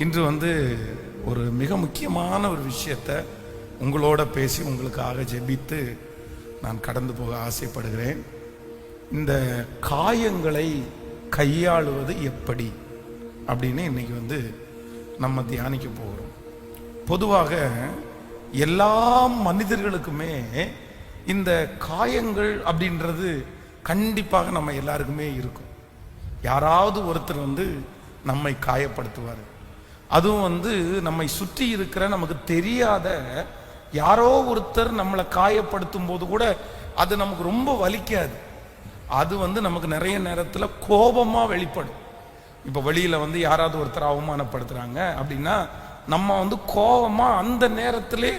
இன்று ஒரு மிக முக்கியமான ஒரு விஷயத்தை உங்களோட பேசி உங்களுக்காக ஜெபித்து நான் கடந்து போக ஆசைப்படுகிறேன். இந்த காயங்களை கையாளுவது எப்படி அப்படின்னு இன்னைக்கு நம்ம தியானிக்க போகிறோம். பொதுவாக எல்லா மனிதர்களுக்குமே இந்த காயங்கள் அப்படின்றது கண்டிப்பாக நம்ம எல்லாருக்குமே இருக்கும். யாராவது ஒருத்தர் நம்மை காயப்படுத்துவார். அதுவும் நம்மை சுற்றி இருக்கிற நமக்கு தெரியாத யாரோ ஒருத்தர் நம்மளை காயப்படுத்தும் போது கூட அது நமக்கு ரொம்ப வலிக்காது. அது நமக்கு நிறைய நேரத்தில் கோபமா வெளிப்படும். இப்போ வெளியில யாராவது ஒருத்தர் அவமானப்படுத்துறாங்க அப்படின்னா நம்ம கோபமா அந்த நேரத்திலே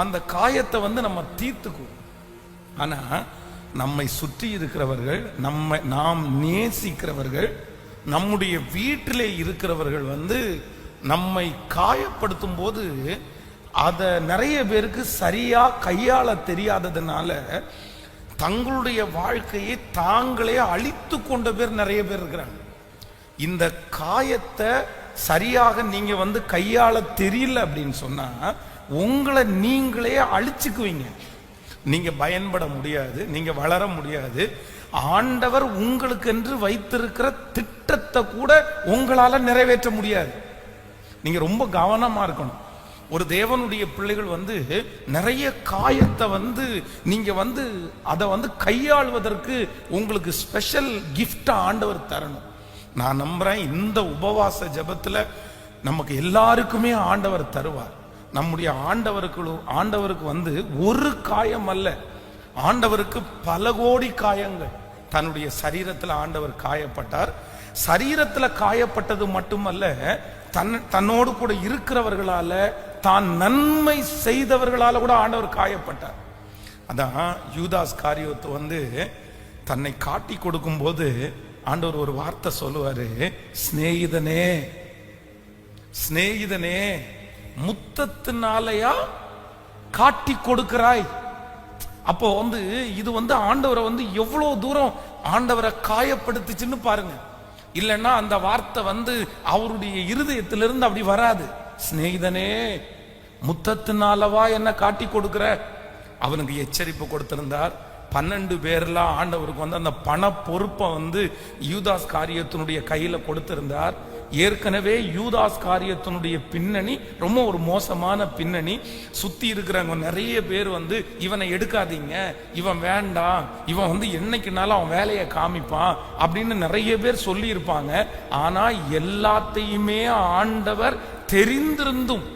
அந்த காயத்தை நம்ம தீர்த்துக்குவோம். ஆனா நம்மை சுற்றி இருக்கிறவர்கள், நாம் நேசிக்கிறவர்கள், நம்முடைய வீட்டிலே இருக்கிறவர்கள் நம்மை காயப்படுத்தும் போது அதை நிறைய பேருக்கு சரியா கையாள தெரியாததுனால தங்களுடைய வாழ்க்கையை தாங்களே அழித்து கொண்ட பேர் நிறைய பேர் இருக்கிறாங்க. இந்த காயத்தை சரியாக நீங்க கையாள தெரியல அப்படின்னு சொன்னா உங்களை நீங்களே அழிச்சுக்குவீங்க. நீங்க பயன்பட முடியாது, நீங்க வளர முடியாது. ஆண்டவர் உங்களுக்கு என்று வைத்திருக்கிற திட்டத்தை கூட உங்களால நிறைவேற்ற முடியாது. நீங்க ரொம்ப கவனமா இருக்கணும். ஒரு தேவனுடைய பிள்ளைகள் நிறைய காயத்தை நீங்க அதை கையாள்வதற்கு உங்களுக்கு ஸ்பெஷல் கிஃப்ட் ஆண்டவர் தரணும். நான் நம்புறேன் இந்த உபவாச ஜெபத்துல நமக்கு எல்லாருக்குமே ஆண்டவர் தருவார். நம்முடைய ஆண்டவருக்கு ஒரு காயம் அல்ல, ஆண்டவருக்கு பல கோடி காயங்கள். தன்னுடைய சரீரத்துல ஆண்டவர் காயப்பட்டார். சரீரத்துல காயப்பட்டது மட்டுமல்ல, தன்னோடு கூட இருக்கிறவர்களால, தான் நன்மை செய்தவர்களால கூட ஆண்டவர் காயப்பட்டார். அதான் யூதாஸ் காரியோத்து தன்னை காட்டி கொடுக்கும் போது ஆண்டவர் ஒரு வார்த்தை சொல்லுவாரு, சிநேகிதனே சிநேகிதனே முத்தத்தினாலயா காட்டி கொடுக்கிறாய். அப்போ இது ஆண்டவரை எவ்வளவு தூரம் ஆண்டவரை காயப்படுத்துச்சுன்னு பாருங்க. இல்லைன்னா அந்த வார்த்தை அவருடைய இருதயத்திலிருந்து அப்படி வராது. சிநேகிதனே முத்தத்தினாலவா என்ன காட்டி கொடுக்கிற? அவனுக்கு எச்சரிப்பு கொடுத்திருந்தார். 12 பேர்ல ஆண்டவருக்கு அந்த பண பொறுப்பை யூதாஸ் காரியத்தினுடைய கையில கொடுத்திருந்தார். ஏற்கனவே யூதாஸ் காரியத்தினுடைய பின்னணி ரொம்ப ஒரு மோசமான பின்னணி. சுத்தி இருக்கிறவங்க நிறைய பேர் இவனை எடுக்காதீங்க, இவன் வேண்டாம், இவன் என்னைக்குனாலும் அவன் வேலையை காமிப்பான் அப்படின்னு நிறைய பேர் சொல்லி இருப்பாங்க. ஆனா எல்லாத்தையுமே ஆண்டவர் தெரிந்திருந்தும்,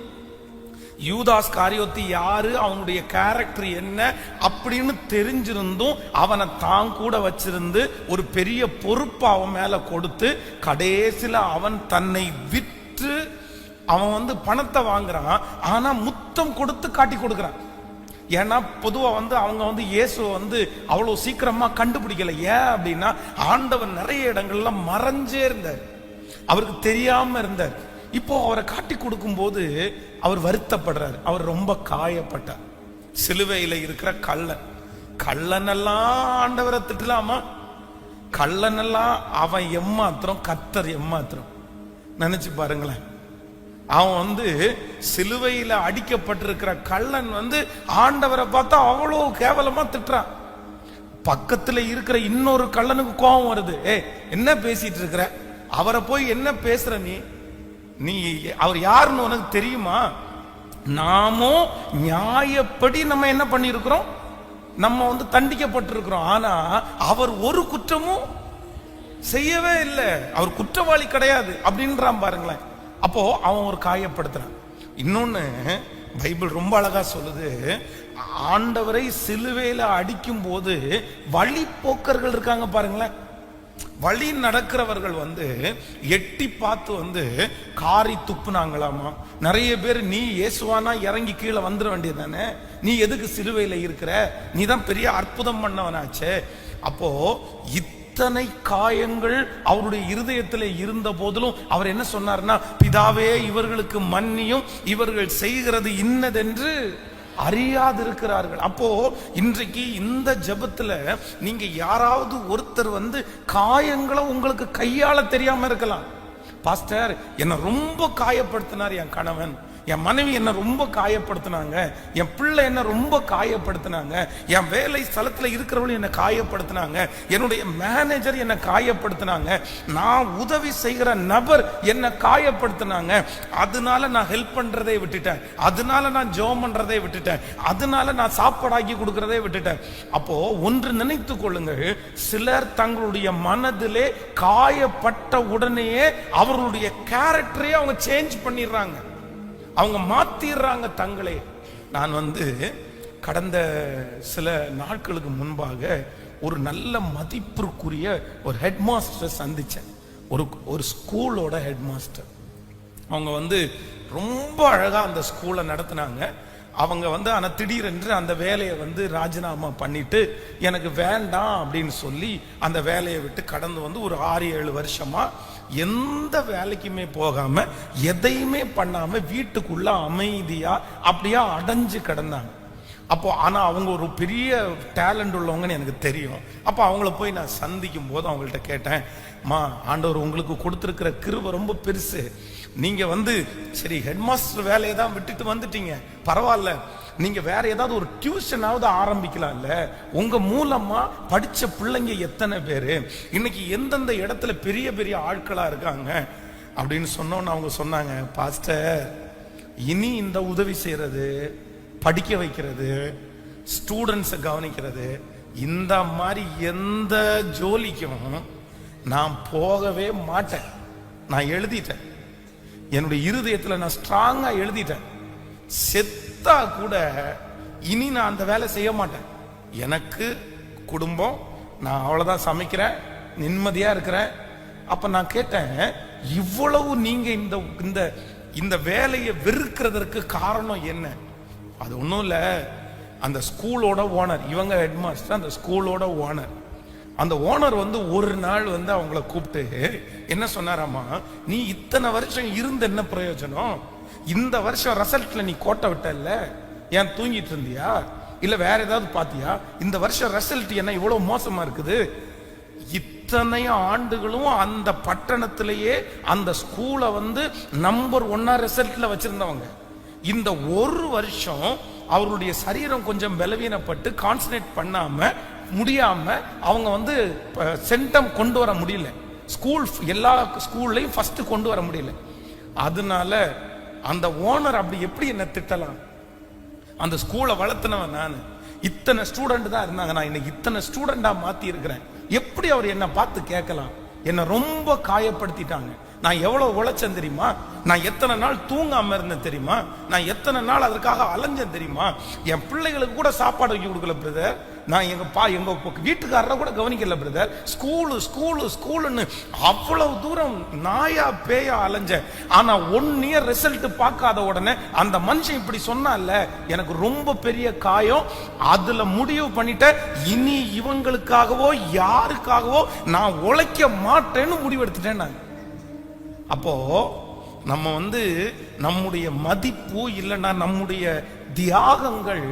யூதாஸ் காரியோத்து யாரு, அவனுடைய கேரக்டர் என்ன அப்படின்னு தெரிஞ்சிருந்தும் அவனை தான் கூட வச்சிருந்து ஒரு பெரிய பொறுப்பு அவன் மேல கொடுத்து கடைசியில அவன் தன்னை விற்று அவன் பணத்தை வாங்குறான். ஆனா முத்தம் கொடுத்து காட்டி கொடுக்கிறான். ஏன்னா பொதுவா அவங்க இயேசுவை அவ்வளவு சீக்கிரமா கண்டுபிடிக்கல. ஏன் அப்படின்னா ஆண்டவர் நிறைய இடங்கள்ல மறைஞ்சே இருந்தார், அவருக்கு தெரியாம இருந்தார். இப்போ அவரை காட்டி கொடுக்கும் போது அவர் வருத்தப்படுறார், அவர் ரொம்ப காயப்பட்டார். சிலுவையில இருக்கிற கள்ளன் எல்லாம் ஆண்டவரை திட்டலாமா? கள்ளன் எல்லாம் அவன் எம்மாத்திரம், கர்த்தர் எம்மாத்திரம். நினைச்சு பாருங்களேன். அவன் சிலுவையில அடிக்கப்பட்டிருக்கிற கள்ளன் ஆண்டவரை பார்த்தா அவ்வளவு கேவலமா திட்டுறான். பக்கத்துல இருக்கிற இன்னொரு கள்ளனுக்கு கோபம் வருது. என்ன பேசிட்டு இருக்கிற? அவரை போய் என்ன பேசுற? நீ அவர் யாருன்னு உனக்கு தெரியுமா? நாமோ நியாயப்படி நம்ம என்ன பண்ணிருக்கிறோம்? நம்ம தண்டிக்கப்பட்டிருக்கிறோம். ஆனா அவர் ஒரு குற்றமும் செய்யவே இல்லை, அவர் குற்றவாளி கிடையாது அப்படின்றான் பாருங்களேன். அப்போ அவன் ஒரு காயப்படுத்துறான். இன்னொன்னு பைபிள் ரொம்ப அழகா சொல்லுது, ஆண்டவரை சிலுவையில அடிக்கும் போது வழிப்போக்கர்கள் இருக்காங்க பாருங்களேன். வழி நடக்கிறவர்கள் எட்டி பார்த்து காரி துப்புனாங்களாமா. நிறைய பேர் நீ இயேசுவானா இறங்கி கீழே வந்துட வேண்டியதானே, நீ எதுக்கு சிலுவையில இருக்கிற, நீ தான் பெரிய அற்புதம் பண்ணவனாச்சே. அப்போ இத்தனை காயங்கள் அவருடைய இருதயத்தில் இருந்த போதிலும் அவர் என்ன சொன்னார்னா, பிதாவே இவர்களுக்கு மன்னியும், இவர்கள் செய்கிறது இன்னதென்று அறியாதிருக்கிறார்கள். அப்போ இன்றைக்கு இந்த ஜெபத்துல நீங்க யாராவது ஒருத்தர் காயங்களை உங்களுக்கு கையாள தெரியாம இருக்கலாம். பாஸ்டர் என்ன ரொம்ப காயப்படுத்தினார் என் கணவன், என் மனைவி என்ன ரொம்ப காயப்படுத்தினாங்க, என் பிள்ளை என்ன ரொம்ப காயப்படுத்தினாங்க, என் வேலை ஸ்தலத்துல இருக்கிறவங்க என்ன காயப்படுத்தினாங்க, என்னுடைய மேனேஜர் என்ன காயப்படுத்தினாங்க, நான் உதவி செய்கிற நபர் என்ன காயப்படுத்தினாங்க, அதனால நான் ஹெல்ப் பண்றதை விட்டுட்டேன், அதனால நான் ஜெபம் பண்றதை விட்டுட்டேன், அதனால நான் சாப்பாடாக்கி கொடுக்கறதை விட்டுட்டேன். அப்போ ஒன்று நினைத்து கொள்ளுங்கள், சிலர் தங்களுடைய மனதிலே காயப்பட்ட உடனேயே அவர்களுடைய கேரக்டரையே அவங்க சேஞ்ச் பண்ணிடுறாங்க, அவங்க மாத்திடுறாங்க தங்களே. நான் கடந்த சில நாட்களுக்கு முன்பாக ஒரு நல்ல மதிப்பிற்குரிய ஒரு ஹெட் மாஸ்டர் சந்திச்சேன். ஒரு ஸ்கூலோட ஹெட் மாஸ்டர். அவங்க ரொம்ப அழகா அந்த ஸ்கூலை நடத்தினாங்க. அவங்க ஆனா திடீரென்று அந்த வேலையை ராஜினாமா பண்ணிட்டு எனக்கு வேண்டாம் அப்படின்னு சொல்லி அந்த வேலையை விட்டு கடந்து ஒரு 6-7 வருஷமா எந்த வேலைக்குமே போகாம எதையுமே பண்ணாம வீட்டுக்குள்ள அமைதியா அப்படியே அடைஞ்சு கிடந்தாங்க. அப்போ ஆனா அவங்க ஒரு பெரிய டேலண்ட் உள்ளவங்கன்னு எனக்கு தெரியும். அப்போ அவங்கள போய் நான் சந்திக்கும் போது அவங்கள்ட்ட கேட்டேன், மா, ஆண்டவர் உங்களுக்கு கொடுத்திருக்கிற கிருபை ரொம்ப பெருசு. நீங்க சரி ஹெட் மாஸ்டர் வேலையை தான் விட்டுட்டு வந்துட்டீங்க, பரவாயில்ல, நீங்க வேற ஏதாவது ஒரு டியூஷனாவது ஆரம்பிக்கலாம்ல, உங்க மூலமா படிச்ச பிள்ளைங்க எத்தனை பேரு இன்னைக்கு எந்தெந்த இடத்துல பெரிய பெரிய ஆட்களா இருக்காங்க அப்படின்னு சொன்னோன்னு அவங்க சொன்னாங்க, பாஸ்டர், இனி இந்த உதவி செய்யறது, படிக்க வைக்கிறது, ஸ்டூடெண்ட்ஸை கவனிக்கிறது, இந்த மாதிரி எந்த ஜோலிக்கும் நான் போகவே மாட்டேன். நான் எழுதிட்டேன், என்னுடைய இருதயத்துல நான் ஸ்ட்ராங்கா எழுதிட்டேன், செத்தா கூட இனி நான் அந்த வேலை செய்ய மாட்டேன். எனக்கு குடும்பம், நான் அவ்வளவுதான் சமைக்கிறேன், நிம்மதியா இருக்கிறேன். அப்ப நான் கேட்டேன், இவ்வளவு நீங்க இந்த இந்த வேலையை வெறுக்கிறதற்கு காரணம் என்ன? அது ஒன்றும் இல்லை, அந்த ஸ்கூலோட ஓனர், இவங்க ஹெட் மாஸ்டர், அந்த ஸ்கூலோட ஓனர். அந்த ஓனர் ஒரு நாள் அவங்கள கூப்பிட்டு என்ன சொன்னாராமா, நீ இத்தனை வருஷம் இருந்து என்ன பிரயோஜனம்? இந்த வருஷம் ரிசல்ட்ல நீ கோட்டை விட்டல்ல, ஏன் தூங்கிட்டு இருந்தியா, இல்ல வேற ஏதாவது பாத்தியா? இந்த வருஷம் ரிசல்ட் என்ன இவ்வளவு மோசமா இருக்குது? இத்தனை ஆண்டுகளும் அந்த பட்டணத்திலேயே அந்த ஸ்கூலை நம்பர் 1 ரிசல்ட்ல வச்சிருந்தவங்க, இந்த ஒரு வருஷம் அவருடைய சரீரம் கொஞ்சம் பலவீனப்பட்டு கான்சன்ட்ரேட் பண்ணாம முடியாம அவங்க சென்டம் கொண்டு வர முடியல, ஸ்கூல் எல்லா ஸ்கூல்லையும் ஃபர்ஸ்ட் கொண்டு வர முடியல. அதனால அந்த ஓனர் அப்படி எப்படி என்ன திட்டலாம்? அந்த ஸ்கூலை வளர்த்தினவன் நான், இத்தனை ஸ்டூடெண்ட் தான் இருந்தாங்க, நான் இன்னைக்கு இத்தனை ஸ்டூடெண்டா மாத்தி இருக்கிறேன், எப்படி அவர் என்ன பார்த்து கேட்கலாம்? என்ன ரொம்ப காயப்படுத்திட்டாங்க. நான் எவ்வளவு உழைச்சேன் தெரியுமா? நான் எத்தனை நாள் தூங்காம இருந்தேன் தெரியுமா? நான் எத்தனை நாள் அதற்காக அலைஞ்சேன் தெரியுமா? என் பிள்ளைகளுக்கு கூட சாப்பாடு வைக்க கொடுக்கல பிரதர், நான் எங்க வீட்டுக்காரரை கூட கவனிக்கல பிரதர், ஸ்கூலு ஸ்கூலு ஸ்கூலுன்னு அவ்வளவு தூரம் நாயா பேயா அலைஞ்சேன். ஆனா 1 இயர் ரிசல்ட் பார்க்காத உடனே அந்த மனுஷன் இப்படி சொன்னால, எனக்கு ரொம்ப பெரிய காயம். அதுல முடிவு பண்ணிட்டேன், இனி இவங்களுக்காகவோ யாருக்காகவோ நான் உழைக்க மாட்டேன்னு முடிவெடுத்துட்டேன் நான். அப்போ நம்ம நம்முடைய மதிப்பு இல்லைன்னா நம்முடைய தியாகங்கள்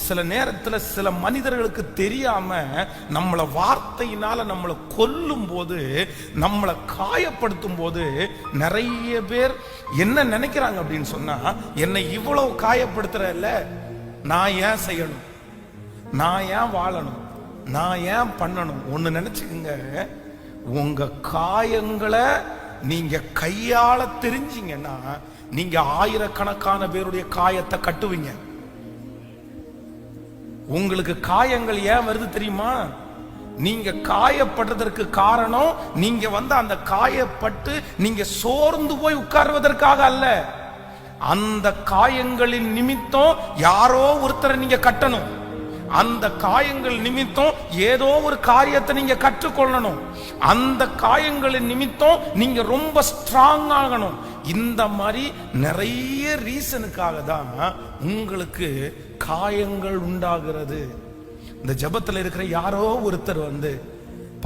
சில நேரத்துல சில மனிதர்களுக்கு தெரியாம நம்மளை வார்த்தையினால நம்மளை கொல்லும் போது, நம்மளை காயப்படுத்தும் போது நிறைய பேர் என்ன நினைக்கிறாங்க அப்படின்னு சொன்னா, என்னை இவ்வளவு காயப்படுத்துறல்ல, நான் ஏன் செய்யணும், நான் ஏன் வாழணும், நான் ஏன் பண்ணணும்? ஒண்ணு நினைச்சுக்குங்க, உங்க காயங்களை நீங்க கையாள தெரிஞ்சீங்கன்னா நீங்க ஆயிரக்கணக்கான பேருடைய காயத்தை கட்டுவீங்க. உங்களுக்கு காயங்கள் ஏன் வருது தெரியுமா? நீங்க காயப்படுறதற்கு காரணம், நீங்க அந்த காயப்பட்டு நீங்க சோர்ந்து போய் உட்கார்வதற்காக அல்ல. அந்த காயங்களின் நிமித்தம் யாரோ ஒருத்தரை நீங்க கட்டணும். அந்த காயங்கள் நிமித்தம் ஏதோ ஒரு காரியத்தை நீங்க கற்றுக்கொள்ளணும். அந்த காயங்களின் நிமித்தம் நீங்க ரொம்ப ஸ்ட்ராங் ஆகணும். இந்த மாதிரி நிறைய ரீசனுக்காக தான் உங்களுக்கு காயங்கள் உண்டாகிறது. இந்த ஜெபத்துல இருக்கிற யாரோ ஒருத்தர்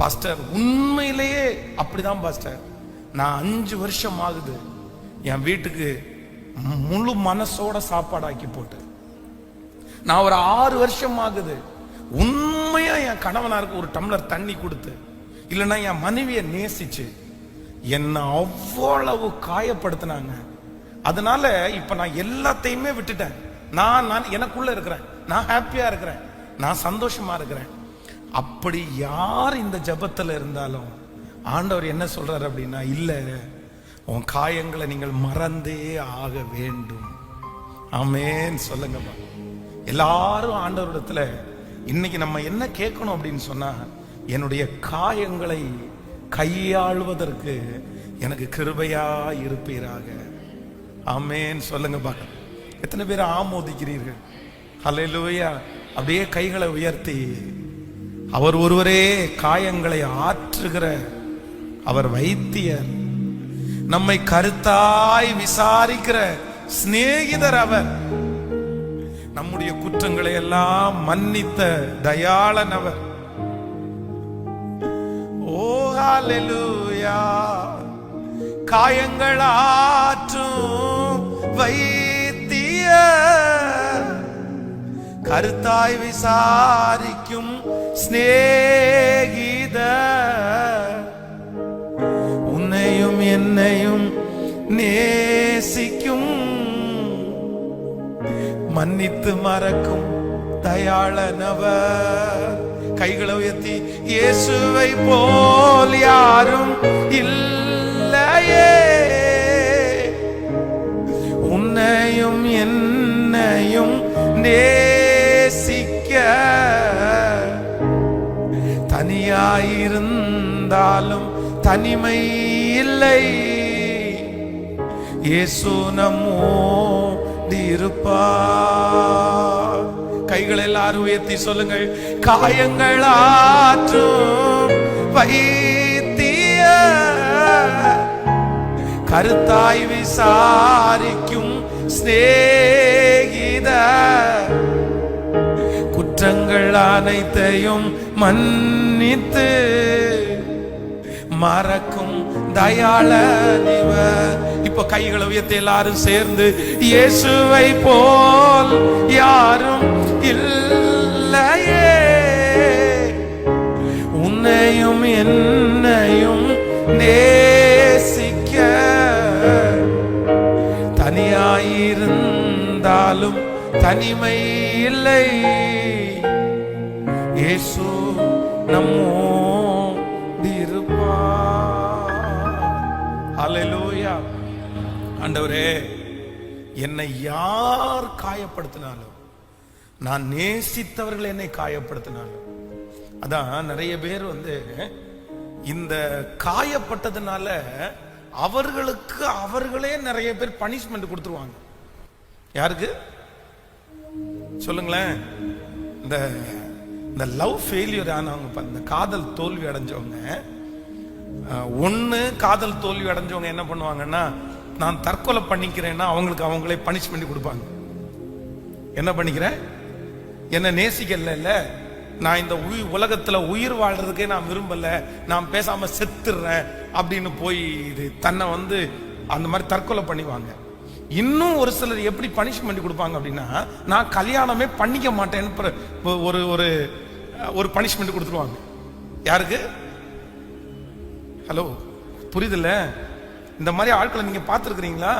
பாஸ்டர், உண்மையிலேயே அப்படிதான் பாஸ்டர், நான் 5 வருஷம் ஆகுது என் வீட்டுக்கு முழு மனசோட சாப்பாடு ஆக்கி போட்டு, நான் ஒரு 6 வருஷம் ஆகுது உண்மையா என் கணவனாருக்கு ஒரு டம்ளர் தண்ணி கொடுத்து, இல்லைன்னா என் மனைவியை நேசிச்சு, என்ன அவ்வளவு காயப்படுத்தினாங்க. அதனால இப்ப நான் எல்லாத்தையுமே விட்டுட்டேன். நான் எனக்குள்ள இருக்கிறேன், நான் ஹாப்பியா இருக்கிறேன், நான் சந்தோஷமா இருக்கிறேன். அப்படி யார் இந்த ஜபத்துல இருந்தாலும் ஆண்டவர் என்ன சொல்றாரு அப்படின்னா, இல்ல உன் காயங்களை நீங்கள் மறந்தே ஆக வேண்டும். ஆமென் சொல்லுங்கப்பா. எல்லாரும் ஆண்டவரிடத்துல இன்னைக்கு நம்ம என்ன கேட்கணும் அப்படின்னு சொன்னா, என்னுடைய காயங்களை கையாளுவதற்கு எனக்கு கிருபையா இருப்பீராக. ஆமென் சொல்லுங்க பாக்க. எத்தனை பேர் ஆமோதிக்கிறீர்கள்? ஹல்லேலூயா. அப்படியே கைகளை உயர்த்தி, அவர் ஒருவரே காயங்களை ஆற்றுகிற அவர் வைத்தியர், நம்மை கருத்தாய் விசாரிக்கிற சிநேகிதர் அவர், நம்முடைய குற்றங்களை எல்லாம் மன்னித்த தயாளன் அவர். ஓ ஹல்லேலூயா. காயங்கள் ஆற்றும் வைத்தியர், கருத்தாய் விசாரிக்கும் சிநேகிதர், உன்னையும் என்னையும் நேசிக்கும், மன்னித்து மறக்கும் தயாளனவர். கைகளை உயர்த்தி, இயேசுவை போல் யாரும் இல்லையே, உன்னையும் என்னையும் நேசிக்க, தனியாயிருந்தாலும் தனிமை இல்லை, இயேசு நம்மோடு இருப்பார். கைகள் எல்லாரும் உயர்த்தி சொல்லுங்கள், காயங்கள் ஆற்றும் வைத்தியர், கருத்தாய் விசாரிக்கும் சிநேகிதர், குற்றங்கள் அனைத்தையும் மன்னித்து மறக்கும் தயாளன் இவர். இப்ப கைகளை உயர்த்தி எல்லாரும் சேர்ந்து, இயேசுவை போல் யாரும் இல்லையே, உன்னையும் என்னையும் நேசிக்க, தனியாயிருந்தாலும் தனிமை இல்லை, இயேசு நம்மோடு இருப்பார். ஹல்லேலூயா. ஆண்டவரே, என்னை யார் காயப்படுத்தினாலும், நான் நேசித்தவர்கள் என்னை காயப்படுத்தினாலும், அதான் நிறைய பேர் இந்த காயப்பட்டதுனால அவர்களுக்கு அவர்களே நிறைய பேர் பனிஷ்மெண்ட் கொடுத்துருவாங்க. யாருக்கு சொல்லுங்களேன்? இந்த லவ் ஃபெயிலியர் ஆனவங்க, இந்த காதல் தோல்வி அடைஞ்சவங்க, ஒண்ணு காதல் தோல்வி அடைஞ்சவங்க என்ன பண்ணுவாங்கன்னா, நான் தற்கொலை பண்ணிக்கிறேன்னா அவங்களுக்கு அவங்களே பனிஷ்மெண்ட் கொடுப்பாங்க. என்ன பண்ணிக்கிறேன்? என்ன நேசிக்கல, நான் இந்த உலகத்துல உயிர் வாழ்றதுக்கே நான் விரும்பல, நான் பேசாம செத்துறேன் அப்படின்னு போய் தன்னை அந்த மாதிரி தற்கொலை பண்ணிவாங்க. இன்னும் ஒரு சிலர் எப்படி பனிஷ்மெண்ட் கொடுப்பாங்க அப்படின்னா, நான் கல்யாணமே பண்ணிக்க மாட்டேன்னு ஒரு ஒரு பனிஷ்மெண்ட் கொடுத்துருவாங்க. யாருக்கு? ஹலோ, புரியுதுல்ல? இந்த மாதிரி ஆட்களை நீங்க பார்த்துருக்கிறீங்களா?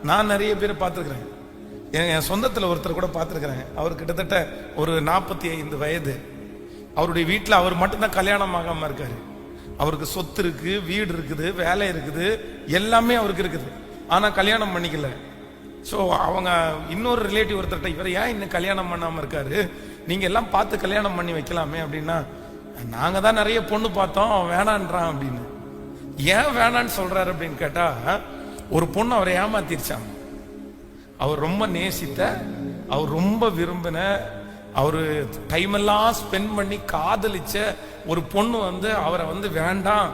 நான் நிறைய பேரை பார்த்துருக்கிறேன். என் சொந்தத்தில் ஒருத்தர் கூட பார்த்துருக்கிறேன். அவர் கிட்டத்தட்ட ஒரு 45 வயது. அவருடைய வீட்டில் அவர் மட்டும்தான் கல்யாணம் ஆகாம இருக்காரு. அவருக்கு சொத்து இருக்கு, வீடு இருக்குது, வேலை இருக்குது, எல்லாமே அவருக்கு இருக்குது. ஆனா கல்யாணம் பண்ணிக்கல. ஸோ அவங்க இன்னொரு ரிலேட்டிவ் ஒருத்தர்கிட்ட, இவர் ஏன் இன்னும் கல்யாணம் பண்ணாம இருக்காரு, நீங்க எல்லாம் பார்த்து கல்யாணம் பண்ணி வைக்கலாமே அப்படின்னா, நாங்க தான் நிறைய பொண்ணு பார்த்தோம், வேணான்றான் அப்படின்னு. ஏன் வேணான்னு சொல்றாரு அப்படின்னு கேட்டா, ஒரு பொண்ணு அவரை ஏமாத்திருச்சாங்க. அவர் ரொம்ப நேசித்த, அவர் ரொம்ப விரும்பின, அவரு டைம் எல்லாம் ஸ்பெண்ட் பண்ணி காதலிச்ச ஒரு பொண்ணு அவரை வேண்டாம்,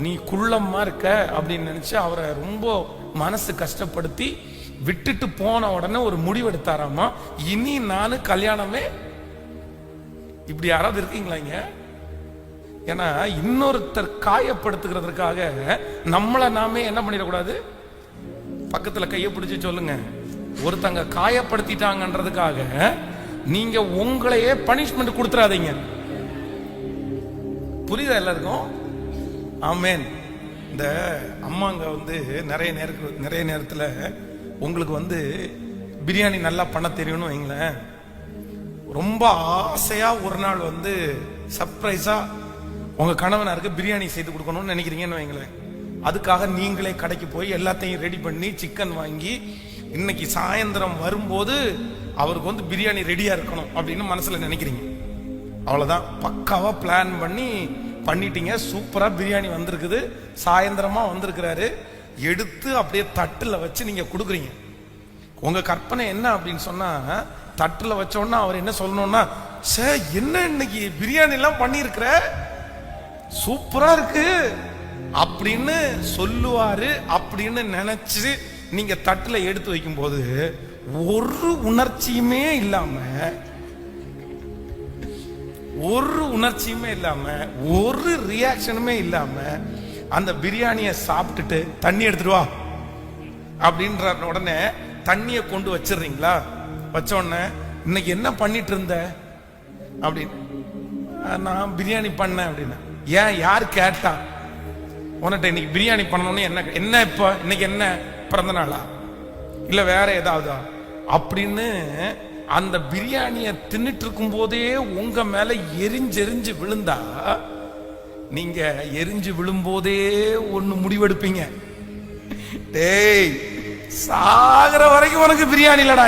நீ குள்ளமா இருக்க அப்படின்னு நினைச்சு அவரை ரொம்ப மனசு கஷ்டப்படுத்தி விட்டுட்டு போன உடனே ஒரு முடிவு எடுத்தாராமா, இனி நானு கல்யாணமே. இப்படி யாராவது இருக்கீங்களா இங்க? ஏன்னா இன்னொருத்தர் காயப்படுத்துகிறதுக்காக நம்மளை நாமே என்ன பண்ணிடக்கூடாது? பக்கத்துல கையை பிடிச்சு சொல்லுங்க, ஒருத்தங்க காயப்படுத்திட்டாங்கன்றதுக்காக நீங்க உங்களையே பனிஷ்மெண்ட் கொடுத்துறாதீங்க. புரியுதா எல்லாருக்கும்? ஆமென். இந்த அம்மாங்க வந்து நிறைய நேரத்தில் உங்களுக்கு பிரியாணி நல்லா பண்ண தெரியும்னு வைங்களேன். ரொம்ப ஆசையா ஒரு நாள் சர்ப்ரைஸா உங்க கணவனாருக்கு பிரியாணி செய்து கொடுக்கணும்னு நினைக்கிறீங்கன்னு வைங்களேன். அதுக்காக நீங்களே கடைக்கு போய் எல்லாத்தையும் ரெடி பண்ணி சிக்கன் வாங்கி இன்னைக்கு சாயந்தரம் வரும்போது அவருக்கு பிரியாணி ரெடியா இருக்கணும் அப்படின்னு மனசுல நினைக்கிறீங்க. அவ்வளவுதான், பக்காவா பிளான் பண்ணிட்டீங்க. சூப்பரா பிரியாணி வந்திருக்குது, சாயந்தரமா வந்திருக்கிறாரு. எடுத்து அப்படியே தட்டுல வச்சு நீங்க கொடுக்குறீங்க. உங்க கற்பனை என்ன அப்படின்னு சொன்னா, தட்டுல வச்சோன்னா அவர் என்ன சொல்லணும்னா, சார் என்ன இன்னைக்கு பிரியாணி எல்லாம் பண்ணிருக்கிற, சூப்பரா இருக்கு அப்படின்னு சொல்லுவாரு. அப்படின்னு நினைச்சு நீங்க தட்டுல எடுத்து வைக்கும் போது ஒரு உணர்ச்சியுமே இல்லாம ஒரு ரியாக்ஷனுமே இல்லாம அந்த பிரியாணியை சாப்பிட்டுட்டு தண்ணி எடுத்துட்டு வா அப்படின்ற உடனே தண்ணியை கொண்டு வச்சிடுறீங்களா? வச்ச உடனே இன்னைக்கு என்ன பண்ணிட்டு இருந்த அப்படின்னு, நான் பிரியாணி பண்ணேன் அப்படின்னு. ஏன், யார் கேட்டா உன்கிட்ட இன்னைக்கு பிரியாணி பண்ணணும்னு? என்ன இப்ப இன்னைக்கு என்ன பிறந்த நாளா இல்ல வேற ஏதாவதா அப்படின்னு அந்த பிரியாணியை தின்னுட்டு இருக்கும் போதே உங்க மேல எரிஞ்செறிஞ்சு விழுந்தா, நீங்க எரிஞ்சு விழும்போதே ஒண்ணு முடிவெடுப்பீங்க, டேய் சாகர வரைக்கும் உனக்கு பிரியாணி இல்லடா.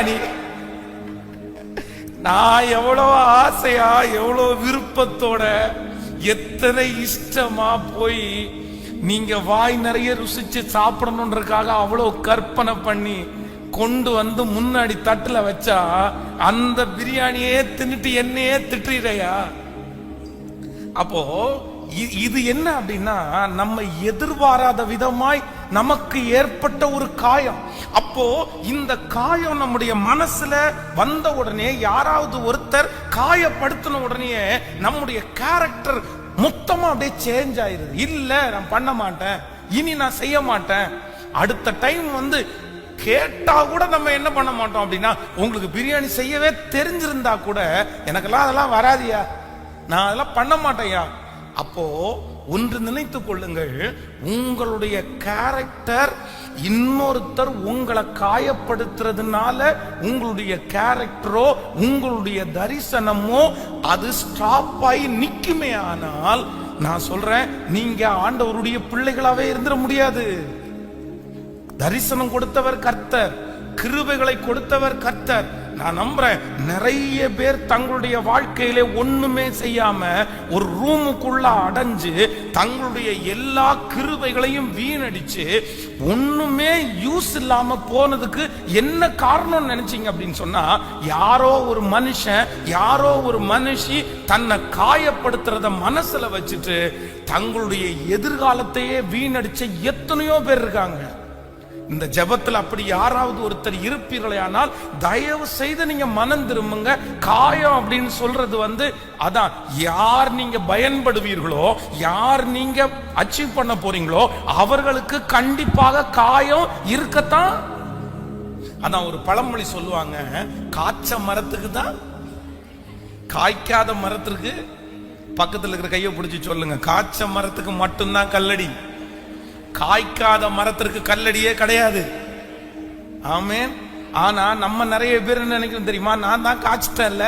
நான் எவ்வளவு ஆசையா எவ்வளவு விருப்பத்தோட எத்தனை இஷ்டமா போய் நீங்க வாய் நிறைய ருசிச்சு சாப்பிடணுன்றதுக்காக அவ்வளவு கற்பனை பண்ணி கொண்டு முன்னாடி தட்டுல வச்சா அந்த பிரியாணியே தின்னுட்டு என்னையே திட்டுறியா? அப்போ இது என்ன அப்படின்னா, நம்ம எதிர்பாராத விதமாய் நமக்கு ஏற்பட்ட ஒரு காயம். அப்போ இந்த காயம் நம்முடைய மனசுல வந்த உடனே, யாராவது ஒருத்தர் காயப்படுத்தின உடனே நம்முடைய கேரக்டர் மொத்தமா அப்படியே சேஞ்ச் ஆயிருது. இல்ல நான் பண்ண மாட்டேன், இனி நான் செய்ய மாட்டேன். அடுத்த டைம் கேட்டா கூட நம்ம என்ன பண்ண மாட்டோம் அப்படின்னா, உங்களுக்கு பிரியாணி செய்யவே தெரிஞ்சிருந்தா கூட எனக்கெல்லாம் அதெல்லாம் வராதியா, நான் அதெல்லாம் பண்ண மாட்டேயா. அப்போ ஒன்று நினைத்துக் கொள்ளுங்கள், உங்களுடைய கேரக்டர் இன்னொருத்தர் உங்களை காயப்படுத்துறதுனால உங்களுடைய கேரக்டரோ உங்களுடைய தரிசனமோ அது ஸ்டாப் ஆகி நிக்குமே. ஆனால் நான் சொல்றேன், நீங்க ஆண்டவருடைய பிள்ளைகளாவே இருந்துட முடியாது. தரிசனம் கொடுத்தவர் கர்த்தர், கிருபைகளை கொடுத்தவர் கர்த்தர். நான் நம்புறேன், நிறைய பேர் தங்களுடைய வாழ்க்கையிலே ஒண்ணுமே செய்யாம ஒரு ரூமுக்குள்ள அடைஞ்சு தங்களுடைய எல்லா கிருபைகளையும் வீணடிச்சு ஒண்ணுமே யூஸ் இல்லாம போனதுக்கு என்ன காரணம் நினைச்சீங்க அப்படின்னு சொன்னா, யாரோ ஒரு மனுஷன் யாரோ ஒரு மனுஷி தன்னை காயப்படுத்துறத மனசுல வச்சுட்டு தங்களுடைய எதிர்காலத்தையே வீணடிச்ச எத்தனையோ பேர் இருக்காங்க. இந்த ஜெபத்தில் அப்படி யாராவது ஒருத்தர் இருப்பீர்களே ஆனால் தயவு செய்து நீங்க மனம் திரும்புங்க. காயம் அப்படின்னு சொல்றது அதான், யார் நீங்க பயன்படுவீர்களோ, யார் நீங்க அச்சீவ் பண்ண போறீங்களோ அவர்களுக்கு கண்டிப்பாக காயம் இருக்கத்தான். அதான் ஒரு பழமொழி சொல்லுவாங்க, காய்ச்ச மரத்துக்கு தான், காய்க்காத மரத்திற்கு பக்கத்தில் இருக்கிற கையை பிடிச்சி சொல்லுங்க, காய்ச்ச மரத்துக்கு மட்டும்தான் கல்லடி, காய்க்காத மரத்திற்கு கல்லடியே கிடையாது. ஆமென். ஆனா நம்ம நிறைய பேர் என்ன நினைக்கிறோம் தெரியுமா, நான் தான் காய்ச்சிட்டேன்ல,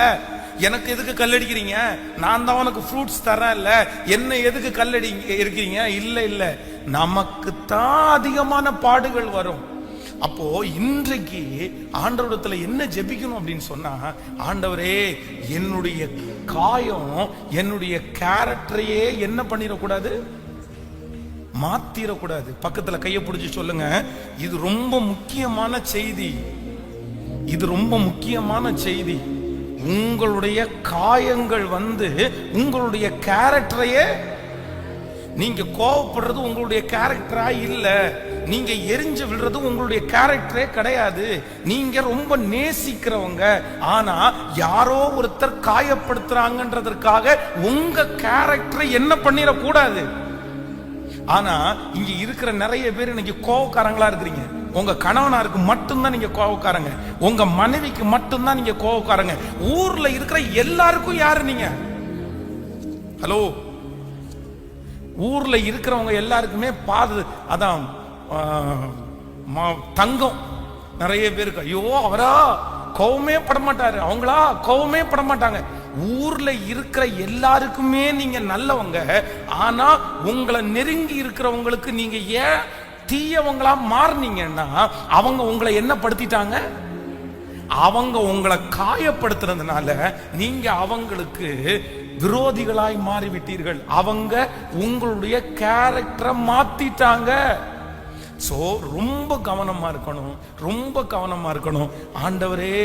எனக்கு எதுக்கு கல்லடிக்கிறீங்க, நான் தான் உனக்கு ஃப்ரூட்ஸ் தரேன் இல்ல, என்ன எதுக்கு கல்லடி இருக்கிறீங்க? இல்ல இல்ல, நமக்கு தான் அதிகமான பாடுகள் வரும். அப்போ இன்றைக்கு ஆண்டவரிடத்துல என்ன ஜெபிக்கணும் அப்படின்னு சொன்னா, ஆண்டவரே என்னுடைய காயம் என்னுடைய கேரக்டரையே என்ன பண்ணிடக்கூடாது, மாத்திரக்கூடாது. பக்கத்துல கையை பிடிச்சு சொல்லுங்க, இது ரொம்ப முக்கியமான செய்தி, இது ரொம்ப முக்கியமான செய்தி. உங்களுடைய காயங்கள் உங்களுடைய கேரக்டரையே, நீங்க கோவப்படுறது உங்களுடைய கேரக்டரா இல்ல, நீங்க எரிஞ்சு விடுறது உங்களுடைய கேரக்டரே கிடையாது. நீங்க ரொம்ப நேசிக்கிறவங்க, ஆனா யாரோ ஒருத்தர் காயப்படுத்துறாங்கன்றதற்காக உங்க கேரக்டரை என்ன பண்ணிடக்கூடாது. ஆனா இங்க இருக்கிற நிறைய பேர் இன்னைக்கு கோவக்காரங்களா இருக்கிறீங்க. உங்க கணவனாருக்கு மட்டும்தான் நீங்க கோவக்காரங்க, உங்க மனைவிக்கு மட்டும்தான் நீங்க கோவக்காரங்க. ஊர்ல இருக்கிற எல்லாருக்கும் யாரு நீங்க? ஹலோ, ஊர்ல இருக்கிறவங்க எல்லாருக்குமே அதான் தங்கம். நிறைய பேருக்கு ஐயோ அவரா கோவமே பட மாட்டாரு, அவங்களா கோவமே பட மாட்டாங்க. ஊர்ல இருக்கிற எல்லாருக்குமே நீங்க நல்லவங்க. ஆனா உங்களை நெருங்கி இருக்கிறவங்களுக்கு நீங்க ஏன் தீயவங்களா மாறினீங்கன்னா அவங்க உங்களை என்ன படுத்திட்டாங்க? அவங்க உங்களை காயப்படுத்துறதுனால நீங்க அவங்களுக்கு விரோதிகளாய் மாறிவிட்டீர்கள். அவங்க உங்களுடைய கேரக்டரை மாத்திட்டாங்க. சோ ரொம்ப கவனமா இருக்கணும், ரொம்ப கவனமா இருக்கணும். ஆண்டவரே,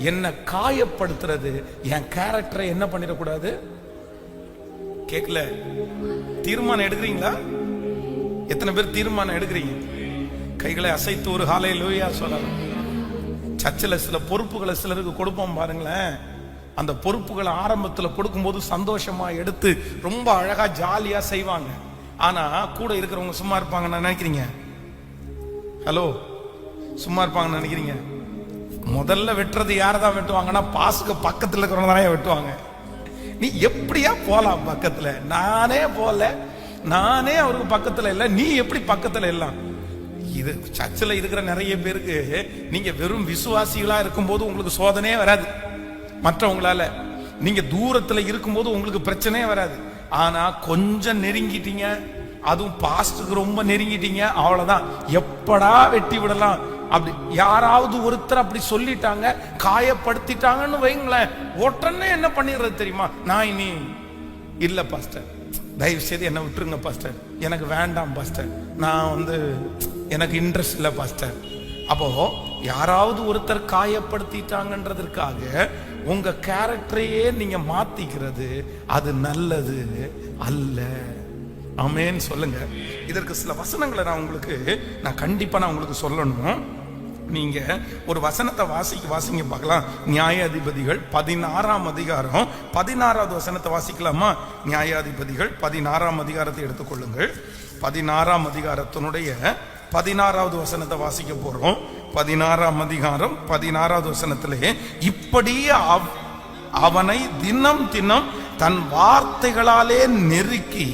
என்னை காயப்படுத்துறது என் கேரக்டரை என்ன பண்ணிடக்கூடாது. கேட்கல? தீர்மானம் எடுக்கிறீங்களா? எத்தனை பேர் தீர்மானம் எடுக்கிறீங்க? கைகளை அசைத்து ஒரு ஹல்லேலூயா சொல்லலாம். சர்ச்சில் சில பொறுப்புகளை சிலருக்கு கொடுப்போம் பாருங்களேன். அந்த பொறுப்புகளை ஆரம்பத்தில் கொடுக்கும்போது சந்தோஷமா எடுத்து ரொம்ப அழகா ஜாலியா செய்வாங்க. ஆனா கூட இருக்கிறவங்க சும்மா இருப்பாங்கன்னு நினைக்கிறீங்க? ஹலோ, சும்மா இருப்பாங்கன்னு நினைக்கிறீங்க? முதல்ல வெட்டுறது யாரதான் வெட்டுவாங்கன்னா பாசுக்கு பக்கத்துல இருக்கிறவங்க தானே வெட்டுவாங்க. நீ எப்படியா போலாம் பக்கத்துல? நானே போல, நானே அவருக்கு பக்கத்துல இல்ல, நீ எப்படி பக்கத்துல எல்லாம்? இது சர்ச்சில் இருக்கிற நிறைய பேருக்கு நீங்க வெறும் விசுவாசிகளா இருக்கும்போது உங்களுக்கு சோதனையே வராது. மற்றவங்களால நீங்க தூரத்துல இருக்கும்போது உங்களுக்கு பிரச்சனையே வராது. ஆனா கொஞ்சம் நெருங்கிட்டீங்க, அதுவும் பாஸ்டுக்கு ரொம்ப நெருங்கிட்டீங்க, அவ்வளவுதான். எப்படா வெட்டி விடலாம் அப்படி யாராவது ஒருத்தர் அப்படி சொல்லிட்டாங்க, காயப்படுத்திட்டாங்கன்னு வைங்களேன், உடனே என்ன பண்ணிடுறது தெரியுமா? நான் இனி இல்ல பாஸ்டர், தயவு செய்து என்ன விட்டுருங்க பாஸ்டர், எனக்கு வேண்டாம் பாஸ்டர், நான் எனக்கு இன்ட்ரெஸ்ட் இல்லை பாஸ்டர். அப்போ யாராவது ஒருத்தர் காயப்படுத்திட்டாங்கன்றதற்காக உங்க கேரக்டரையே நீங்க மாத்திக்கிறது அது நல்லது அல்ல. ஆமென் சொல்லுங்க. இதற்கு சில வசனங்களை நான் கண்டிப்பா உங்களுக்கு சொல்லணும். நீங்க ஒரு வசனத்தை வாசிங்க பார்க்கலாம். நியாயாதிபதிகள் 16ஆம் அதிகாரம் 16வது வசனத்தை வாசிக்கலாமா? நியாயாதிபதிகள் 16ஆம் அதிகாரத்தை எடுத்துக்கொள்ளுங்கள். 16ஆம் அதிகாரத்தினுடைய 16வது வசனத்தை வாசிக்க போறோம். 16ஆம் அதிகாரம் 16வது வசனத்திலே, இப்படியே அவனை தினம் தினம் தன் வார்த்தைகளாலே நெருக்கி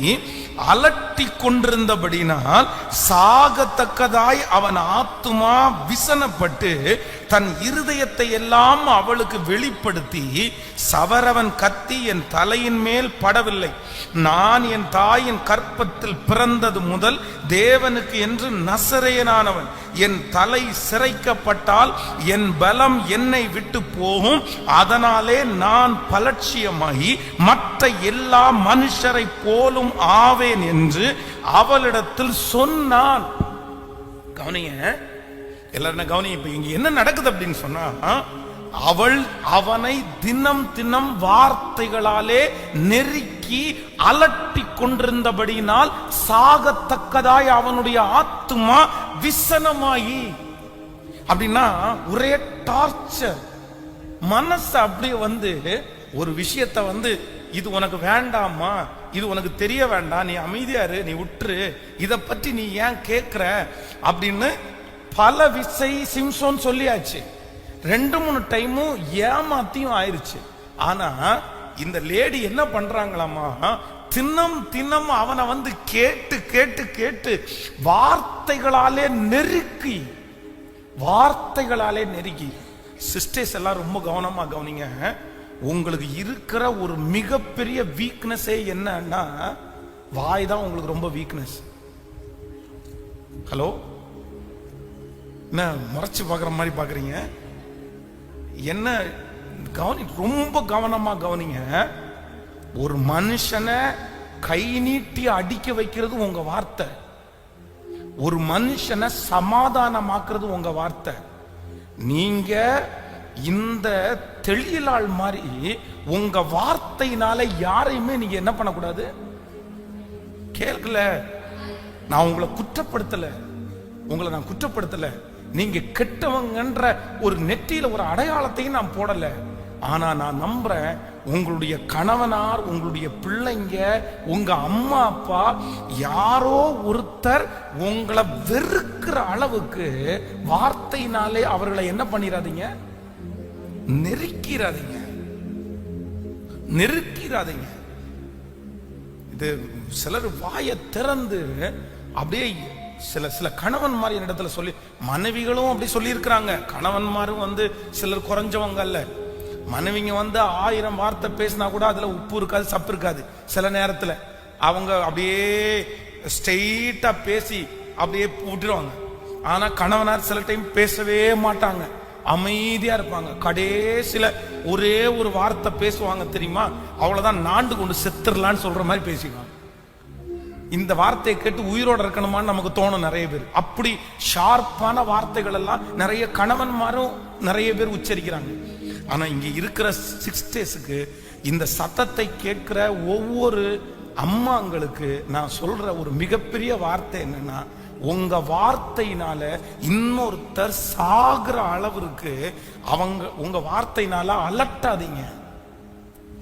அலட்டி கொண்டிருந்தபடினால் சாகத்தக்கதாய் அவன் ஆத்துமா விசனப்பட்டு தன் இருதயத்தை எல்லாம் அவளுக்கு வெளிப்படுத்தி, சவரவன் கத்தி என் தலையின் மேல் படவில்லை, நான் என் தாயின் கற்பத்தில் பிறந்தது முதல் தேவனுக்கு என்று நசரேயனானவன், என் தலை சிரைக்கப்பட்டால் என் பலம் என்னை விட்டு போகும், அதனாலே நான் பலட்சியமாகி மற்ற எல்லா மனுஷரை போலும் ஆவேன் என்று அவளிடத்தில் சொன்னான். கவனிங்க எல்லாரும், கவனிங்க. இப்ப இங்க என்ன நடக்குது அப்படின்னு சொன்னா, அவள் அவனை தினம் தினம் வார்த்தைகளாலே நெருக்கி அலட்டி கொண்டிருந்தபடியினால் சாகத்தக்கதாய் அவனுடைய ஆத்துமா விசனமாயி, அப்படின்னா ஒரே டார்ச்சர். மனசு அப்படியே ஒரு விஷயத்தை இது உனக்கு வேண்டாமா, இது உனக்கு தெரிய வேண்டாம், நீ அமைதியாரு, நீ விட்டுரு, இத பற்றி நீ ஏன் கேட்கிற அப்படின்னு பல விசை சிம்சோன் சொல்லியாச்சு. 2-3 டைமும் ஏமாத்தியும் ஆயிருச்சு. ஆனா இந்த லேடி என்ன பண்றாங்களாமா, தினம் தினம் அவனை கேட்டு கேட்டு கேட்டு வார்த்தைகளாலே நெருக்கி. சிஸ்டர்ஸ் எல்லாம் ரொம்ப கவனமா கவனிங்க. உங்களுக்கு இருக்கிற ஒரு மிகப்பெரிய வீக்னஸே என்னன்னா, வாய் தான் உங்களுக்கு ரொம்ப வீக்னஸ். ஹலோ, என்ன முறைச்சு பாக்குற மாதிரி பாக்குறீங்க? என்ன ரொம்ப கவனமா கவனிங்க. ஒரு மனுஷனை கை நீட்டி அடிக்க வைக்கிறது உங்க வார்த்தை, ஒரு மனுஷனை சமாதானமாக்குறது உங்க வார்த்தை. நீங்க இந்த தெளியலாள் மாதிரி உங்க வார்த்தையினால யாரையுமே நீங்க என்ன பண்ணக்கூடாது. கேட்கல, நான் உங்களை குற்றப்படுத்தல, நீங்க கெட்டவங்கன்ற ஒரு நெற்றியில ஒரு அடையாளத்தையும் நான் போடல. ஆனா நான் நம்புறேன், உங்களுடைய கணவனார், உங்களுடைய பிள்ளைங்க, உங்க அம்மா அப்பா யாரோ ஒருத்தர் உங்களை வெறுக்கிற அளவுக்கு வார்த்தையினாலே அவர்களை என்ன பண்ணிடாதீங்க, நெருக்கிறாதீங்க. இது சிலர் வாயை திறந்து அப்படியே சில கணவன்மார் என்னிடத்துல சொல்லி, மனைவிகளும் அப்படி சொல்லி இருக்கிறாங்க. கணவன்மாரும் வந்து சிலர் குறைஞ்சவங்க அல்ல. மனைவிங்க வந்து 1000 வார்த்தை பேசினா கூட அதுல உப்பு இருக்காது, சப்பு இருக்காது. சில நேரத்துல அவங்க அப்படியே ஸ்ட்ரெயிட்டா பேசி அப்படியே விட்டுருவாங்க. ஆனா கணவனார் சில டைம் பேசவே மாட்டாங்க, அமைதியா இருப்பாங்க. கடைசியில ஒரே ஒரு வார்த்தை பேசுவாங்க தெரியுமா, அவ்வளவுதான், நாண்டு கொண்டு செத்துடலான்னு சொல்ற மாதிரி பேசிடுவாங்க. இந்த வார்த்தையை கேட்டு உயிரோட இருக்கணுமான்னு நமக்கு தோணும் நிறைய பேர். அப்படி ஷார்ப்பான வார்த்தைகள் எல்லாம் நிறைய கணவன்மாரும் நிறைய பேர் உச்சரிக்கிறாங்க. ஆனா இங்க இருக்கிற 6 daysக்கு இந்த சத்தத்தை கேட்கிற ஒவ்வொரு அம்மாங்களுக்கு நான் சொல்ற ஒரு மிகப்பெரிய வார்த்தை என்னன்னா, உங்க வார்த்தையினால இன்னொருத்தர் சாகிற அளவிற்கு உங்க வார்த்தையினால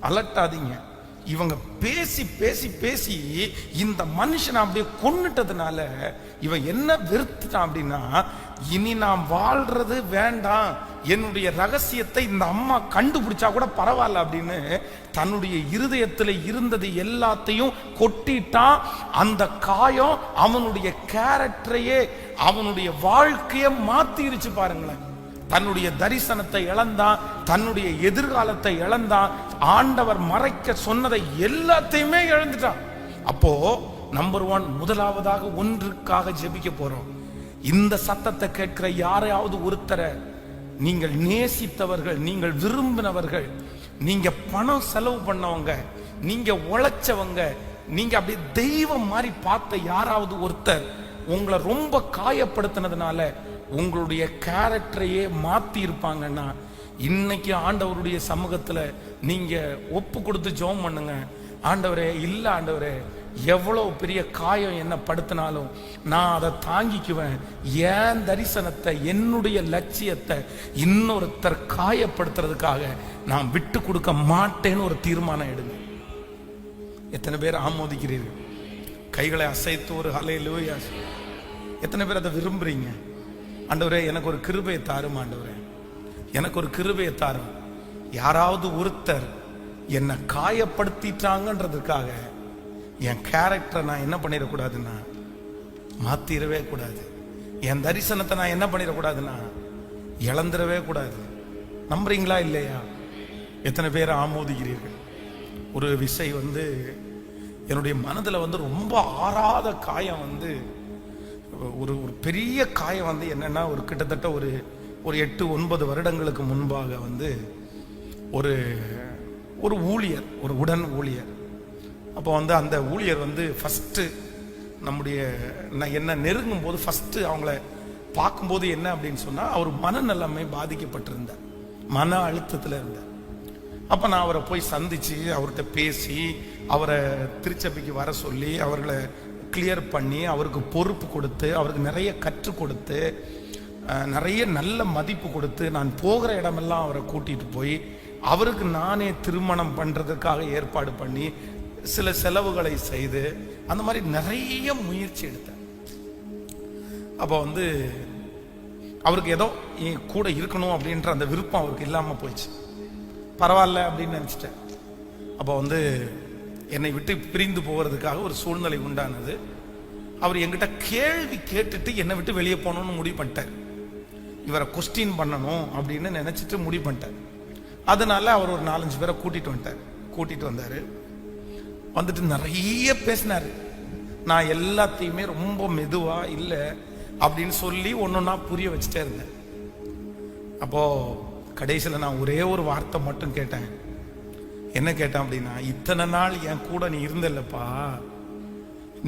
அலட்டாதீங்க. இவங்க பேசி பேசி பேசி இந்த மனுஷனை அப்படியே கொன்னுட்டதுனால இவன் என்ன வெறுத்துட்டான் அப்படின்னா, இனி நான் வாழ்றது வேண்டாம், என்னுடைய ரகசியத்தை இந்த அம்மா கண்டுபிடிச்சா கூட பரவாயில்ல அப்படின்னு தன்னுடைய இருதயத்துல இருந்தது எல்லாத்தையும் கொட்டிட்டான். அந்த காயம் அவனுடைய கேரக்டரையே, அவனுடைய வாழ்க்கையை மாத்திருச்சு பாருங்களேன். தன்னுடைய தரிசனத்தை இழந்தான், தன்னுடைய எதிர்காலத்தை இழந்தான், ஆண்டவர் மறைக்க சொன்னதை எல்லாத்தையுமே இழந்துட்டான். அப்போ நம்பர் 1, முதலாவதாக ஒன்றுக்காக ஜெபிக்க போறோம். இந்த சத்தத்தை கேட்கிற யாரையாவது ஒருத்தரை நீங்கள் நேசித்தவர்கள், நீங்கள் விரும்பினவர்கள், நீங்க பணம் செலவு பண்ணவங்க, நீங்க உழைச்சவங்க, நீங்க அப்படியே தெய்வம் மாதிரி பார்த்த யாராவது ஒருத்தர் உங்களை ரொம்ப காயப்படுத்தினதுனால உங்களுடைய கேரக்டரையே மாத்தி இருப்பாங்கன்னா, இன்னைக்கு ஆண்டவருடைய சமூகத்துல நீங்க ஒப்பு கொடுத்து ஜெபம் பண்ணுங்க. ஆண்டவரே, இல்ல ஆண்டவரே, எவ்வளவு பெரிய காயம் என்ன படுத்தினாலும் நான் அதை தாங்கிக்குவேன். என் தரிசனத்தை, என்னுடைய லட்சியத்தை இன்னொருத்தர் காயப்படுத்துறதுக்காக நான் விட்டு கொடுக்க மாட்டேன்னு ஒரு தீர்மானம் எடுங்க. எத்தனை பேர் ஆமோதிக்கிறீர்கள்? கைகளை அசைத்து ஒரு ஹல்லேலூயா. எத்தனை பேர் அதை விரும்புறீங்க? ஆண்டவரே, எனக்கு ஒரு கிருபையை தாரும், ஆண்டவரே எனக்கு ஒரு கிருபையை தாரும். யாராவது ஒருத்தர் என்னை காயப்படுத்திட்டாங்கன்றதுக்காக என் கேரக்டரை நான் என்ன பண்ணிடக்கூடாதுன்னா மாத்திரவே கூடாது. என் தரிசனத்தை நான் என்ன பண்ணிடக்கூடாதுன்னா இழந்துடவே கூடாது. நம்புறீங்களா இல்லையா? எத்தனை பேர் ஆமோதிக்கிறீர்கள்? ஒரு விசை வந்து என்னுடைய மனதில் வந்து ரொம்ப ஆறாத காயம் வந்து ஒரு பெரிய காயம் வந்து என்னன்னா, ஒரு கிட்டத்தட்ட ஒரு 8-9 வருடங்களுக்கு முன்பாக வந்து ஒரு ஊழியர், ஒரு உடன் ஊழியர். அப்போ வந்து அந்த ஊழியர் வந்து ஃபஸ்ட்டு நம்முடைய என்ன நெருங்கும் போது ஃபஸ்ட்டு அவங்கள பார்க்கும்போது என்ன அப்படின்னு சொன்னால், அவர் மனநலமை பாதிக்கப்பட்டிருந்தார், மன அழுத்தத்தில் இருந்தார். அப்போ நான் அவரை போய் சந்தித்து அவர்கிட்ட பேசி அவரை திருச்சபைக்கு வர சொல்லி அவர்களை கிளியர் பண்ணி அவருக்கு பொறுப்பு கொடுத்து அவருக்கு நிறைய கற்றுக் கொடுத்து நிறைய நல்ல மதிப்பு கொடுத்து நான் போகிற இடமெல்லாம் அவரை கூட்டிகிட்டு போய் அவருக்கு நானே திருமணம் பண்ணுறதுக்காக ஏற்பாடு பண்ணி சில செலவுகளை செய்து அந்த மாதிரி நிறைய முயற்சி எடுத்தேன். அப்போ வந்து அவருக்கு ஏதோ என் கூட இருக்கணும் அப்படின்ற அந்த விருப்பம் அவருக்கு இல்லாமல் போயிடுச்சு. பரவாயில்ல அப்படின்னு நினச்சிட்டேன். அப்போ வந்து என்னை விட்டு பிரிந்து போகிறதுக்காக ஒரு சூழ்நிலை உண்டானது. அவர் என்கிட்ட கேள்வி கேட்டுட்டு என்னை விட்டு வெளியே போகணும்னு முடிவு பண்ணிட்டார். இவரை கொஸ்டின் பண்ணணும் அப்படின்னு நினச்சிட்டு முடிவு பண்ணிட்டார். அதனால அவர் ஒரு 4-5 பேரை கூட்டிட்டு வந்தார். வந்துட்டு நிறைய பேசினார். நான் எல்லாத்தையுமே ரொம்ப மெதுவா இல்லை அப்படின்னு சொல்லி ஒன்னொன்னா புரிய வச்சுட்டே இருந்தேன். அப்போ கடைசியில் நான் ஒரே ஒரு வார்த்தை மட்டும் கேட்டேன். என்ன கேட்டேன் அப்படின்னா, இத்தனை நாள் என் கூட நீ இருந்தல்லப்பா,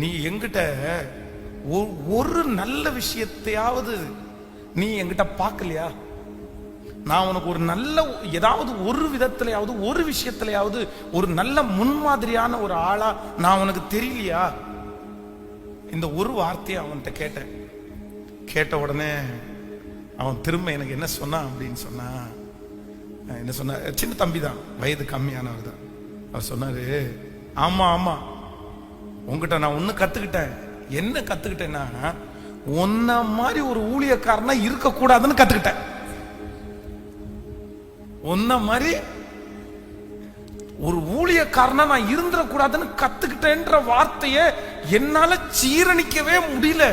நீ என்கிட்ட ஒரு நல்ல விஷயத்தையாவது நீ என்கிட்ட பார்க்கலையா? நான் உனக்கு ஒரு நல்ல ஏதாவது ஒரு விதத்திலையாவது ஒரு விஷயத்திலையாவது ஒரு நல்ல முன்மாதிரியான ஒரு ஆளா நான் உனக்கு தெரியலையா? இந்த ஒரு வார்த்தையை அவன்கிட்ட கேட்டேன். கேட்ட உடனே அவன் திரும்ப எனக்கு என்ன சொன்னான் அப்படின்னு சொன்னா, என்ன சொன்ன, சின்ன தம்பி தான், வயது கம்மியானவர் தான். அவர் சொன்னாரு, ஆமா ஆமா உங்ககிட்ட நான் ஒண்ணு கத்துக்கிட்டேன். என்ன கத்துக்கிட்டேன்னா, உன்ன மாதிரி ஒரு ஊழியக்காரனா இருக்க கூடாதுன்னு கத்துக்கிட்டேன். உன்ன மாதிரி ஒரு ஊழியக்காரனா நான் இருந்துடக்கூடாதுன்னு கத்துக்கிட்டேன்ற வார்த்தையை என்னால ஜீரணிக்கவே முடியல,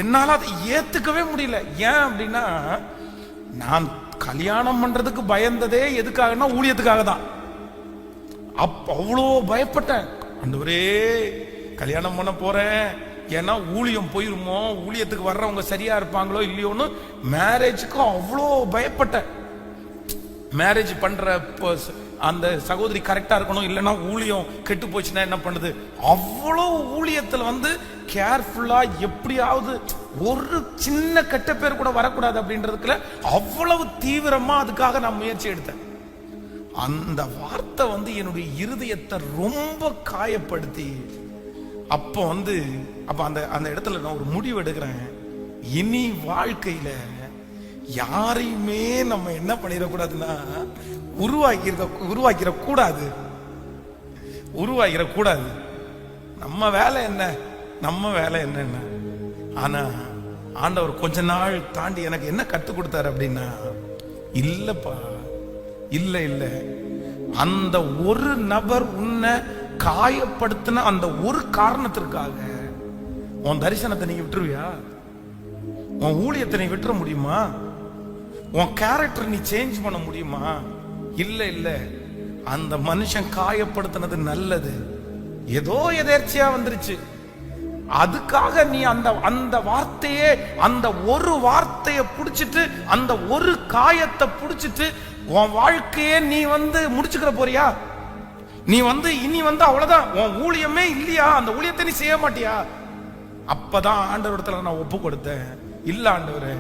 என்னால அதை ஏத்துக்கவே முடியல. ஏன் அப்படின்னா, நான் கல்யாணம் பண்றதுக்கு பயந்ததே எதுக்காகனா ஊழியத்துக்காக தான். அவ்வளோ பயப்பட்டேன். ஆண்டவரே கல்யாணம் பண்ண போறேன், ஏன்னா ஊழியம் போயிருமோ, ஊழியத்துக்கு வர்றவங்க சரியா இருப்பாங்களோ இல்லையோன்னு மேரேஜுக்கு அவ்வளோ பயப்பட்டேன். மேரேஜ் பண்ற அந்த சகோதரி கரெக்டா இருக்கணும், இல்லைன்னா ஊழியம் கெட்டு போச்சுன்னா என்ன பண்ணுது, அவ்வளோ ஊழியத்தில் வந்து கேர்ஃபுல்லா எப்படியாவது ஒரு சின்ன கெட்ட பேர் கூட வரக்கூடாது அப்படின்றதுக்குள்ள அவ்வளவு தீவிரமா அதுக்காக நான் முயற்சி எடுத்தேன். அந்த வார்த்தை வந்து என்னுடைய இருதயத்தை ரொம்ப காயப்படுத்தி, அப்போ வந்து அந்த இடத்துல நான் ஒரு முடிவு எடுக்கிறேன். இனி வாழ்க்கையில யாரையுமே நம்ம என்ன பண்ணிடக்கூடாதுன்னா உருவாக்கிற கூடாது. நம்ம வேலை என்ன. ஆனா ஆண்டவர் கொஞ்ச நாள் தாண்டி எனக்கு என்ன கற்றுக் கொடுத்தாரு அப்படின்னா, இல்லப்பா, இல்ல அந்த ஒரு நபர் உன்னை காயப்படுத்தின அந்த ஒரு காரணத்திற்காக உன் தரிசனத்தை நீ விட்டுருவியா? உன் ஊழியத்தை நீ விட்டுற முடியுமா? உன் கேரக்டர் நீ சேஞ்ச் பண்ண முடியுமா? இல்ல. அந்த மனுஷன் காயப்படுத்தினது நல்லது, ஏதோ எதேர்ச்சியா வந்துருச்சு. அதுக்காக நீ அந்த வார்த்தையே, அந்த ஒரு வார்த்தையை புடிச்சிட்டு, அந்த ஒரு காயத்தை புடிச்சிட்டு உன் வாழ்க்கையே நீ வந்து முடிச்சுக்கிற போறியா? நீ வந்து இனி வந்து அவ்வளவுதான், உன் ஊழியமே இல்லையா? அந்த ஊழியத்தை நீ செய்ய மாட்டியா? அப்பதான் ஆண்டவரிடத்துல நான் ஒப்பு கொடுத்தேன். இல்ல ஆண்டவரே,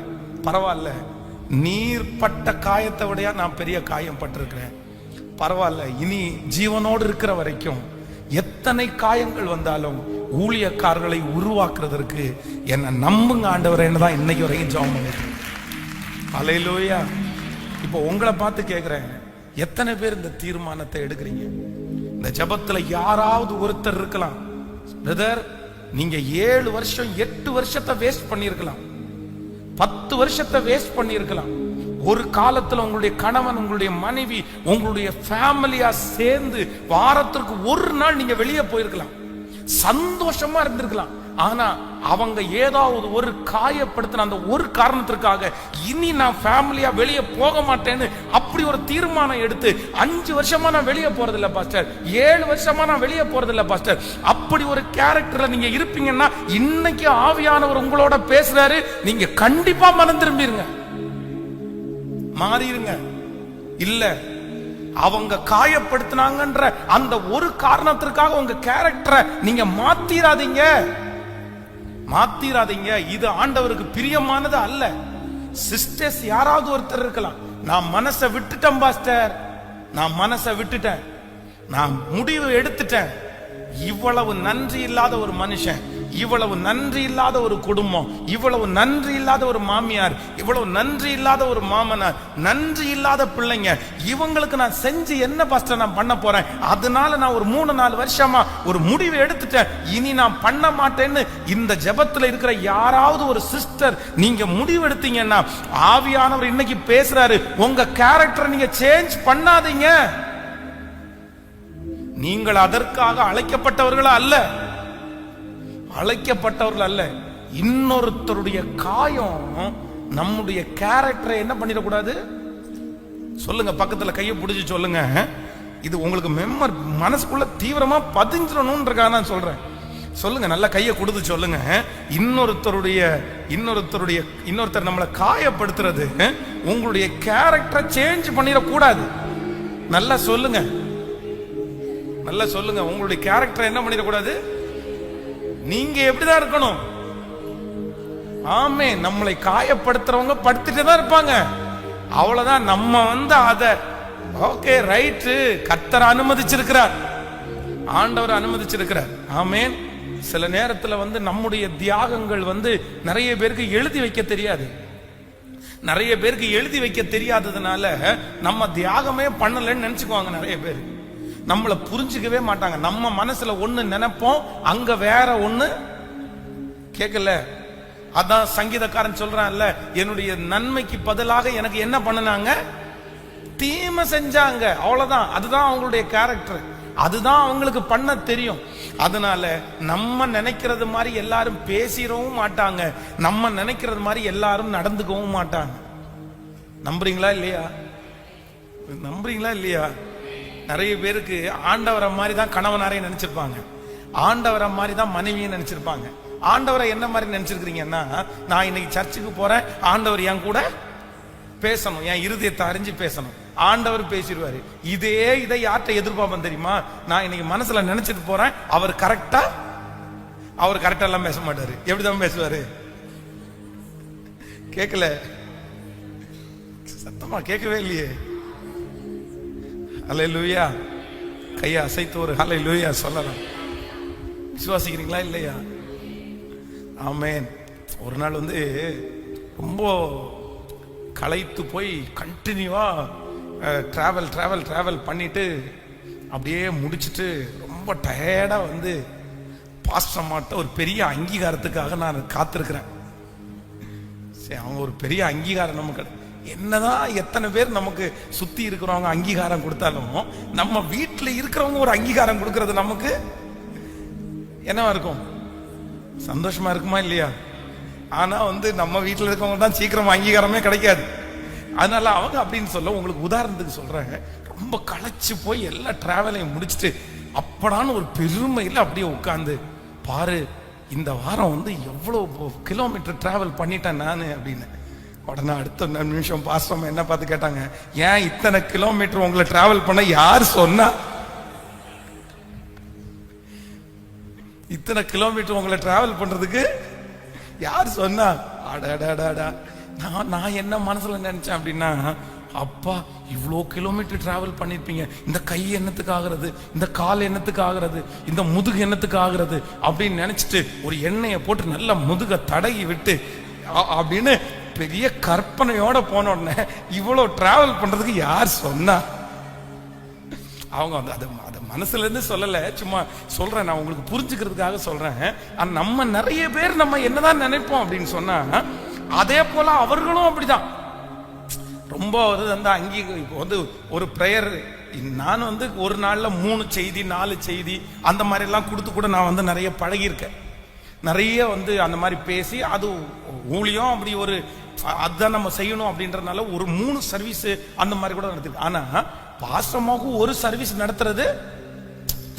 பரவாயில்ல, நீர் பட்ட காயத்தை விட நான் பெரிய காயம் பட்டிருக்கிறேன். பரவாயில்ல, இனி ஜீவனோடு இருக்கிற வரைக்கும் எத்தனை காயங்கள் வந்தாலும் ஊழியக்காரர்களை உருவாக்குறதற்கு என்ன நம்புங்க ஆண்டவரேன்னு தான் இன்னைக்கு வரைக்கும் ஜெபம் பண்ணிருக்கேன். அல்லேலூயா. இப்போ உங்களை பார்த்து கேட்கிறேன், எத்தனை பேர் இந்த தீர்மானத்தை எடுக்கிறீங்க? இந்த ஜெபத்துல யாராவது ஒருத்தர் இருக்கலாம், பிரதர் நீங்க 7 வருஷம் 8 வருஷத்தை வேஸ்ட் பண்ணிருக்கலாம், 10 வருஷத்தை வேஸ்ட் பண்ணிருக்கலாம். ஒரு காலத்துல உங்களுடைய கணவன், உங்களுடைய மனைவி, உங்களுடைய ஃபேமிலியா சேர்ந்து வாரத்திற்கு ஒரு நாள் நீங்க வெளியே போயிருக்கலாம், சந்தோஷமா இருந்திருக்கலாம். ஆனா அவங்க ஏதாவது ஒரு காயப்படுத்தின அந்த ஒரு காரணத்திற்காக இனி நான் ஃபேமிலியா வெளியே போக மாட்டேன்னு அப்படி ஒரு தீர்மானம் எடுத்து 5 வருஷமா நான் வெளியே போறதில்ல பாஸ்டர், 7 வருஷமா நான் வெளியே போறதில்ல பாஸ்டர், அப்படி ஒரு கேரக்டர்ல நீங்க இருப்பீங்கன்னா இன்னைக்கு ஆவியானவர் உங்களோட பேசுறாரு, நீங்க கண்டிப்பா மனம் திரும்பிருங்க, மாறிடுங்க. இல்ல, அவங்க காயப்படுத்தினாங்கன்ற அந்த ஒரு காரணத்திற்காக உங்க கேரக்டரை நீங்க மாத்திராதீங்க. இது ஆண்டவருக்கு பிரியமானது அல்ல. சிஸ்டர்ஸ் யாராவது ஒருத்தர் இருக்கலாம், நான் மனசை விட்டுட்டேன் பாஸ்டர், நான் மனசை விட்டுட்டேன், நான் முடிவு எடுத்துட்டேன். இவ்வளவு நன்றி இல்லாத ஒரு மனுஷன், இவ்வளவு நன்றி இல்லாத ஒரு குடும்பம், இவ்வளவு நன்றி இல்லாத ஒரு மாமியார், இவ்வளவு நன்றி இல்லாத ஒரு மாமனார், நன்றி இல்லாத பிள்ளைங்க, இவங்களுக்கு நான் செஞ்சு என்ன பாஸ்டர் நான் பண்ண போறேன்? அதனால நான் ஒரு 3-4 வருஷமா ஒரு முடிவு எடுத்துட்டேன், இனி நான் பண்ண மாட்டேன்னு இந்த ஜெபத்துல இருக்கிற யாராவது ஒரு சிஸ்டர் நீங்க முடிவு எடுத்தீங்கன்னா ஆவியானவர் இன்னைக்கு பேசுறாரு, உங்க கேரக்டரை நீங்க சேஞ்ச் பண்ணாதீங்க. நீங்கள் அதற்காக அழைக்கப்பட்டவர்கள் அல்ல. இன்னொருத்தருடைய காயம் நம்முடைய கேரக்டரை என்ன பண்ணிடக்கூடாது? சொல்லுங்க, பக்கத்துல கையை பிடிச்சு சொல்லுங்க, இது உங்களுக்கு மனசுக்குள்ள தீவிரமா பதிஞ்சிடணும்ன்றக்காக நான் சொல்றேன். சொல்லுங்க, நல்ல கையை கொடுத்து சொல்லுங்க, இன்னொருத்தர் நம்மளை காயப்படுத்துறது உங்களுடைய கேரக்டரை சேஞ்ச் பண்ணிடக்கூடாது. நல்லா சொல்லுங்க, உங்களுடைய கேரக்டர் என்ன பண்ணிடக்கூடாது? நீங்க எப்படிதான் இருக்கணும்? ஆமே, நம்மளை காயப்படுத்துறவங்க படுத்துட்டு தான் இருப்பாங்க, அவ்வளவுதான். நம்ம வந்து அத ஓகே ரைட்டு, கர்த்தர் அனுமதிச்சிருக்கிறார், ஆண்டவர் அனுமதிச்சிருக்கிறார். ஆமேன். சில நேரத்துல வந்து நம்முடைய தியாகங்கள் வந்து நிறைய பேருக்கு எழுதி வைக்க தெரியாததுனால நம்ம தியாகமே பண்ணலன்னு நினைச்சுக்குவாங்க. நிறைய பேர் நம்மளை புரிஞ்சுக்கவே மாட்டாங்க. நம்ம மனசுல ஒண்ணு நினைப்போம், அங்க வேற ஒண்ணு கேட்கல. அதான் சங்கீதக்காரன் சொல்றான்ல, என்னுடைய நன்மைக்கு பதிலாக எனக்கு என்ன பண்ணுனாங்க? தீமை செஞ்சாங்க, அவ்வளவுதான். அதுதான் அவங்களுடைய கேரக்டர், அதுதான் அவங்களுக்கு பண்ண தெரியும். அதனால நம்ம நினைக்கிறது மாதிரி எல்லாரும் பேசிடவும் மாட்டாங்க, நம்ம நினைக்கிறது மாதிரி எல்லாரும் நடந்துக்கவும் மாட்டாங்க. நம்புறீங்களா இல்லையா? நம்புறீங்களா இல்லையா? நிறைய பேருக்கு ஆண்டவரை மாதிரி தான் கணவனாரே நினைச்சிருப்பாங்க, ஆண்டவரை மாதிரி தான் மனைவியை நினைச்சிருப்பாங்க. ஆண்டவரை என்ன மாதிரி நினைச்சிருக்கிறீங்கன்னா, நான் இன்னைக்கு சர்ச்சுக்கு போறேன், ஆண்டவர் என் கூட பேசணும், என் இருதயத்தை அறிஞ்சு பேசணும், ஆண்டவர் பேசிடுவாரு. இதை யார்கிட்ட எதிர்பார்ப்பேன் தெரியுமா? நான் இன்னைக்கு மனசுல நினைச்சிட்டு போறேன், அவர் கரெக்டா எல்லாம் பேச மாட்டாரு. எப்படிதான் பேசுவாரு? கேட்கல, சத்தமா கேட்கவே இல்லையே. ஹல்லேலூயா. கையை அசைத்து ஒரு ஹல்லேலூயா சொல்லலாம். விசுவாசிக்கிறீங்களா இல்லையா? ஆமென். ஒரு நாள் ரொம்ப களைத்து போய் கண்டினியூவா டிராவல் பண்ணிட்டு அப்படியே முடிச்சுட்டு ரொம்ப டயர்டா பாஸ்டர் அம்மாட்ட ஒரு பெரிய அங்கீகாரத்துக்காக நான் காத்திருக்கிறேன். சரி, அவங்க ஒரு பெரிய அங்கீகாரம் நமக்கு என்னதான் எத்தனை பேர் நமக்கு சுத்தி இருக்கிறவங்க அங்கீகாரம் கொடுத்தாலும், நம்ம வீட்டில் இருக்கிறவங்க ஒரு அங்கீகாரம் கொடுக்கறது நமக்கு என்னவா இருக்கும்? சந்தோஷமா இருக்குமா இல்லையா? ஆனா நம்ம வீட்டில் இருக்கவங்க தான் சீக்கிரம் அங்கீகாரமே கிடைக்காது. அதனால அவங்க அப்படின்னு சொல்ல, உங்களுக்கு உதாரணத்துக்கு சொல்றேன், ரொம்ப களைச்சு போய் எல்லா டிராவலையும் முடிச்சுட்டு அப்படான்னு ஒரு பெருமையில் அப்படியே உட்கார்ந்து, பாரு இந்த வாரம் எவ்வளவு கிலோமீட்டர் டிராவல் பண்ணிட்டேன் நான் அப்படின்னு. உடனே அடுத்த நிமிஷம் பாஸ்டர் என்ன பார்த்து கேட்டாங்க, ஏன் இத்தனை கிலோமீட்டர் உங்களை டிராவல் பண்ண யார் சொன்னா? இத்தனை கிலோமீட்டர் உங்களை டிராவல் பண்றதுக்கு யார் சொன்னா? அடடா, நான் என்ன மனசுல நினைச்சேன் அப்படின்னா, அப்பா இவ்வளோ கிலோமீட்டர் டிராவல் பண்ணிருப்பீங்க, இந்த கை என்னத்துக்கு ஆகுறது, இந்த கால் என்னத்துக்கு ஆகுறது, இந்த முதுகு என்னத்துக்கு ஆகுறது அப்படின்னு நினைச்சிட்டு ஒரு எண்ணெயை போட்டு நல்லா முதுக தடகி விட்டு அப்படின்னு பெரிய கற்பனையோட போன உடனே இவ்வளோ டிராவல் பண்றதுக்கு யார் சொன்னா? அவங்க அதை மனசுல இருந்து சொல்லல, சும்மா சொல்றேன், நான் உங்களுக்கு புரிஞ்சுக்கிறதுக்காக சொல்றேன். நம்ம நிறைய பேர் நம்ம என்னதான் நினைப்போம் அப்படின்னு சொன்னா, அதே போல அவர்களும் அப்படிதான். ரொம்ப இப்போ ஒரு பிரேயர் நான் ஒரு நாள்ல 3 செய்தி 4 செய்தி அந்த மாதிரி எல்லாம் கொடுத்து கூட நான் நிறைய பழகியிருக்கேன். நிறைய அந்த மாதிரி பேசி, அது ஊழியம் அப்படி ஒரு அதுதான் நம்ம செய்யணும் அப்படின்றதுனால ஒரு 3 சர்வீஸ் அந்த மாதிரி கூட நடத்திருக்கு. ஆனா பாசமாக ஒரு சர்வீஸ் நடத்துறது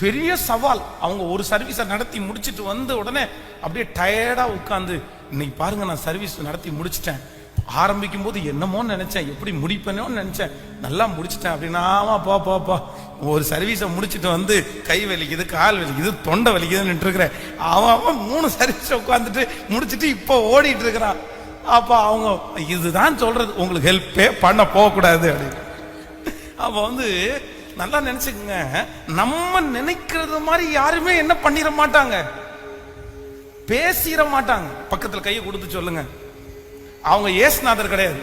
பெரிய சவால். அவங்க ஒரு சர்வீஸை நடத்தி முடிச்சுட்டு உடனே அப்படியே டயர்டா உட்கார்ந்து, இன்னைக்கு பாருங்க நான் சர்வீஸ் நடத்தி முடிச்சிட்டேன், ஆரம்பிக்கும் போது என்னமோ நினைச்சேன், எப்படி முடிப்பேனோ நினைச்சேன், நல்லா முடிச்சிட்டேன் அப்படின்னா, ஆமா பா ஒரு சர்வீஸை முடிச்சுட்டு கை வலிக்குது, கால் வலிக்குது, தொண்டை வலிக்குதுன்னு இருக்கிறேன். அவன் 3 சர்வீஸ் உட்காந்துட்டு முடிச்சுட்டு இப்போ ஓடிட்டு இருக்கிறான். அப்ப அவங்க இதுதான் சொல்றது, உங்களுக்கு ஹெல்ப்பே பண்ண போகக்கூடாது அப்படின்னு. அப்ப நல்லா நினைச்சுக்கங்க, நம்ம நினைக்கிறது மாதிரி யாருமே என்ன பண்ணிட மாட்டாங்க, பேசிட மாட்டாங்க. பக்கத்துல கையை கொடுத்து சொல்லுங்க, அவங்க ஏசுநாதர் கிடையாது.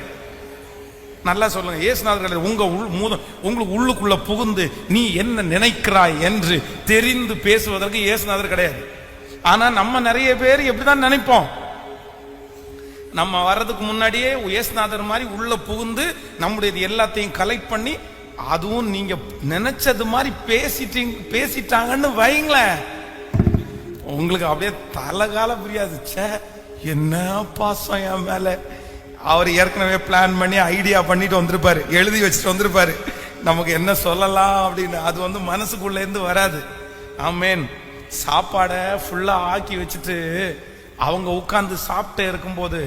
நல்லா சொல்லுங்க, ஏசுநாதர் கிடையாது. உங்களுக்கு உள்ளுக்குள்ள புகுந்து நீ என்ன நினைக்கிறாய் என்று தெரிந்து பேசுவதற்கு ஏசுநாதர் கிடையாது. ஆனா நம்ம நிறைய பேர் எப்படிதான் நினைப்போம், நம்ம வர்றதுக்கு முன்னாடியே ஏசுநாதர் மாதிரி உள்ள புகுந்து நம்முடைய எல்லாத்தையும் கலெக்ட் பண்ணி, அதுவும் நீங்க நினைச்சது மாதிரி பேசிட்டாங்கன்னு வைங்களேன், உங்களுக்கு அப்படியே தலைகால புரியாது. என்ன பாசம் என் மேல. அவர் ஏற்கனவே பிளான் பண்ணி ஐடியா பண்ணிட்டு வந்திருப்பாரு, எழுதி வச்சுட்டு வந்திருப்பாரு நமக்கு என்ன சொல்லலாம் அப்படின்னு. அது மனசுக்குள்ள இருந்து வராது. ஆமேன். சாப்பாடை ஃபுல்லா ஆக்கி வச்சுட்டு அவங்க உட்கார்ந்து சாப்பிட்டே இருக்கும்போது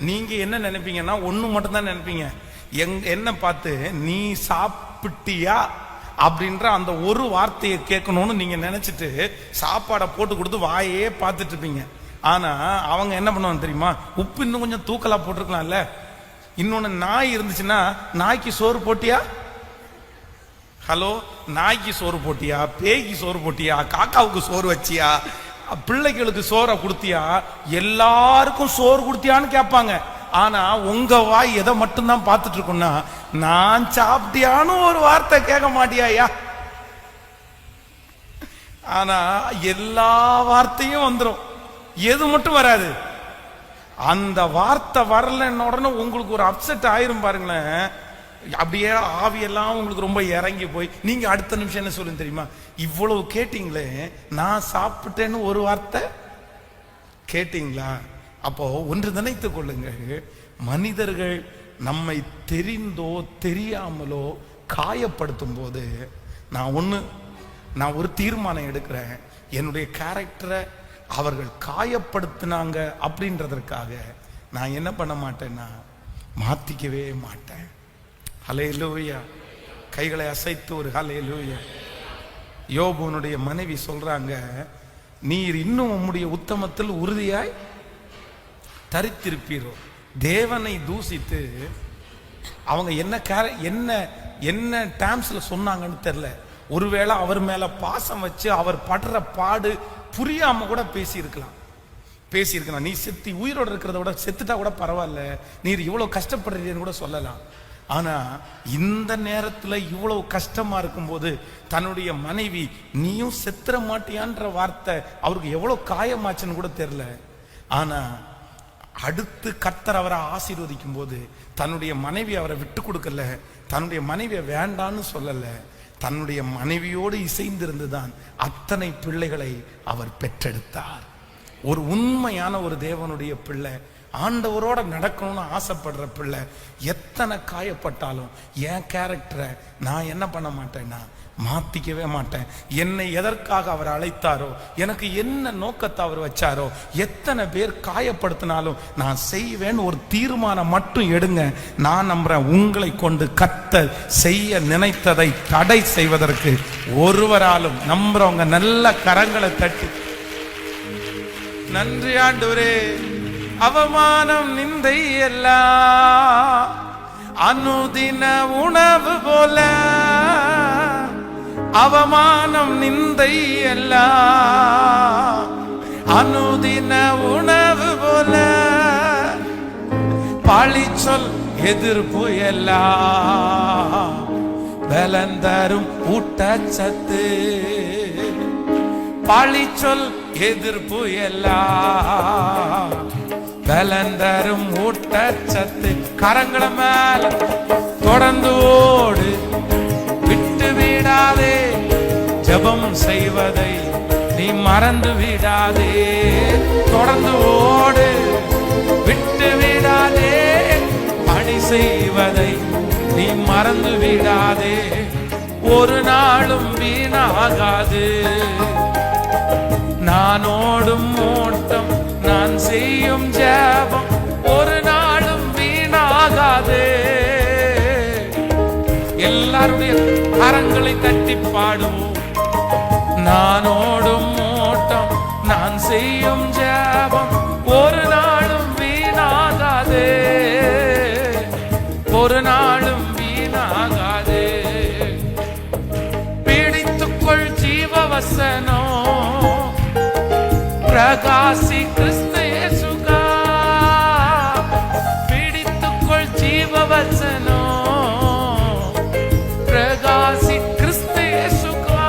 நீங்க என்ன நினைப்பீங்கன்னா, ஒண்ணு மட்டும் தான் நினைப்பீங்க, என்ன பார்த்து நீ சாப்பிட்டியா அப்படின்ற அந்த ஒரு வார்த்தையை கேட்கணும்னு நீங்க நினைச்சிட்டு சாப்பாடை போட்டு கொடுத்து வாயே பார்த்துட்டு இருப்பீங்க. ஆனா அவங்க என்ன பண்ணுவாங்க தெரியுமா, உப்பு இன்னும் கொஞ்சம் தூக்கலா போட்டிருக்கலாம்ல. இன்னொன்னு, நாய் இருந்துச்சுன்னா நாய்க்கு சோறு போட்டியா? ஹலோ, நாய்க்கு சோறு போட்டியா, பேய்க்கு சோறு போட்டியா, காக்காவுக்கு சோறு வச்சியா, பிள்ளைகளுக்கு சோறை கொடுத்தியா, எல்லாருக்கும் சோறு கொடுத்தியான்னு கேட்பாங்க. ஆனா உங்க வாய் எதை மட்டும்தான் பார்த்துட்டு இருக்கும்னா, நான் சாப்பிட்டியான்னு ஒரு வார்த்தை கேட்க மாட்டியா? ஆனா எல்லா வார்த்தையும் வந்துடும், எது மட்டும் வராது. அந்த வார்த்தை வரலன்னு உடனே உங்களுக்கு ஒரு அப்செட் ஆயிரும் பாருங்களேன். அப்படியே ஆவியெல்லாம் உங்களுக்கு ரொம்ப இறங்கி போய் நீங்க அடுத்த நிமிஷம் என்ன சொல்லுங்க தெரியுமா, இவ்வளவு கேட்டீங்களே நான் சாப்பிட்டேன்னு ஒரு வார்த்தை கேட்டீங்களா? அப்போ ஒன்று நினைத்துக் கொள்ளுங்கள், மனிதர்கள் நம்மை தெரிந்தோ தெரியாமலோ காயப்படுத்தும் போது நான் ஒரு தீர்மானம் எடுக்கிறேன். என்னுடைய கேரக்டரை அவர்கள் காயப்படுத்தினாங்க அப்படின்றதற்காக நான் என்ன பண்ண மாட்டேன்னா மாத்திக்கவே மாட்டேன். ஹல்லேலூயா. கைகளை அசைத்து ஒரு ஹல்லேலூயா. யோபுனுடைய மனைவி சொல்றாங்க, நீர் இன்னும் உம்முடைய உத்தமத்தில் உறுதியாய் தரித்திருப்பீரோ. தேவனை தூசித்து அவங்க என்ன டேர்ம்ஸ்ல சொன்னாங்கன்னு தெரியல. ஒருவேளை அவர் மேல பாசம் வச்சு அவர் படுற பாடு புரியாம கூட பேசியிருக்கலாம். நீ செத்து உயிரோட இருக்கிறத விட செத்துட்டா கூட பரவாயில்ல, நீர் இவ்வளவு கஷ்டப்படுறீங்கன்னு கூட சொல்லலாம். ஆனா இந்த நேரத்துல இவ்வளவு கஷ்டமா இருக்கும்போது தன்னுடைய மனைவி நீயும் செத்துற மாட்டியான்ற வார்த்தை அவருக்கு எவ்வளவு காயமாச்சுன்னு கூட தெரியல. ஆனா அடுத்து கர்த்தர் அவரை ஆசீர்வதிக்கும் போது தன்னுடைய மனைவி அவரை விட்டு கொடுக்கல, தன்னுடைய மனைவியை வேண்டான்னு சொல்லல, தன்னுடைய மனைவியோடு இசைந்திருந்துதான் அத்தனை பிள்ளைகளை அவர் பெற்றெடுத்தார். ஒரு உண்மையான ஒரு தேவனுடைய பிள்ளை, ஆண்டவரோட நடக்கணும்னு ஆசைப்படுற பிள்ளை எத்தனை காயப்பட்டாலும் என் கேரக்டரை நான் என்ன பண்ண மாட்டேன்னா மாத்திக்கவே மாட்டேன். என்னை எதற்காக அவர் அழைத்தாரோ, எனக்கு என்ன நோக்கத்தை அவர் வச்சாரோ, எத்தனை பேர் காயப்படுத்தினாலும் நான் செய்வேன்னு ஒரு தீர்மானம் மட்டும் எடுங்க. நான் நம்புறேன், உங்களை கொண்டு கர்த்தர் செய்ய நினைத்ததை தடை செய்வதற்கு ஒருவராலும் நம்புறவங்க நல்ல கரங்களை தட்டி நன்றி ஆண்டவரே. அவமானம் நிந்தை எல்லாம் அனுதின உணவு போல, அவமானம் நிந்தை எல்லாம் அனுதின உணவு போல, பழி சொல் எதிர்ப்பு எல்லாம் பலன் தரும் ஊட்டச்சத்து, பழி சொல் எதிர்ப்பு எல்லாம் பலன் தரும் ஊட்டச்சத்து. கரங்கள மேல தொடர்ந்து ஓடு, விட்டு விடாதே, ஜெபம் செய்வதை நீ மறந்து விடாதே. தொடர்ந்து ஓடு, விட்டு விடாதே, பணி செய்வதை நீ மறந்து விடாதே. ஒரு நாளும் வீணாகாது நான் ஓடும் ஓட்டம், நான் செய்யும் ஜெபம் ஒரு நாளும் வீணாகாது. எல்லாருடைய கரங்களை தட்டி பாடுவோம். நான் ஓடும் ஓட்டம், நான் செய்யும் ஜெபம் ஒரு நாளும் வீணாகாது, ஒரு நாளும் வீணாகாது. பிடித்துக்கொள் ஜீவவசனம், பிரகாசி கிறிஸ்து இயேசுகா. பிடித்துக்கொள் ஜீவவசனம், பிரகாசி கிறிஸ்து இயேசுகா.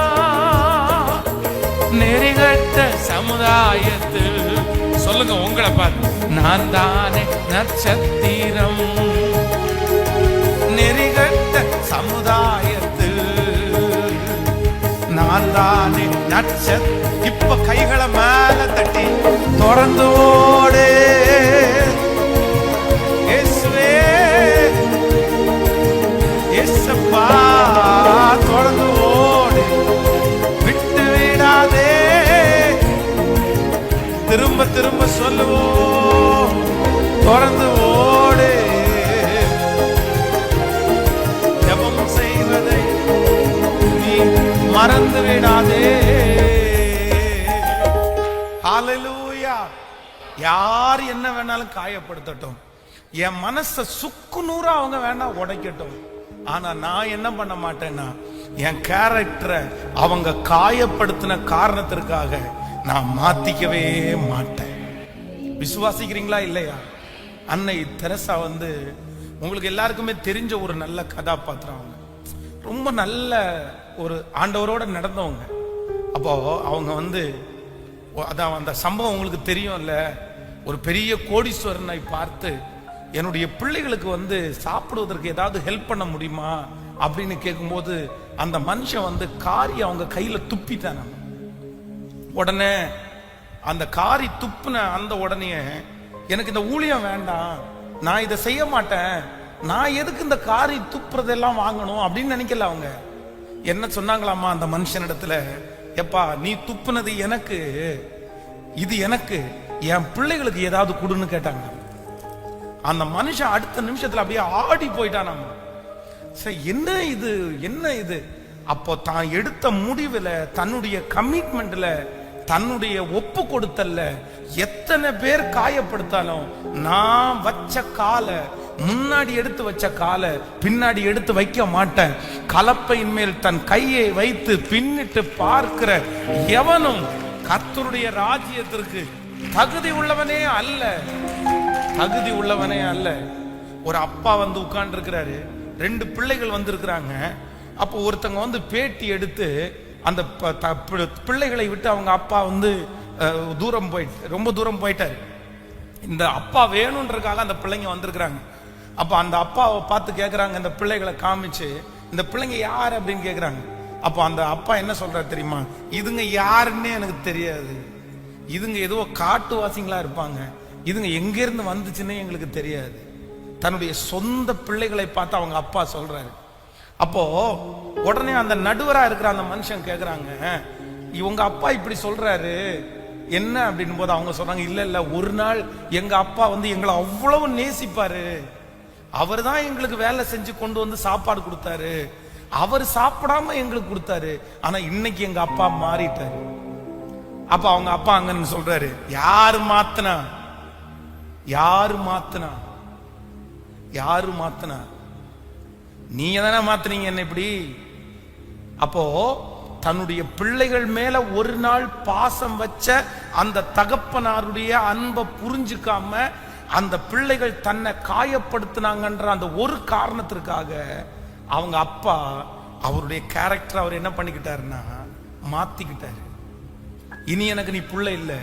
நெறிகட்ட சமுதாயத்தில் சொல்லுங்க உங்களை பார்த்து, நான் தானே நட்சத்திரம். நெறிகட்ட சமுதாயத்தில் நான் தானே நட்சத்திரம். இப்ப கைகளை மேல தட்டி தொடர்ந்து ஓடு. இயேசுவே இயேசப்பா, தொடர்ந்து ஓடு, விட்டு விடாதே. திரும்ப திரும்ப சொல்லுவோம், தொடர்ந்து ஓடு, ஜெபம் செய்வதை நீ மறந்து விடாதே. ஹல்லேலூயா. யார் என்ன வேணாலும் காயப்படுத்தட்டும், என் மனச சுக்கு நூறா அவங்க வேணா உடைக்கட்டும், ஆனா நான் என்ன பண்ண மாட்டேன்னா என் கேரக்டரை அவங்க காயப்படுத்தின காரணத்திற்காக நான் மாத்திக்கவே மாட்டேன். விசுவாசிக்கிறீங்களா இல்லையா? அன்னை தெரசா உங்களுக்கு எல்லாருக்குமே தெரிஞ்ச ஒரு நல்ல கதாபாத்திரம். அவங்க ரொம்ப நல்ல ஒரு ஆண்டவரோட நடந்தவங்க. அப்போ அவங்க அதான் அந்த சம்பவம் உங்களுக்கு தெரியும்ல, ஒரு பெரிய கோடீஸ்வரனை பார்த்து என்னுடைய பிள்ளைகளுக்கு வந்து சாப்பிடுவதற்கு ஏதாவது ஹெல்ப் பண்ண முடியுமா அப்படின்னு கேட்கும்போது அந்த மனுஷன் வந்து காரி அவங்க கையில துப்பிட்டான். உடனே அந்த காரி துப்புன அந்த உடனே எனக்கு இந்த ஊழியம் வேண்டாம், நான் இதை செய்ய மாட்டேன், நான் எதுக்கு இந்த காரி துப்புறதெல்லாம் வாங்கணும் அப்படின்னு நினைக்கல. அவங்க என்ன சொன்னாங்களாமா அந்த மனுஷனிடத்துல, எப்பா நீ துப்புனது எனக்கு, இது எனக்கு, என் பிள்ளைகளுக்கு ஏதாவது கொடுன்னு கேட்டாங்க. அந்த மனுஷன் அடுத்த நிமிஷத்துல அப்படியே ஆடி போயிட்டான். சரி என்ன இது, என்ன இது? அப்போ தான் எடுத்த முடிவுல, தன்னுடைய கமிட்மெண்ட்ல, தன்னுடைய ஒப்பு கொடுத்தல்ல எத்தனை பேர் காயப்படுத்தாலும் நான் வச்ச கால, முன்னாடி எடுத்து வச்ச கால பின்னாடி எடுத்து வைக்க மாட்டேன். கலப்பையின் மேல் தன் கையை வைத்து பின்னிட்டு பார்க்கிற எவனும் கர்த்தருடைய ராஜ்யத்திற்கு தகுதி உள்ளவனே அல்ல, தகுதி உள்ளவனே அல்ல. ஒரு அப்பா வந்து உட்கார்ந்து இருக்கிறாரு, 2 பிள்ளைகள் வந்து இருக்கிறாங்க. அப்போ ஒருத்தங்க வந்து பேட்டி எடுத்து அந்த பிள்ளைகளை விட்டு அவங்க அப்பா வந்து ரொம்ப தூரம் போயிட்டாரு. இந்த அப்பா வேணும்ன்றதுக்காக அந்த பிள்ளைங்க வந்திருக்கிறாங்க. அப்ப அந்த அப்பாவை பார்த்து கேட்கறாங்க, இந்த பிள்ளைகளை காமிச்சு, இந்த பிள்ளைங்க யார் அப்படின்னு கேட்கறாங்க. அப்போ அந்த அப்பா என்ன சொல்றாரு தெரியுமா? இதுங்க யாருன்னே எனக்கு தெரியாது, இதுங்க ஏதோ காட்டுவாசிங்களா இருப்பாங்க, இதுங்க எங்க இருந்து வந்துச்சுன்னே எங்களுக்கு தெரியாது. தன்னுடைய சொந்த பிள்ளைகளை பார்த்து அவங்க அப்பா சொல்றாரு. அப்போ உடனே அந்த நடுவரா இருக்கிற அந்த மனுஷன் கேக்குறாங்க, இவங்க அப்பா இப்படி சொல்றாரு என்ன அப்படின்னு போது அவங்க சொல்றாங்க, இல்ல இல்ல, ஒரு நாள் எங்க அப்பா வந்து எங்களை அவ்வளவு நேசிப்பாரு, அவர் தான் எங்களுக்கு வேலை செஞ்சு கொண்டு வந்து சாப்பாடு கொடுத்தாரு, அவர் சாப்பிடாம எங்களுக்கு கொடுத்தாரு, ஆனா இன்னைக்கு எங்க அப்பா மாறிட்டாரு. அப்ப அவங்க அப்பா அங்கன்னு சொல்றாரு, யாரு மாத்துனா, யாரு மாத்துனா, யாரு மாத்துனா? நீங்க தானே மாத்துனீங்க என்ன இப்படி? அப்போ தன்னுடைய பிள்ளைகள் மேல ஒரு நாள் பாசம் வச்ச அந்த தகப்பனாருடைய அன்பை புரிஞ்சுக்காம அந்த பிள்ளைகள் தன்னை காயப்படுத்தினாங்கன்ற அந்த ஒரு காரணத்திற்காக அவங்க அப்பா அவருடைய கேரக்டர் அவர் என்ன பண்ணிக்கிட்டாருன்னா மாத்திக்கிட்டாரு. இனி எனக்கு நீ புள்ள இல்ல,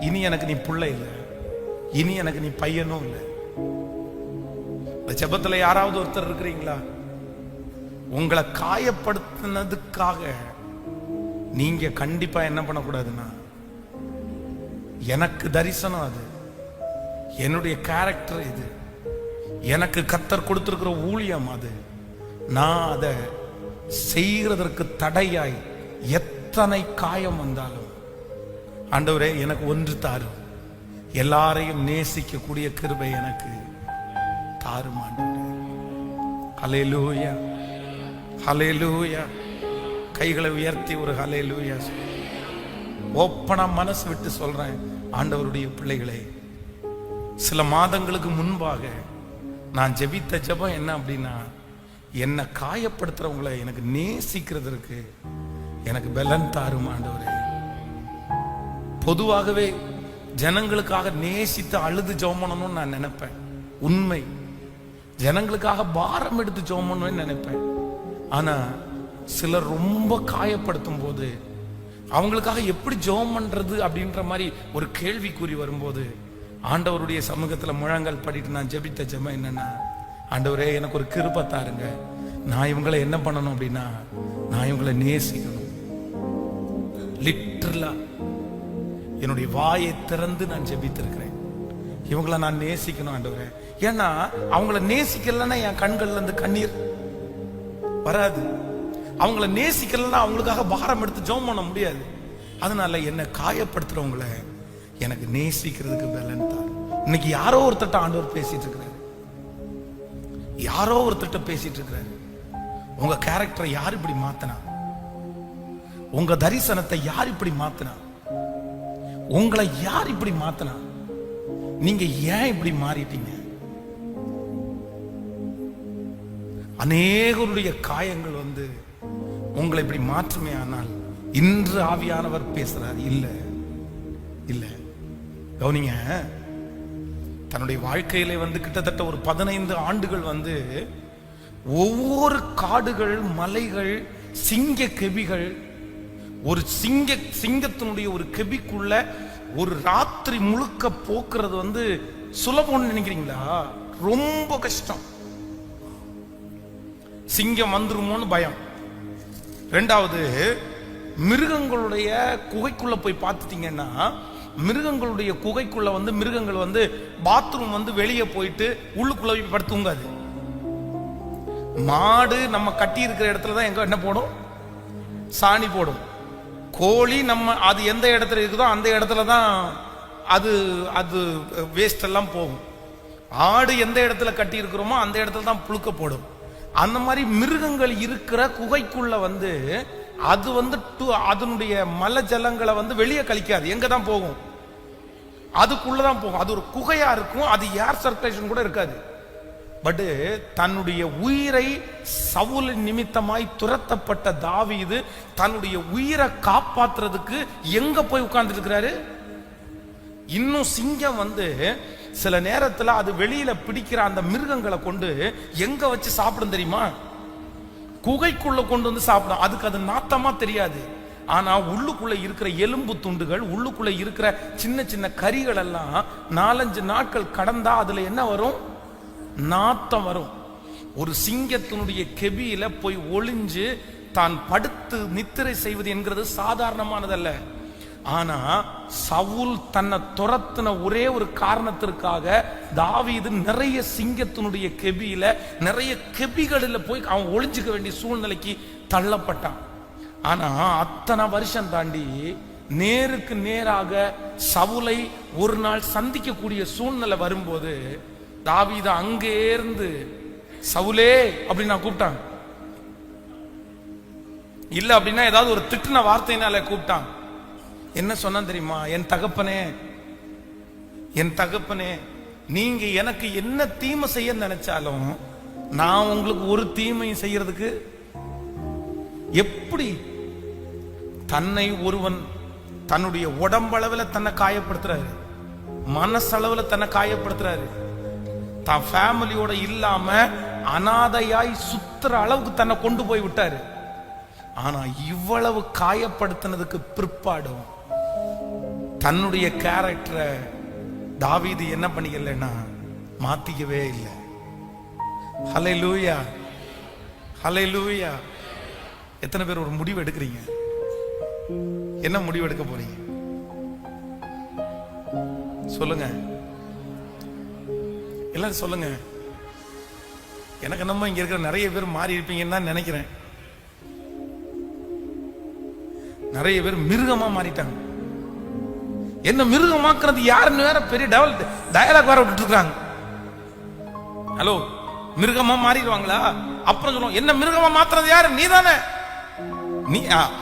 இனி எனக்கு நீ புள்ள இல்ல, இனி எனக்கு நீ பையனும் இல்லை. ஜெபத்துல யாராவது ஒருத்தர் இருக்கிறீங்களா? உங்களை காயப்படுத்தினதுக்காக நீங்க கண்டிப்பா என்ன பண்ணக்கூடாதுன்னா, எனக்கு தரிசனம் அது, என்னுடைய கேரக்டர் இது, எனக்கு கர்த்தர் கொடுத்திருக்கிற ஊழியம் அது, நான் அதை செய்கிறதற்கு தடையாய் எத்தனை காயம் வந்தாலும் ஆண்டவரே எனக்கு ஒன்று தாரும், எல்லாரையும் நேசிக்கக்கூடிய கிருபை எனக்கு தாரும் ஆண்டவரே. ஹல்லேலூயா, ஹல்லேலூயா. கைகளை உயர்த்தி ஒரு ஹல்லேலூயா. ஓப்பனா மனசு விட்டு சொல்றேன், ஆண்டவருடைய பிள்ளைகளே, சில மாதங்களுக்கு முன்பாக நான் ஜெபித்த ஜெபம் என்ன அப்படின்னா, என்னை காயப்படுத்துறவங்களை எனக்கு நேசிக்கிறதுக்கு எனக்கு பலன் தாரும் ஆண்டவரே. பொதுவாகவே ஜனங்களுக்காக நேசித்து அழுது ஜெபம் பண்ணணும்னு நான் நினைப்பேன், உண்மை. ஜனங்களுக்காக பாரம் எடுத்து ஜெபம் பண்ணணும்னு நினைப்பேன். ஆனா சிலர் ரொம்ப காயப்படுத்தும் போது அவங்களுக்காக எப்படி ஜெபம் பண்றது அப்படின்ற மாதிரி ஒரு கேள்விக்குறி வரும்போது ஆண்டவருடைய சமூகத்துல முழங்கால் படிட்டு நான் ஜெபித்த ஜெபம் என்னன்னா, ஆண்டவரே எனக்கு ஒரு கிருபை தாருங்க, நான் இவங்களை என்ன பண்ணணும் அப்படின்னா, நான் இவங்களை நேசிக்கணும். லிட்டரலா என்னுடைய வாயை திறந்து நான் ஜெபித்திருக்கிறேன், இவங்களை நான் நேசிக்கணும் ஆண்டவரே. ஏன்னா அவங்கள நேசிக்கலன்னா என் கண்கள்ல இருந்து கண்ணீர் வராது, அவங்கள நேசிக்கலன்னா அவங்களுக்காக பாரம் எடுத்து ஜெபம் பண்ண முடியாது. அதனால என்னை காயப்படுத்துறவங்கள எனக்கு நேசிக்கிறதுக்கு பலன் தார். இன்னைக்கு யாரோ ஒருத்தட்ட ஆண்டவர் பேசிட்டு இருக்கிறாரு, யாரோ ஒருத்தட்ட பேசிட்டு இருக்கிறாரு. உங்க கேரக்டரை யார் இப்படி மாத்தினா, உங்க தரிசனத்தை யார் இப்படி மாத்தினா, உங்களை யார் இப்படி மாத்தினா, நீங்க ஏன் இப்படி மாறிட்டீங்க? அநேகருடைய காயங்கள் வந்து உங்களை இப்படி மாற்றுமே. ஆனால் இன்று ஆவியானவர் பேசுறார், இல்ல இல்ல. கவனிங்க, தன்னுடைய வாழ்க்கையிலே வந்து கிட்டத்தட்ட ஒரு 15 ஆண்டுகள் வந்து ஒவ்வொரு காடுகள், மலைகள், சிங்க கெபிகள், ஒரு சிங்கத்தினுடைய ஒரு கெபிக்குள்ள ஒரு ராத்திரி முழுக்க போக்குறது வந்து சுலபம்னு நினைக்கிறீங்களா? ரொம்ப கஷ்டம். சிங்கம் வந்துருமோன்னு பயம். ரெண்டாவது, மிருகங்களுடைய குகைக்குள்ள போய் பார்த்துட்டீங்கன்னா, மிருகங்களுடைய குகைக்குள்ள வந்து மிருகங்கள் வந்து பாத்ரூம் வந்து வெளியே போயிட்டு உள்ளுக்குள்ள போய் படுத்து தூங்காது. மாடு நம்ம கட்டி இருக்கிற இடத்துல தான் எங்க என்ன போடும்? சாணி போடும். கோழி நம்ம அது எந்த இடத்துல இருக்குதோ அந்த இடத்துல தான் அது அது வேஸ்ட் எல்லாம் போகும். ஆடு எந்த இடத்துல கட்டி இருக்கிறோமோ அந்த இடத்துல தான் புழுக்க போடும். அந்த மாதிரி மிருகங்கள் இருக்கிற குகைக்குள்ள வந்து அது வந்து அதனுடைய மல ஜலங்களை வந்து வெளியே கழிக்காது. எங்க தான் போகும்? அதுக்குள்ளதான் போகும். அது ஒரு குகையா இருக்கும். அது ஏர் சர்க்குலேஷன் கூட இருக்காது. பட் தன்னுடைய உயிரை சவுல் நிமித்தமாய் துரத்தப்பட்ட தாவீது தன்னுடைய உயிரை காப்பாற்றுறதுக்கு எங்க போய் உட்கார்ந்து இருக்கிறாரு? இன்னும் சிங்கம் வந்து சில நேரத்துல அது வெளியில பிடிக்கிற அந்த மிருகங்களை கொண்டு எங்க வச்சு சாப்பிடும் தெரியுமா? குகைக்குள்ள கொண்டு வந்து சாப்பிடும். அதுக்கு அது நாத்தமா தெரியாது. ஆனா உள்ளுக்குள்ள இருக்கிற எலும்பு துண்டுகள், உள்ளுக்குள்ள இருக்கிற சின்ன சின்ன கறிகள் எல்லாம் 4-5 நாட்கள் கடந்தா அதுல என்ன வரும்? நாத்தம் வரும். ஒரு சிங்கத்தினுடைய கெபியில போய் ஒளிஞ்சு தான் படுத்து நித்திரை செய்வது என்கிறது சாதாரணமானதல்ல. ஆனா சவுல் தன்னை துரத்தின ஒரே ஒரு காரணத்திற்காக தாவீது நிறைய சிங்கத்தினுடைய கெபியில, நிறைய கெபிகளில் போய் அவன் ஒளிஞ்சுக்க வேண்டிய சூழ்நிலைக்கு தள்ளப்பட்டான். ஆனா அத்தனை வருஷம் தாண்டி நேருக்கு நேராக சவுலை ஒரு நாள் சந்திக்கக்கூடிய சூழ்நிலை வரும்போது தாவீது அங்கே இருந்து சவுலே அப்படின்னு நான் கூப்பிட்டான். இல்ல அப்படின்னா ஏதாவது ஒரு திட்டின வார்த்தையினால கூப்பிட்டான். என்ன சொன்னா தெரியுமா? என் தகப்பனே, என் தகப்பனே, நீங்க எனக்கு என்ன தீமை செய்ய நினைச்சாலும் நான் உங்களுக்கு ஒரு தீமையும் செய்யறதுக்கு எப்படி? தன்னை ஒருவன் தன்னுடைய உடம்பளவில் தன்னை காயப்படுத்துறாரு, மனசளவில் தன்னை காயப்படுத்துறாரு, தான் ஃபேமிலியோட இல்லாம அனாதையாய் சுத்துற அளவுக்கு தன்னை கொண்டு போய் விட்டாரு. ஆனா இவ்வளவு காயப்படுத்தினதுக்கு பிற்பாடும் தன்னுடைய கேரக்டரை தாவீது என்ன பண்ணிக்கலன்னா மாத்திக்கவே இல்லை. ஹல்லேலூயா, ஹல்லேலூயா. எத்தனை பேர் ஒரு முடிவு எடுக்கிறீங்க? என்ன முடிவு எடுக்க போறீங்க? சொல்லுங்க, எல்லாரும் சொல்லுங்க. எனக்கு நம்ம இங்க இருக்கிற நிறைய பேர் மாறி இருப்பீங்கன்னு தான் நினைக்கிறேன். நிறைய பேர் மிருகமா மாறிட்டாங்க. என்ன மிருகமாக்குறது யாருன்னு வேற பெரிய டயலாக் வேற விட்டு இருக்காங்க. ஹலோ, மிருகமா மாறிடுவாங்களா? அப்புறம் சொல்லுவோம், என்ன மிருகமா மாத்துறது யாரு? நீ தானே. நீ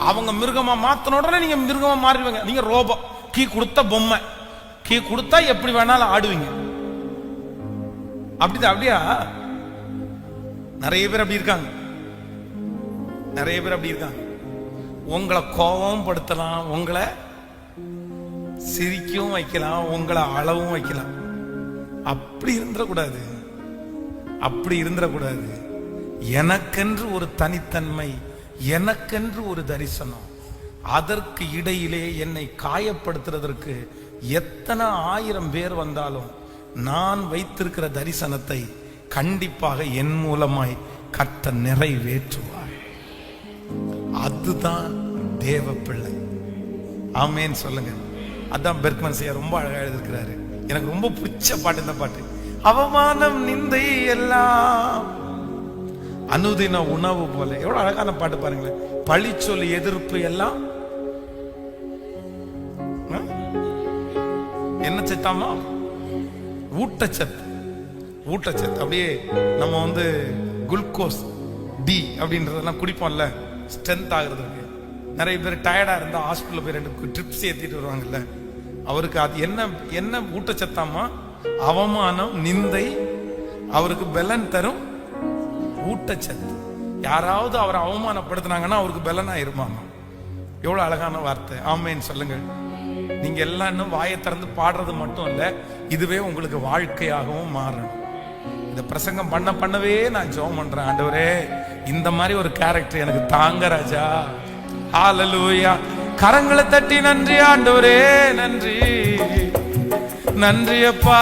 அவங்க மிருகமா மாத்தின உடனே நீங்க மிருகமா மாறிடுவீங்க. நீங்க ரோபோ, கீ கொடுத்த பொம்மை, கீ கொடுத்தா எப்படி வேணாலும் ஆடுவீங்க. அப்படிதான். அப்படியா? நிறைய பேர் அப்படி இருக்காங்க. நிறைய பேர் அப்படி இருக்காங்க. உங்களை கோபம் படுத்தலாம், உங்களை சிரிக்கவும் வைக்கலாம், உங்களை அளவும் வைக்கலாம். அப்படி இருந்துடக்கூடாது. அப்படி இருந்துடக்கூடாது. எனக்கென்று ஒரு தனித்தன்மை, எனக்கென்று ஒரு தரிசனம். அதற்கு இடையிலே என்னை காயப்படுத்துறதற்கு எத்தனை 1000 பேர் வந்தாலும் நான் வைத்திருக்கிற தரிசனத்தை கண்டிப்பாக என் மூலமாய் கர்த்தர் நிறைவேற்றுவார். அதுதான் தேவ பிள்ளை. ஆமென் சொல்லுங்க. அதான் பெர்க்மன் செய்ய ரொம்ப அழகா எழுதிருக்கிறாரு. எனக்கு ரொம்ப பிடிச்ச பாட்டு இந்த பாட்டு. அவமானம் நிந்தை எல்லாம் அனுதின உணவு போல. எவ்வளவு அழகான பாட்டு பாருங்களேன். பழி சொல்லி எதிர்ப்பு எல்லாம் என்ன சத்தாமா? ஊட்டச்சத்து. ஊட்டச்சத்து. அப்படியே நம்ம வந்து குளுக்கோஸ் டி அப்படின்றதெல்லாம் குடிப்போம்ல, ஸ்ட்ரென்த் ஆகுறதுக்கு. நிறைய பேர் டயர்டா இருந்தா ஹாஸ்பிட்டல் போய் 2 ட்ரிப்ஸ் ஏத்திட்டு வருவாங்கல்ல, அவருக்கு அது என்ன என்ன ஊட்டச்சத்தாமா? அவமானம் நிந்தை அவருக்கு பலன் தரும் ஊட்டச்சத்து. யாராவது அவரை அவமானப்படுத்தினாங்கன்னா அவருக்கு பலன் ஆயிருமாமா. எவ்வளவு அழகான வார்த்தை. ஆமென் சொல்லுங்க. நீங்க எல்லாம் இன்னும் வாயை திறந்து பாடுறது மட்டும் இல்ல, இதுவே உங்களுக்கு வாழ்க்கையாகவும் மாறணும். இந்த பிரசங்கம் பண்ணவே நான் ஜெபம் பண்றேன். ஆண்டவரே, இந்த மாதிரி ஒரு கேரக்டர் எனக்கு தாங்க ராஜா. ஹல்லேலூயா. கரங்களை தட்டி நன்றி ஆண்டவரே, நன்றி நன்றி அப்பா.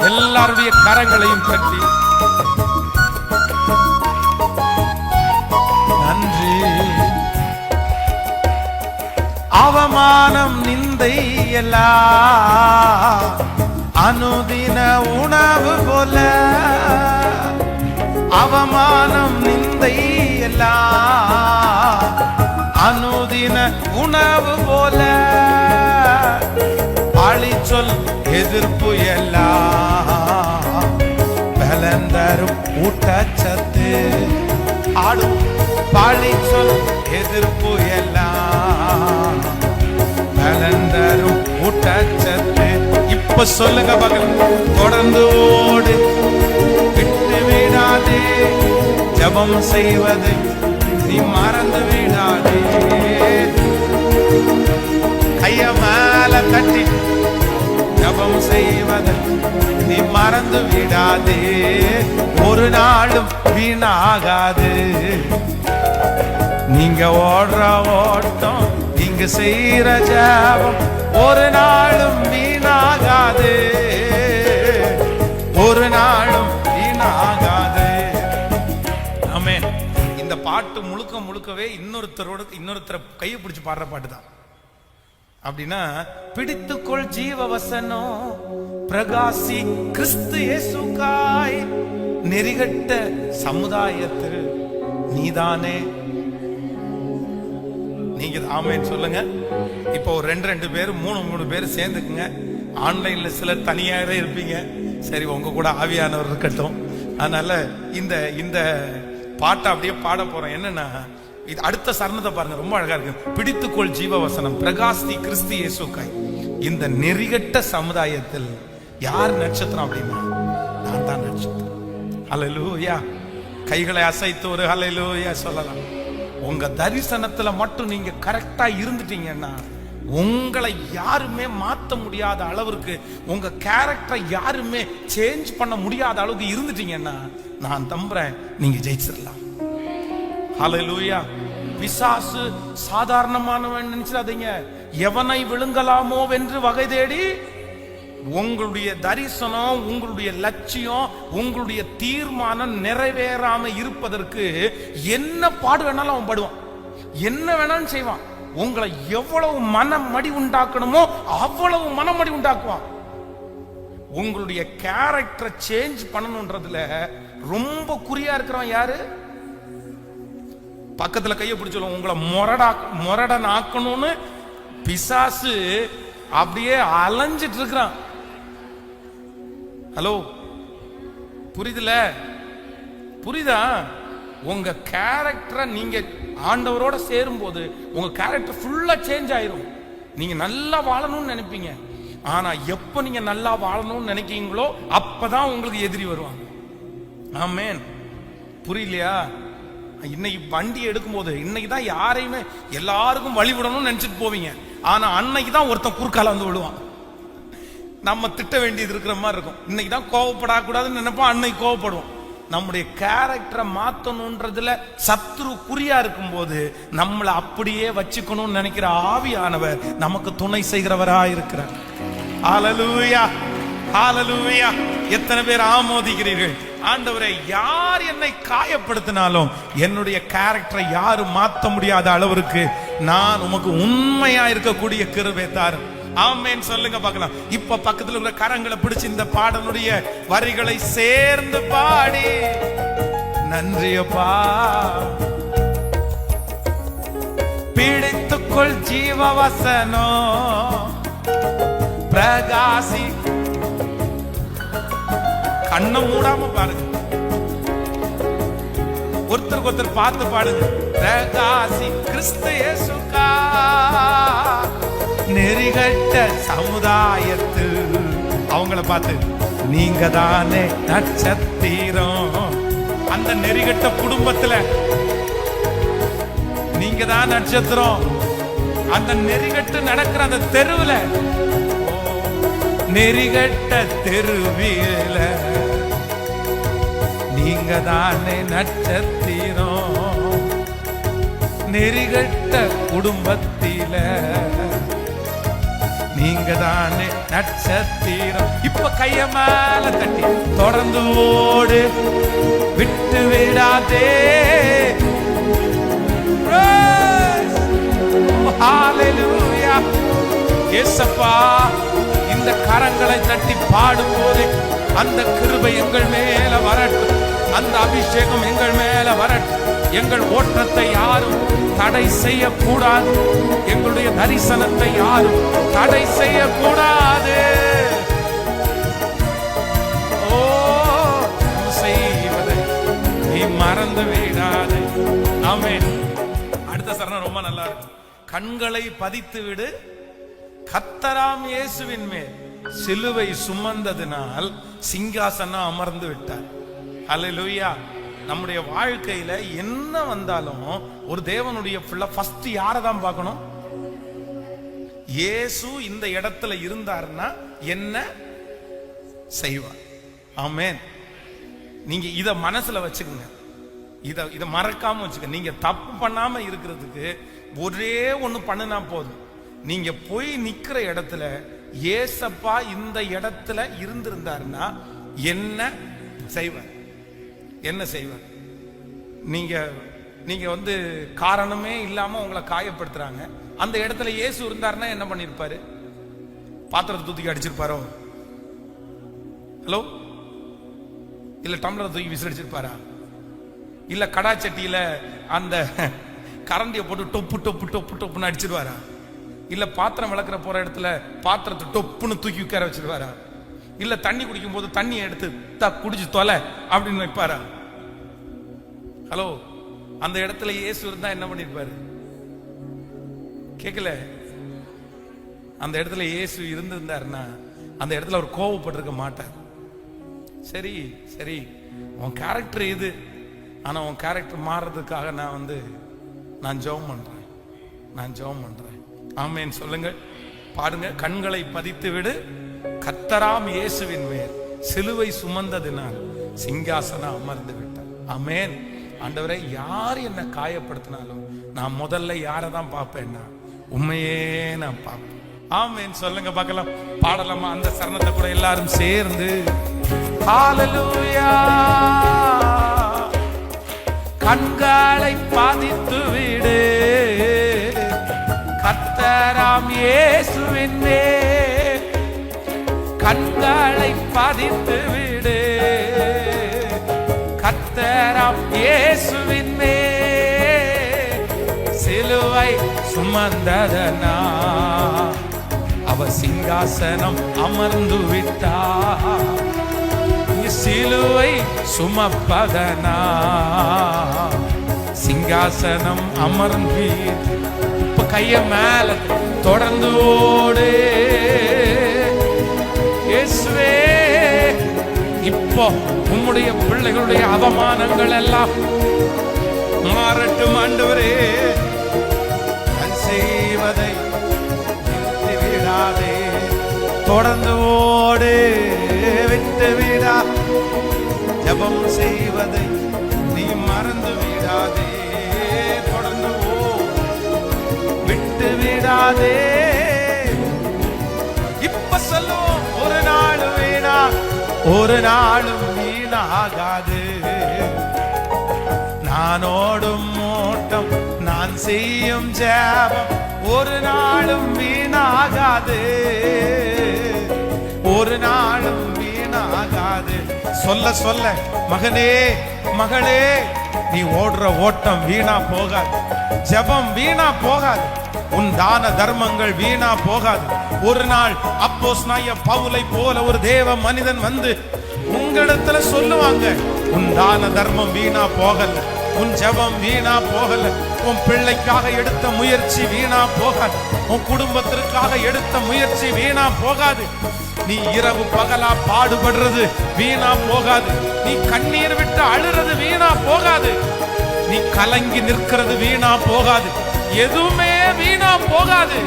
எல்லாருடைய கரங்களையும் தட்டி நன்றி. அவமானம் நிந்தை எல்லாம் அனுதின உணவு போல, அவமானம் நிந்தை எல்லாம் அனுதின உணவு போல, பழிச்சொல் எதிர்ப்பு எல்லாம் பலந்தரும் ஊட்டச்சத்து. ஆடும் பழிச்சொல் எதிர்ப்பு எல்லாம் பலந்தரும் ஊட்டச்சத்து. இப்ப சொல்லுங்க பகல், தொடர்ந்து ஓடு, விட்டு விடாதே, ஜெபம் செய்வது நீ மறந்து விடாதே. கைய மேல தட்டி ஜெபம் செய்வது நீ மறந்து விடாதே. ஒரு நாளும் வீணாகாது. நீங்க ஓடுற ஓட்டம், நீங்க செய்யற ஜெபம் ஒரு நாளும் வீணாகாது, ஒரு நாளும் வீணாகாது. ஆமென். இந்த பாட்டு முழுக்க முழுக்கவே இன்னொருத்தரை கையை பிடிச்சு பாடுற பாட்டு தான். அப்படின்னா, பிடித்துக்கொள் ஜீவ வசனம், பிரகாசி கிறிஸ்து இயேசுக்காய், நெறிகட்ட சமுதாயத்தில் நீதானே. நீங்க ஆமென் சொல்லுங்க. இப்போ ஒரு 2 பேர் 3 பேர் சேர்ந்துக்குங்க. ஆன்லைன்ல சிலர் தனியாவே இருப்பீங்க. சரி, உங்க கூட ஆவியானவர் இருக்கட்டும். அதனால இந்த பாட்டை அப்படியே பாட போறோம். என்னன்னா, இது அடுத்த சரணத்தை பாருங்க, ரொம்ப அழகா இருக்கு. பிடித்துக்கொள் ஜீவவசனம், பிரகாசி கிறிஸ்து இயேசுக்காய், இந்த நெறிகட்ட சமுதாயத்தில் யார் நட்சத்திரம் அப்படின்னா நான் தான் நட்சத்திரம். ஹல்லேலூயா. கைகளை அசைத்து ஒரு ஹல்லேலூயா சொல்லலாம். உங்க தரிசனத்துல மட்டும் நீங்க கரெக்டா இருந்துட்டீங்கன்னா உங்களை யாருமே மாத்த முடியாத அளவுக்கு, உங்க கேரக்டரை யாருமே சேஞ்ச் பண்ண முடியாத அளவுக்கு இருந்துட்டீங்கன்னா நான் நம்புறேன் நீங்க ஜெயிச்சிடலாம். ஹல்லேலூயா. பிசாசு சாதாரணமானவன் நினைச்சிடாதீங்க. எவனை விழுங்கலாமோ வென்று வகை தேடி, உங்களுடைய தரிசனம், உங்களுடைய லட்சியம், உங்களுடைய தீர்மானம் நிறைவேறாம இருப்பதற்கு என்ன பாடு வேணாலும் அவன் படுவான், என்ன வேணாலும் செய்வான். உங்களை எவ்வளவு மனமடி உண்டாக்கணுமோ அவ்வளவு மனமடி உண்டாக்குவான். உங்களுடைய கேரக்டரை சேஞ்ச் பண்ணணும்ன்றதுல ரொம்ப குறியா இருக்கிறவன் யாரு? பக்கத்துல கையை பிடிச்சோம். உங்களை முரடன் ஆக்கணும்னு பிசாசு அப்படியே அலைஞ்சிட்டு இருக்கிறான். ஹலோ, புரியுதுல? புரியுதா? உங்க கேரக்டரை நீங்க ஆண்டவரோட சேரும் போது உங்க கேரக்டர் ஃபுல்லா சேஞ்ச் ஆயிரும். நீங்க நல்லா வாழணும்னு நினைப்பீங்க. ஆனா எப்ப நீங்க நல்லா வாழணும்னு நினைக்கிறீங்களோ அப்பதான் உங்களுக்கு எதிரி வருவாங்க. ஆமென். புரியலையா? இன்னைக்கு வண்டி எடுக்கும் போது இன்னைக்கு தான் யாரையுமே எல்லாருக்கும் வழி விடணும்னு நினைச்சிட்டு போவீங்க. ஆனா அன்னைக்கு தான் ஒருத்தன் குறுக்கால வந்து விடுவான். நம்ம திட்ட வேண்டியது இருக்கிற மாதிரி இருக்கும். இன்னைக்கு தான் கோவப்படக்கூடாதுன்னு நினைப்போம், அன்னைக்கு கோவப்படுவோம். நம்முடைய கேரக்டரை மாத்தணும்ன்றதுல சத்ரு குறியா இருக்கும் போது நம்மளை அப்படியே வச்சுக்கணும்னு நினைக்கிற ஆவியானவர் நமக்கு துணை செய்கிறவரா இருக்கிறார். ஹல்லேலூயா, ஹல்லேலூயா. எத்தனை பேர் ஆமோதிக்கிறீர்கள்? ஆண்டவரே, யார் என்னை காயப்படுத்தினாலும் என்னுடைய கேரக்டரை யாரும் மாற்ற முடியாத அளவிற்கு நான் உமக்கு உண்மையா இருக்கக்கூடிய கிருபை தாரும். ஆமென் சொல்லுங்க பார்க்கலாம். இப்ப பக்கத்துல உள்ள கரங்களை பிடிச்சு இந்த பாடலுடைய வரிகளை சேர்ந்து பாடி நன்றியப்பா. பிடித்துக்கொள் ஜீவவசனோ, பிரகாசி. கண்ணை மூடாம பாருங்க, ஒருத்தருக்கு ஒருத்தர் பார்த்து பாடுங்க. பிரகாசி கிறிஸ்து இயேசுக்கா, நெறிகட்ட சமுதாயத்தில். அவங்கள பார்த்து நீங்க தானே நட்சத்திரம். அந்த நெறிகட்ட குடும்பத்துல நீங்க தான் நட்சத்திரம். அந்த நெறிகட்டு நடக்கிற அந்த தெருவுல, நெறிகட்ட தெருவில நீங்க தானே நட்சத்திரம். நெறிகட்ட குடும்பத்தில நீங்க தானே நட்சத்திரம். இப்ப கைய மேல தட்டி தொடர்ந்து ஓடு, விட்டு விடாதே. ஹalleluya. இயேசப்பா, இந்த கரங்களை தட்டி பாடும்போது அந்த கிருபை எங்கள் மேல வரட்டும், அந்த அபிஷேகம் எங்கள் மேல வரட்டும். எங்கள் ஓட்டத்தை யாரும் தடை செய்யக்கூடாது, எங்களுடைய தரிசனத்தை யாரும் தடை செய்யக்கூடாது. ஓ, செய்வதை நீ மறந்து விடாதே. ஆமென். அடுத்த சரணம் ரொம்ப நல்லா இருக்கு. கண்களை பதித்து விடு, கர்த்தராம் இயேசுவின் மேல் சிலுவை சுமந்ததினால் சிங்காசனம் அமர்ந்து விட்டார். ஹல்லேலூயா. நம்முடைய வாழ்க்கையில என்ன வந்தாலும் ஒரு தேவனுடைய பிள்ளை ஃபர்ஸ்ட் யாரை தான் பார்க்கணும்? இயேசு இந்த இடத்துல இருந்தாருன்னா என்ன செய்வார்? ஆமென். நீங்க இத மனசுல வச்சுக்கோங்க, இத மறக்காம வச்சுக்க. நீங்க தப்பு பண்ணாம இருக்கிறதுக்கு ஒரே ஒண்ணு பண்ணுனா போதும். நீங்க போய் நிக்கிற இடத்துல ஏசப்பா இந்த இடத்துல இருந்திருந்தாருன்னா என்ன செய்வார்? என்ன செய்வார்? நீங்க வந்து காரணமே இல்லாம உங்களை காயப்படுத்துறாங்க, அந்த இடத்துல இயேசு இருந்தாருன்னா என்ன பண்ணிருப்பாரு? பாத்திரத்தை தூக்கி அடிச்சிருப்பாரோ? ஹலோ, இல்ல டம்ளரை தூக்கி விசிறடிச்சிருப்பாரா? இல்ல கடாச்சட்டியில அந்த கரண்டியை போட்டு டொப்பு டொப்பு டொப்பு டொப்புன்னு அடிச்சிருவாரா? இல்ல பாத்திரம் விளக்குற போற இடத்துல பாத்திரத்தை டொப்புன்னு தூக்கி உட்கார வச்சிருவாரா? இல்ல தண்ணி குடிக்கும் போது தண்ணியை எடுத்து குடிச்சு தொலை அப்படின்னு வைப்பாரா? ஹலோ, அந்த இடத்துல இயேசு இருந்தா என்ன பண்ணிருப்பாரு? கேட்கல? அந்த இடத்துல இயேசு இருந்திருந்தாருன்னா அந்த இடத்துல அவர் கோவப்பட்டிருக்க மாட்டார். சரி சரி, உன் கேரக்டர் இது, ஆனா உன் கேரக்டர் மாறுறதுக்காக நான் ஜெபம் பண்றேன், நான் ஜெபம் பண்றேன். ஆமென் சொல்லுங்க, பாடுங்க. கண்களை பதித்து விடு, கர்த்தராம் இயேசுவின் மேல் சிலுவை சுமந்ததினால் சிங்காசனம் அமர்ந்து விட்டார். ஆமென். ஆண்டவரே, யார் என்ன காயப்படுத்தினாலும் நான் முதல்ல யாரை தான் பார்ப்பேன்னா உண்மையே நான் பார்ப்பேன். ஆமென் சொல்லுங்க பார்க்கலாம். பாடலாமா அந்த சரணத்தை கூட எல்லாரும் சேர்ந்து? ஹalleluya. கண்களை பதித்து விடு, கர்த்தராம் இயேசுவின் மேல் கண்களை பதித்து விடு, கர்த்தராம் இயேசுவின் மேல் சிலுவை சுமந்ததனா அவர் சிங்காசனம் அமர்ந்து விட்டார். சிலுவை சுமப்பதனா சிங்காசனம் அமர்ந்து. இப்ப கைய மேல தொடர்ந்து ஓடு இயேசுவே. இப்போ உம்முடைய பிள்ளைகளுடைய அவமானங்கள் எல்லாம் மாறட்டும் ஆண்டவரே. செய்வதை நிறுத்தி விடாதே, தொடர்ந்து ஓடு, விட்டு விடா. ஜெபம் செய்வதை நீ மறந்து விடாதே, தொடர்ந்து ஓடு, விட்டு விடாதே. இப்ப சொல்லுவோம், ஒரு நாளும் வீணா, ஒரு நாளும் வீணாகாது. நான் ஓடும் ஓட்டம், நான் செய்யும் ஜெபம் ஒரு நாளும் வீணாகாது, ஒரு நாளும் வீணாகாது. சொல்ல சொல்ல மகனே மகளே, நீ ஓடுற ஓட்டம் வீணா போகாது, ஜெபம் வீணா போகாது, உன் தான தர்மங்கள் வீணா போகாது. ஒரு நாள் அப்போஸ்தலனாகிய பவுலை போல ஒரு தேவ மனிதன் வந்து உங்களிடத்துல சொல்லுவாங்க, உன் தான தர்மம் வீணா போகல, உன் ஜெபம் வீணா போகல, உன் பிள்ளைக்காக எடுத்த முயற்சி வீணா போகாது, உன் குடும்பத்திற்காக எடுத்த முயற்சி வீணா போகாது. நீ இரவு பகலா பாடுபடுறது வீணா போகாது, நீ கண்ணீர் விட்டு அழுறது வீணா போகாது, நீ கலங்கி நிற்கிறது வீணா போகாது, எதுவுமே வீணா போகாது.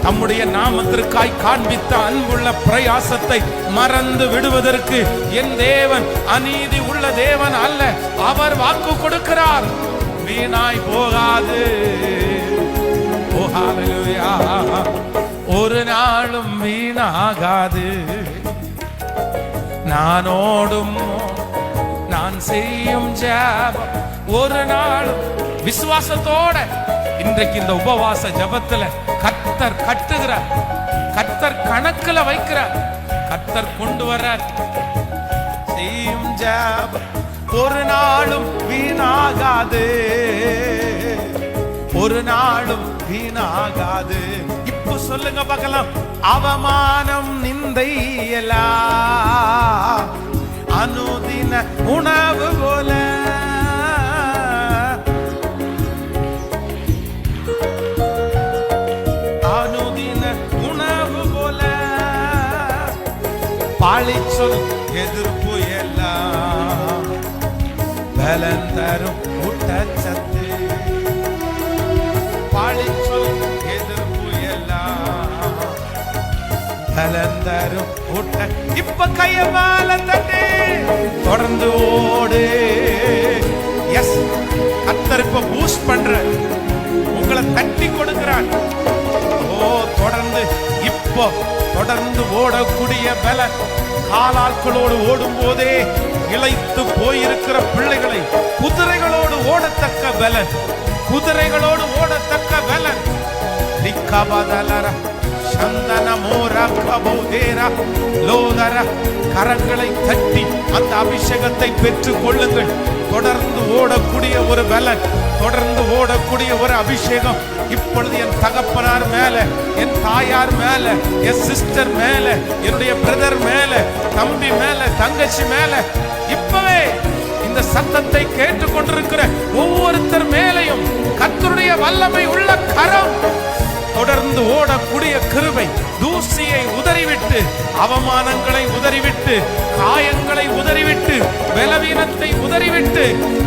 தம்முடைய நாமத்திற்காய் காண்பித்த அன்புள்ள பிரயாசத்தை மறந்து விடுவதற்கு என் தேவன் அநீதி உள்ள தேவன் அல்ல. அவர் வாக்கு கொடுக்கிறார், வீணாய் போகாது. ஓ ஹல்லேலூயா. ஒரு நாளும் வீணாகாது. நான் ஓடும் நான் செய்யும் ஜெபம் ஒரு நாளும் விசுவாசத்தோட இன்றைக்கு இந்த உபவாச ஜெபத்துல கர்த்தர் கட்டுகிறார், கர்த்தர் கணக்குல வைக்கிறார், கர்த்தர் கொண்டு வர்றார். செய்யும் ஜெபம் ஒரு நாளும் வீணாகாது, ஒரு நாளும் வீணாகாது. இப்போ சொல்லுங்க பார்க்கலாம். அவமானம் நிந்தை எல்லாம் அனுதின உணவு போல, அனுதின உணவு போல, பாழிச்சொல் எதிர்ப்பு எல்லாம் பலன் தரும் ஊட்டச்சத்து. பாழிச்சொல் எதிர்ப்பு எல்லாம் பலன் தரும் ஊட்ட. இப்ப கைய மேல தட்டி தொடர்ந்து ஓடு. எஸ், கர்த்தர் இப்ப பூஸ்ட் பண்ற, உங்களை தட்டி கொடுக்கிறார். ஓ தொடர்ந்து இப்போ தொடர்ந்து ஓடக்கூடிய பலன். காலாட்களோடு ஓடும் போதே இளைத்து போயிருக்கிற பிள்ளைகளை குதிரைகளோடு ஓடத்தக்க பலன், குதிரைகளோடு ஓடத்தக்க பலன். கரங்களை தட்டி அந்த அபிஷேகத்தை பெற்றுக் கொள்ளுங்கள். தொடர்ந்து ஓடக்கூடிய ஒரு பலன், தொடர்ந்து ஓடக்கூடிய ஒரு அபிஷேகம் இப்பொழுது என் தகப்பனார் மேல, என் தாயார் மேல, என் சிஸ்டர் மேல, என்னுடைய பிரதர் மேல, தம்பி மேல, தங்கச்சி மேல, இப்பவே இந்த சத்தத்தை கேட்டுக் கொண்டிருக்கிற ஒவ்வொருத்தர் மேலையும் கர்த்தருடைய வல்லமை உள்ள கரம் தொடர்ந்து ஓடக்கூடிய கிருபை. தூசியை உதறிவிட்டு, அவமானங்களை உதறிவிட்டு, காயங்களை உதறிவிட்டு, பலவீனத்தை உதறிவிட்டு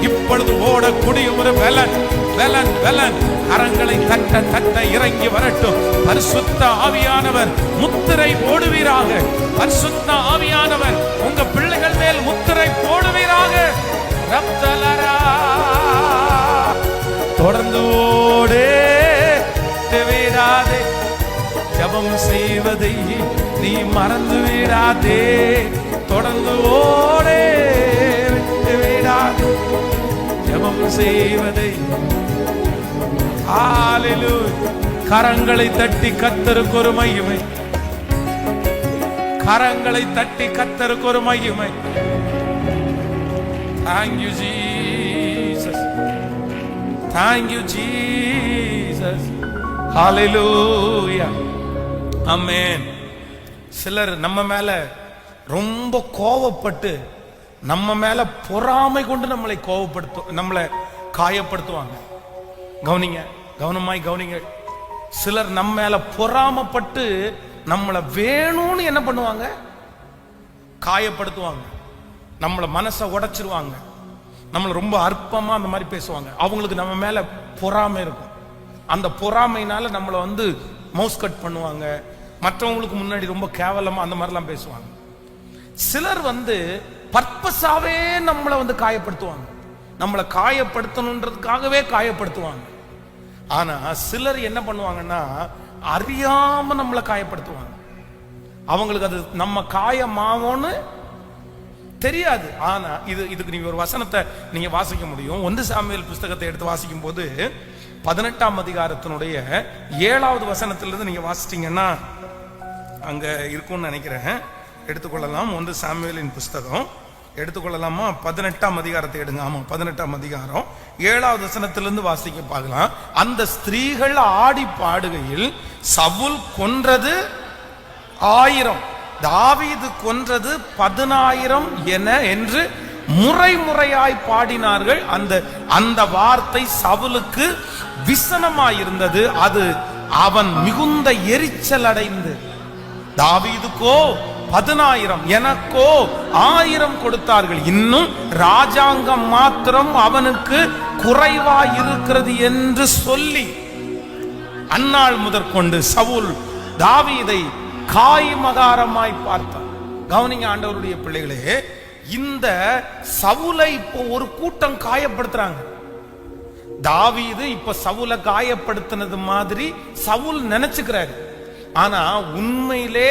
இப்பொழுது ஓடக்கூடிய ஒரு பலன், பலன், பலன். கரங்களை தட்ட தட்ட இறங்கி வரட்டும். பரிசுத்த ஆவியானவர் முத்திரை போடுவீராக. பரிசுத்த ஆவியானவர் உங்க பிள்ளைகள் மேல் முத்திரை போடுவீராக. ரப்தலரா தொடர்ந்து ஓடே விடாதே. ஜெபம் செய்வதை நீ மறந்து விடாதே. தொடர்ந்து ஓடே விடாதே. ஜெபம் செய்வதை. ஹல்லேலூயா. கரங்களை தட்டி கர்த்தருக்கு ஒரு மகிமை, கரங்களை தட்டி கர்த்தருக்கு ஒரு மகிமை. Thank you Jesus, thank you Jesus. ஹல்லேலூயா. ஆமென். சிலர் நம்ம மேல ரொம்ப கோவப்பட்டு, நம்ம மேல பொறாமை கொண்டு நம்மளை நம்மளை காயப்படுத்துவாங்க. கவனிங்க, கவனமாய் கவனிங்க. சிலர் நம்ம மேல பொறாமப்பட்டு நம்மளை வேணும்னு என்ன பண்ணுவாங்க? காயப்படுத்துவாங்க. நம்மள மனசை உடைச்சிருவாங்க. நம்மள ரொம்ப அற்பமா அந்த மாதிரி பேசுவாங்க. அவங்களுக்கு நம்ம மேல பொறாமை இருக்கும். அந்த பொறாமைனால நம்மளை மவுஸ் கட் பண்ணுவாங்க. மற்றவங்களுக்கு முன்னாடி ரொம்ப கேவலமா அந்த மாதிரிலாம் பேசுவாங்க. சிலர் பர்பஸாவே நம்மளை காயப்படுத்துவாங்க. நம்மளை காயப்படுத்தணுன்றதுக்காகவே காயப்படுத்துவாங்க. ஆனா சிலர் என்ன பண்ணுவாங்கன்னா, அறியாம நம்மளை காயப்படுத்துவாங்க. அவங்களுக்கு அது நம்ம காயமாவோன்னு தெரியாது. ஆனா இதுக்கு நீங்க ஒரு வசனத்தை நீங்க வாசிக்க முடியும். 1 சாமுவேல் புஸ்தகத்தை எடுத்து வாசிக்கும் போது 18ஆம் அதிகாரத்தினுடைய 7வது வசனத்திலிருந்து நீங்க வாசிட்டீங்கன்னா அங்க இருக்கும்னு நினைக்கிறேன். எடுத்துக்கொள்ளலாம். 1 சாமுவேலின் புஸ்தகம் எடுத்துக்கொள்ளலாமா? 18ஆம் அதிகாரத்தை எடுங்க. ஆமா, 18ஆம் அதிகாரம் 7வது வசனத்திலிருந்து வாசிக்க பார்க்கலாம். அந்த ஸ்திரீகள் ஆடி பாடுகையில் சவுல் கொன்றது 1000, தாவீது கொன்றது 10,000 என்று முறை முறையாய் பாடினார்கள். அந்த வார்த்தை சவுலுக்கு விசனமாயிருந்தது. அது அவன் மிகுந்த எரிச்சல் அடைந்து, தாவீதுக்கோ 10,000 எனக்கோ 1000 கொடுத்தார்கள், இன்னும் ராஜாங்கம் மாத்திரம் அவனுக்கு குறைவாயிருக்கிறது என்று சொல்லி அந்நாள் முதற்கொண்டு சவுல் தாவீதை காய்மகாரமாய் பார்த்தார். கவனிங்க ஆண்டவருடைய பிள்ளைகளே, இந்த சவுலை இப்போ ஒரு கூட்டம் காயப்படுத்துறாங்க. தாவீது இப்ப சவுல காயப்படுத்தினது மாதிரி சவுல் நினைச்சுக்கிறாரு. ஆனா உண்மையிலே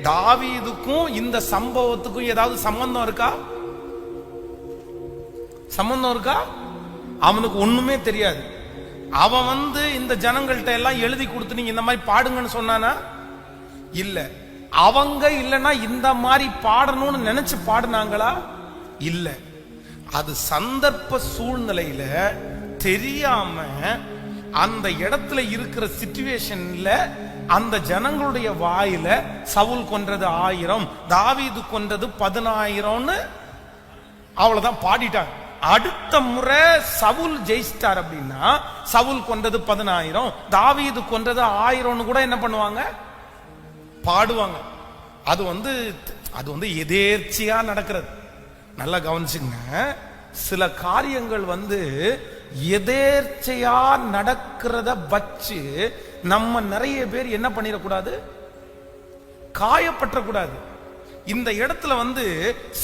தாவீதுக்கும் இந்த சம்பவத்துக்கும் ஏதாவது சம்பந்தம் இருக்கா? சம்பந்தம் இருக்கா? அவனுக்கு ஒண்ணுமே தெரியாது. அவன் இந்த ஜனங்கள்ட்ட எல்லாம் எழுதி கொடுத்து நீங்க இந்த மாதிரி பாடுங்கன்னு சொன்னானா? இல்ல. அவங்க இல்லைன்னா இந்த மாதிரி பாடணும்னு நினைச்சு பாடுனாங்களா? இல்ல. அது சந்தர்ப்ப சூழ்நிலையில தெரியாம அந்த இடத்துல இருக்கிற சிச்சுவேஷன்ல அந்த ஜனங்களுடைய வாயில சவுல் கொன்றது 1000, தாவீது கொன்றது 10,000 அவ்வளவுதான் பாடிட்டாங்க. அடுத்த முறை சவுல் ஜெயிச்சிட்டார் அப்படின்னா சவுல் கொன்றது 10,000, தாவீது கொன்றது 1000 கூட என்ன பண்ணுவாங்க? பாடுவாங்க. அது எதேர்ச்சியா நடக்கிறது. நல்லா கவனிச்சுங்க. சில காரியங்கள் எதேர்ச்சையா நடக்கிறத வச்சு நம்ம நிறைய பேர் என்ன பண்ணிடக்கூடாது? காயப்பற்றக்கூடாது. இந்த இடத்துல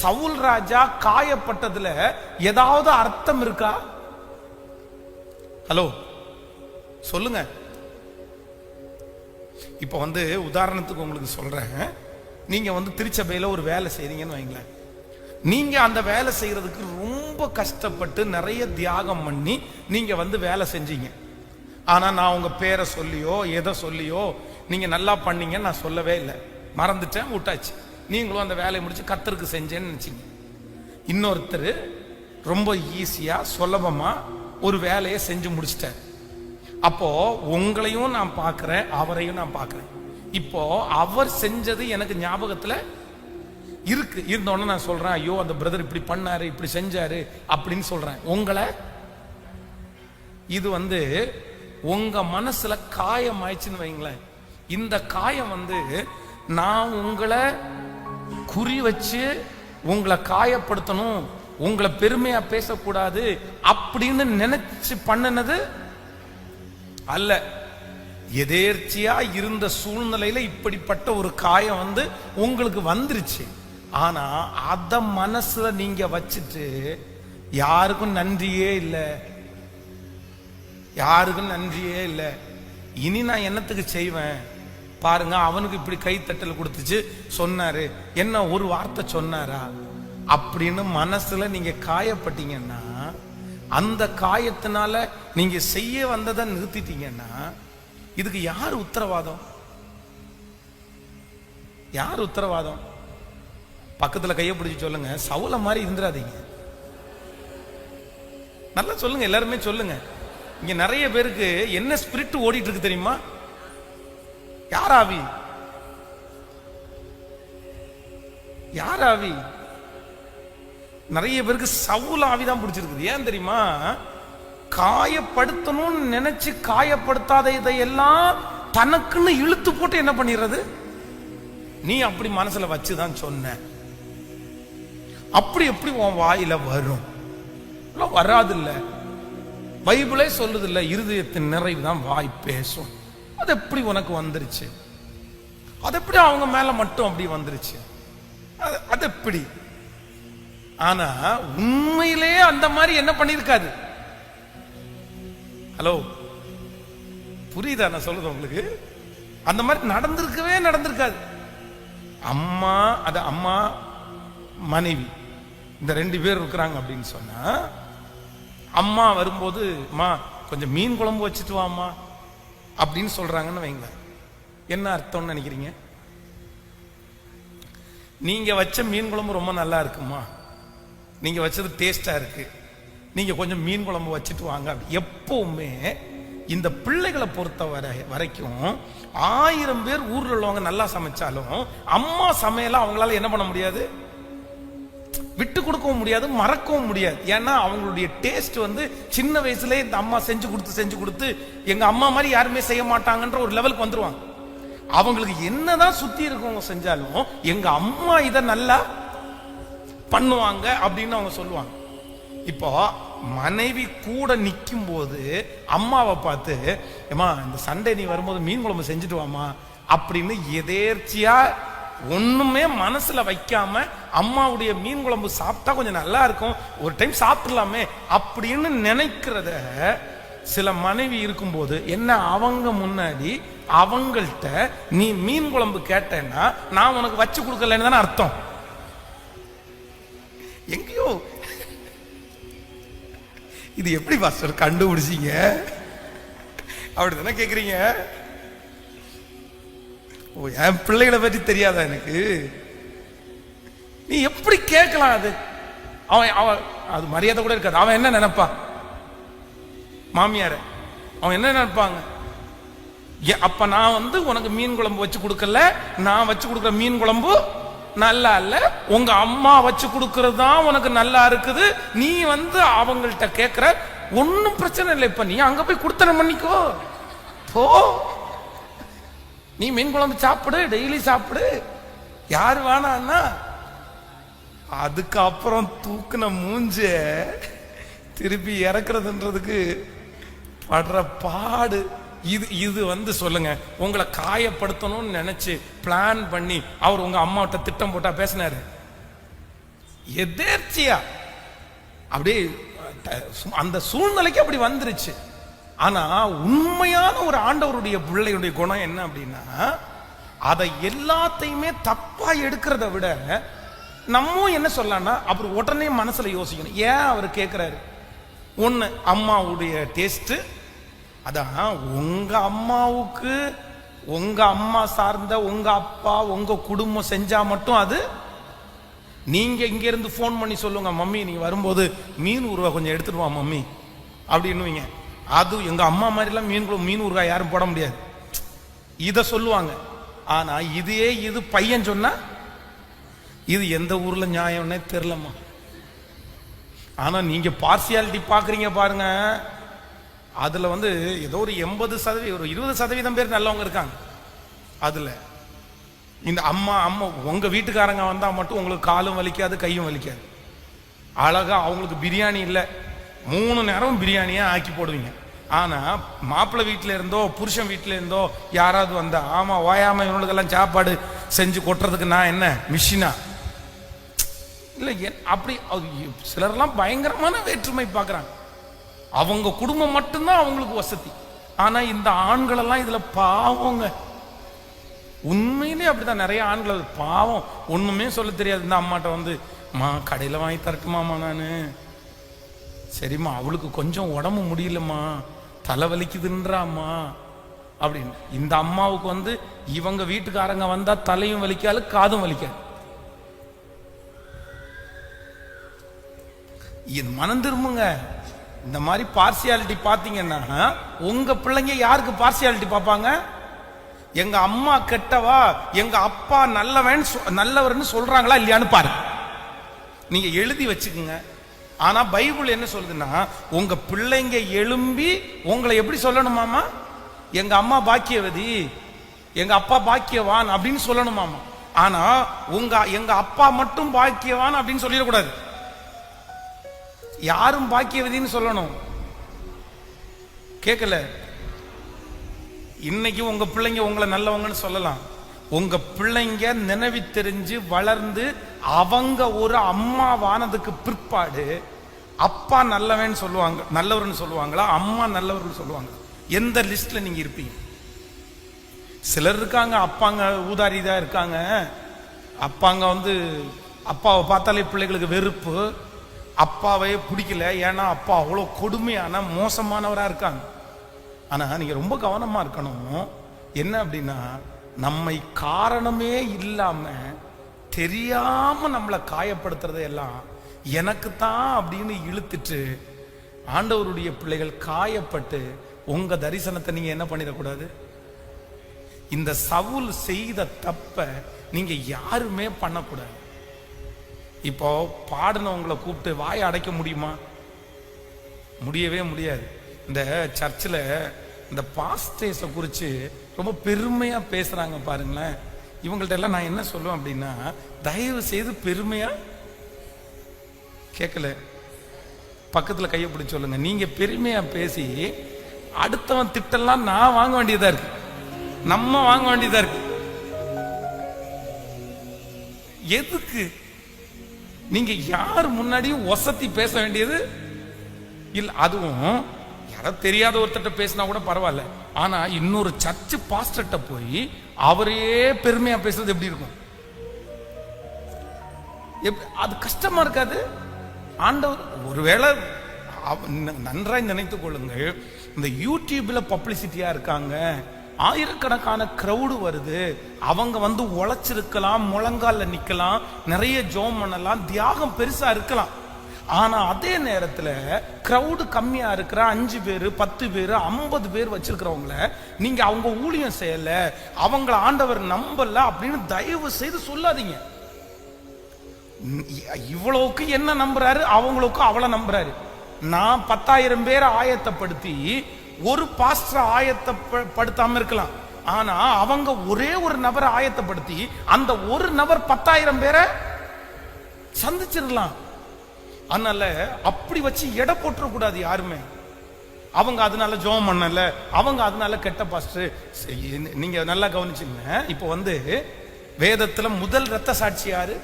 சவுல் ராஜா காயப்பட்டதுல ஏதாவது அர்த்தம் இருக்கா? ஹலோ சொல்லுங்க. இப்ப உதாரணத்துக்கு உங்களுக்கு சொல்றேன். நீங்க திருச்சபையில ஒரு வேலை செய்றீங்கன்னு வைங்களேன். நீங்க அந்த வேலை செய்யறதுக்கு ரொம்ப கஷ்டப்பட்டு நிறைய தியாகம் பண்ணி நீங்க வேலை செஞ்சீங்க. ஆனா நான் உங்க பேரை சொல்லியோ எதை சொல்லியோ நீங்க நல்லா பண்ணீங்க நான் சொல்லவே இல்லை, மறந்துட்டேன், விட்டாச்சு. நீங்களும் அந்த வேலையை முடிச்சு கர்த்தருக்கு செஞ்சேன்னு நினைச்சீங்க. இன்னொருத்தர் ரொம்ப ஈஸியா சுலபமா ஒரு வேலையை செஞ்சு முடிச்சிட்டார். அப்போ உங்களையும் நான் பார்க்கிறேன், அவரையும் நான் பார்க்கிறேன். இப்போ அவர் செஞ்சது எனக்கு ஞாபகத்துல இருந்தோன்னு நான் சொல்றேன், ஐயோ அந்த பிரதர் இப்படி பண்ணாரு இப்படி செஞ்சாரு அப்படின்னு சொல்றேன். உங்களை இது உங்க மனசுல காயம் ஆயிடுச்சுன்னு வைங்களேன். இந்த காயம் நான் உங்களை குறி வச்சு உங்களை காயப்படுத்தணும், உங்களை பெருமையா பேசக்கூடாது அப்படின்னு நினைச்சு பண்ணினது அல்ல. எதேர்ச்சியா இருந்த சூழ்நிலையில இப்படிப்பட்ட ஒரு காயம் உங்களுக்கு வந்துருச்சு. ஆனா அத மனசுல நீங்க வச்சுட்டு யாருக்கும் நன்றியே இல்லை, யாருக்கும் நன்றியே இல்லை. இனி நான் என்னத்துக்கு செய்வேன் பாருங்க, அவனுக்கு இப்படி கைத்தட்டல் கொடுத்துச்சு சொன்னாரு, என்ன ஒரு வார்த்தை சொன்னாரா அப்படின்னு மனசுல நீங்க காயப்பட்டீங்கன்னா, அந்த காயத்தினால நீங்க செய்ய வந்ததை நிறுத்திட்டீங்கன்னா இதுக்கு யார் உத்தரவாதம்? யார் உத்தரவாதம்? பக்கத்துல கையை பிடிச்சு சொல்லுங்க, சவுல மாதிரி இருந்துடாதீங்க. நல்லா சொல்லுங்க, எல்லாருமே சொல்லுங்க. இங்க நிறைய பேருக்கு என்ன ஸ்பிரிட் ஓடிட்டு இருக்கு தெரியுமா? யார் ஆவி? யார் ஆவி? நிறைய பேருக்கு சவுல் ஆவிதான் பிடிச்சிருக்குது. ஏன் தெரியுமா? காயப்படுத்தணும்னு நினைச்சு காயப்படுத்தாத இதையெல்லாம் தனக்குன்னு இழுத்து போட்டு என்ன பண்ணிடுறது? நீ அப்படி மனசுல வச்சுதான் சொன்ன, அப்படி எப்படி உன் வாயில வரும்? வராது இல்ல. பைபிளே சொல்லுது இல்ல, இருதயத்தின் நிறைவு தான் வாய் பேசும். அது எப்படி உனக்கு வந்துருச்சு? அது எப்படி அவங்க மேல மட்டும் அப்படி வந்துருச்சு? அது எப்படி? ஆனா உண்மையிலே அந்த மாதிரி என்ன பண்ணிருக்காது. ஹலோ புரியுதா நான் சொல்றது உங்களுக்கு? அந்த மாதிரி நடந்திருக்காது. அம்மா மனைவி இந்த 2 பேர் இருக்கிறாங்க அப்படின்னு சொன்னா, அம்மா வரும்போது அம்மா கொஞ்சம் மீன் குழம்பு வச்சுட்டு வாமா அப்படின்னு சொல்றாங்கன்னு வைங்க. என்ன அர்த்தம்னு நினைக்கிறீங்க? நீங்க வச்ச மீன் குழம்பு ரொம்ப நல்லா இருக்குமா, நீங்க வச்சது டேஸ்டா இருக்கு, நீங்க கொஞ்சம் மீன் குழம்பு வச்சுட்டு வாங்க. எப்பவுமே இந்த பிள்ளைகளை பொறுத்த வரைக்கும் 1000 பேர் ஊர்ல உள்ளவங்க நல்லா சமைச்சாலும் அம்மா சமையல அவங்களால என்ன பண்ண முடியாது? விட்டு கொடுக்கவும் முடியாது, மறக்கவும் முடியாது. ஏன்னா அவங்களுடைய டேஸ்ட் சின்ன வயசுல இந்த அம்மா செஞ்சு கொடுத்து எங்க அம்மா மாதிரி யாருமே செய்ய மாட்டாங்கன்ற ஒரு லெவலுக்கு வந்துருவாங்க. அவங்களுக்கு என்னதான் சுத்தி இருக்கவங்க செஞ்சாலும் எங்க அம்மா இதை நல்லா பண்ணுவாங்க அப்படின்னு அவங்க சொல்லுவாங்க. இப்போ மனைவி கூட நிற்கும் போது அம்மாவை பார்த்து, ஏமா இந்த சண்டே நீ வரும்போது மீன் குழம்பு செஞ்சுட்டு வாமா அப்படின்னு எதேர்ச்சியா ஒண்ணுமே மனசுல வைக்காம அம்மாவுடைய மீன் குழம்பு சாப்பிட்டா கொஞ்சம் நல்லா இருக்கும், ஒரு டைம் சாப்பிடலாமே அப்படின்னு நினைக்கிறத சில மனைவி இருக்கும்போது என்ன, அவங்க முன்னாடி அவங்கள்ட்ட நீ மீன் குழம்பு கேட்டேன்னா நான் உனக்கு வச்சு கொடுக்கலன்னு தானே அர்த்தம். எங்கேயோ இது எப்படி பாஸ்டர் கண்டுபிடிச்சீங்க அப்படித்தானே கேக்குறீங்க. என் பிள்ளைகளை பற்றி தெரியாதா எனக்கு? நீ எப்படி கேட்கலாம்? அது அவன் அது மரியாதை கூட இருக்காது. அவன் என்ன நினைப்பா? மாமியார அவன் என்ன நினைப்பாங்க? அப்ப நான் உனக்கு மீன் குழம்பு வச்சு கொடுக்கல, நான் வச்சு கொடுக்குற மீன் குழம்பு நல்லா இல்ல, உங்க அம்மா வச்சு கொடுக்கறது தான் உனக்கு நல்லா இருக்குது. நீ அவங்கள்ட்ட கேட்கிற, ஒன்னும் பிரச்சனை இல்லை. இப்ப நீ அங்க போய் கொடுத்தன பண்ணிக்கோ போ, நீ மீன் குழம்பு சாப்பிடு, டெய்லி சாப்பிடு, யாரு வேணான்னா. அதுக்கப்புறம் தூக்குன மூஞ்ச திருப்பி இறக்குறதுன்றதுக்கு படுற பாடு இது சொல்லுங்க. உங்களை காயப்படுத்தணும்னு நினைச்சு பிளான் பண்ணி அவர் உங்க அம்மாட்ட திட்டம் போட்டா பேசினாரு. எதேர்ச்சியா அப்படியே அந்த சூழ்நிலைக்கு அப்படி வந்துருச்சு. ஆனா உண்மையான ஒரு ஆண்டவருடைய பிள்ளையுடைய குணம் என்ன அப்படின்னா, அதை எல்லாத்தையுமே தப்பா எடுக்கிறத விட நம்ம என்ன சொல்லலாம்னா, அப்புறம் உடனே மனசுல யோசிக்கணும். ஏன் அவர் கேட்கிறாரு? ஒண்ணு, அம்மாவுடைய டேஸ்ட். அதான் உங்க அம்மாவுக்கு உங்க அம்மா சார்ந்த உங்க அப்பா உங்க குடும்பம் செஞ்சா மட்டும் அது. நீங்க இங்க இருந்து போன் பண்ணி சொல்லுங்க, மம்மி நீங்க வரும்போது மீன் ஊறுகாய் கொஞ்சம் எடுத்துட்டு வா மம்மி அப்படின்னுவீங்க. அது எங்க அம்மா மாதிரிலாம் மீன் ஊறுகாய் யாரும் போட முடியாது, இத சொல்லுவாங்க. ஆனா இது பையன் சொன்னா இது எந்த ஊர்ல நியாயம்னே தெரியலம்மா. ஆனா நீங்க பார்சியாலிட்டி பாக்குறீங்க பாருங்க. அதுல ஏதோ ஒரு 80% ஒரு 20% பேர் நல்லவங்க இருக்காங்க. அதுல இந்த அம்மா உங்க வீட்டுக்காரங்க வந்தா மட்டும் உங்களுக்கு காலும் வலிக்காது, கையும் வலிக்காது. அழகா அவங்களுக்கு பிரியாணி இல்லை, 3 நேரம் பிரியாணியா ஆக்கி போடுவீங்க. ஆனா மாப்பிள்ளை வீட்டுல இருந்தோ புருஷன் வீட்டுல இருந்தோ யாராவது வந்தா, ஆமா ஓயாம இவனுக்கெல்லாம் சாப்பாடு செஞ்சு கொட்டுறதுக்கு நான் என்ன மிஷினா? இல்ல அப்படி சிலர்லாம் பயங்கரமான வேற்றுமை பார்க்கறாங்க. அவங்க குடும்பம் மட்டும்தான் அவங்களுக்கு வசதி. ஆனா இந்த ஆண்கள் எல்லாம் இதுல பாவங்க. உண்மையிலே அப்படிதான். நிறைய ஆண்கள் பாவம், ஒண்ணுமே சொல்ல தெரியாது. இந்த அம்மாட்ட மா கடையில வாங்கி தரட்டுமாமா நானு, சரிம்மா அவளுக்கு கொஞ்சம் உடம்பு முடியலம்மா, தலை வலிக்குதுன்றாமா அப்படின்னு. இந்த அம்மாவுக்கு இவங்க வீட்டுக்காரங்க வந்தா தலையும் வலிக்காது, காதும் வலிக்காது. இது மனம் திரும்புங்க. இந்த மாதிரி பார்சியாலிட்டி பாத்தீங்கன்னா உங்க பிள்ளைங்க யாருக்கு பார்சியாலிட்டி பார்ப்பாங்க? எங்க அம்மா கெட்டவா, எங்க அப்பா நல்லவர்னு சொல்றாங்களா இல்லையான்னு பாருங்க. நீங்க எழுதி வச்சுக்கோங்க. ஆனா பைபிள் என்ன சொல்லுதுன்னா, உங்க பிள்ளைங்க எழும்பி உங்களை எப்படி சொல்லணுமாமா? எங்க அம்மா பாக்கியவதி, எங்க அப்பா பாக்கியவான் அப்படின்னு சொல்லணுமாமா. ஆனா எங்க அப்பா மட்டும் பாக்கியவான் அப்படின்னு சொல்லிடக்கூடாது, யாரும் பாக்கியவதின்னு சொல்லணும். கேட்கல? இன்னைக்கு உங்க பிள்ளைங்க உங்களை நல்லவங்கன்னு சொல்லலாம். உங்க பிள்ளைங்க நினைவு தெரிஞ்சு வளர்ந்து அவங்க ஒரு அம்மா வானதுக்கு பிற்பாடு அப்பா நல்லவன்னு சொல்லுவாங்க, நல்லவர்னு சொல்லுவாங்களா, அம்மா நல்லவர்னு சொல்லுவாங்க? எந்த லிஸ்ட்ல நீங்க இருப்பீங்க? சிலர் இருக்காங்க அப்பாங்க ஊதாரிதான் இருக்காங்க. அப்பாங்க அப்பாவை பார்த்தாலே பிள்ளைகளுக்கு வெறுப்பு, அப்பாவே பிடிக்கல. ஏன்னா அப்பா அவ்வளோ கொடுமையான மோசமானவரா இருக்காங்க. ஆனா நீங்க ரொம்ப கவனமா இருக்கணும். என்ன அப்படின்னா, நம்மை காரணமே இல்லாம தெரியாம நம்மளை காயப்படுத்துறதை எல்லாம் எனக்கு தான் அப்படின்னு இழுத்துட்டு ஆண்டவருடைய பிள்ளைகள் காயப்பட்டு உங்க தரிசனத்தை நீங்க என்ன பண்ணிடக்கூடாது. இந்த சவுல் செய்த தப்ப நீங்க யாருமே பண்ணக்கூடாது. இப்போ பாடினவங்களை கூப்பிட்டு வாயை அடைக்க முடியுமா? முடியவே முடியாது. இந்த சர்ச்சில் இந்த பாஸ்டர்ஸை குறித்து ரொம்ப பெருமையா பேசுறாங்க பாருங்களேன். இவங்கள்ட்ட எல்லாம் நான் என்ன சொல்லுவேன் அப்படின்னா, தயவு செய்து பெருமையா கேட்கல, பக்கத்துல கையை பிடிச்சு சொல்லுங்க. நீங்க பெருமையா பேசி அடுத்தவன் திட்டெல்லாம் நான் வாங்க வேண்டியதா இருக்கு, நம்ம வாங்க வேண்டியதா இருக்கு. எதுக்கு? நீங்க யார் முன்னாடியும் ஒசத்தி பேச வேண்டியது இல்ல. அதுவும் யாராவது தெரியாத ஒருத்தட்ட பேசினா கூட பரவாயில்ல. ஆனா இன்னொரு சர்ச்சு பாஸ்டர்ட்ட போய் அவரே பெருமையா பேசுறது எப்படி இருக்கும்? அது கஷ்டமா இருக்காது? ஆண்டவர் ஒருவேளை நன்றாய் நினைத்துக் கொள்ளுங்கள், இந்த யூடியூப்ல பப்ளிசிட்டியா இருக்காங்க, ஆயிரக்கணக்கான கிரௌடு வருது, அவங்க வந்து உழைச்சிருக்கலாம், முழங்கால நிக்கலாம், நிறைய ஜோம் பண்ணலாம், தியாகம் பெருசா இருக்கலாம். ஆனா அதே நேரத்துல கிரௌடு கம்மியா இருக்கிற 5 பேரு 10 பேரு 50 பேர் வச்சிருக்கிறவங்கள நீங்க அவங்க ஊழியம் செய்யல, அவங்கள ஆண்டவர் நம்பல அப்படின்னு தயவு செய்து சொல்லாதீங்க. இவ்வளவுக்கு என்ன நம்புறாரு, அவங்களுக்கு அவளை நம்புறாரு. நான் 10,000 பேரை ஆயத்தப்படுத்தி ஒரு பாஸ்டர் ஆயத்தப்படுத்தாம இருக்கலாம், ஆனா அவங்க ஒரே ஒரு நபரை ஆயத்தப்படுத்தி அந்த ஒரு நபர் 10,000 பேரை சந்திச்சிடலாம். அதனால அப்படி வச்சு எடை போட்டுற கூடாது யாருமே. அவங்க அதனால ஜோம் பண்ணல, அவங்க அதனால கெட்ட பாஸ்டர். நீங்க நல்லா கவனிச்சுங்க. இப்போ வந்து வேதத்துல முதல் இரத்த சாட்சி யாரு?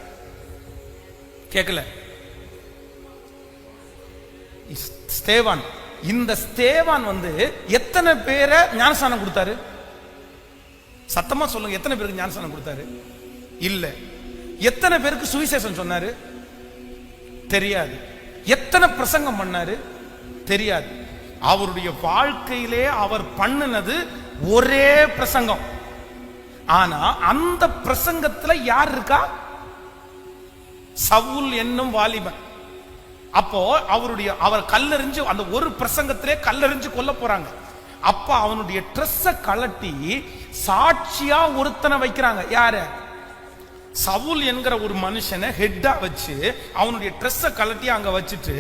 கேட்கல? ஸ்தேவான். இந்த ஸ்தேவான் வந்து எத்தனை பேரை ஞானஸ்நானம் கொடுத்தாரு? சத்தமா சொல்லுங்க, எத்தனை பேருக்கு ஞானஸ்நானம் கொடுத்தாரு? இல்ல. எத்தனை பேருக்கு சுவிசேஷம் சொன்னாரு? தெரியாது. எத்தனை பிரசங்கம் பண்ணாரு? தெரியாது. அவருடைய வாழ்க்கையிலே அவர் பண்ணினது ஒரே பிரசங்கம். ஆனா அந்த பிரசங்கத்துல யார் இருக்கா? சவுல் என்னும் வாலிபன். அப்போ அவர் கல்லெறிஞ்சு, அந்த ஒரு பிரசங்கத்திலே கல்லெறிஞ்சு கொல்ல போறாங்க. அப்ப அவனுடைய ட்ரெஸ்ஸ கலட்டி சாட்சியா ஒருத்தனை வைக்கிறாங்க. யாரு? சவுல் என்கிற ஒரு மனுஷனை ஹெட்டா வச்சு அவனுடைய ட்ரெஸ்ஸ கலட்டி அங்க வச்சுட்டு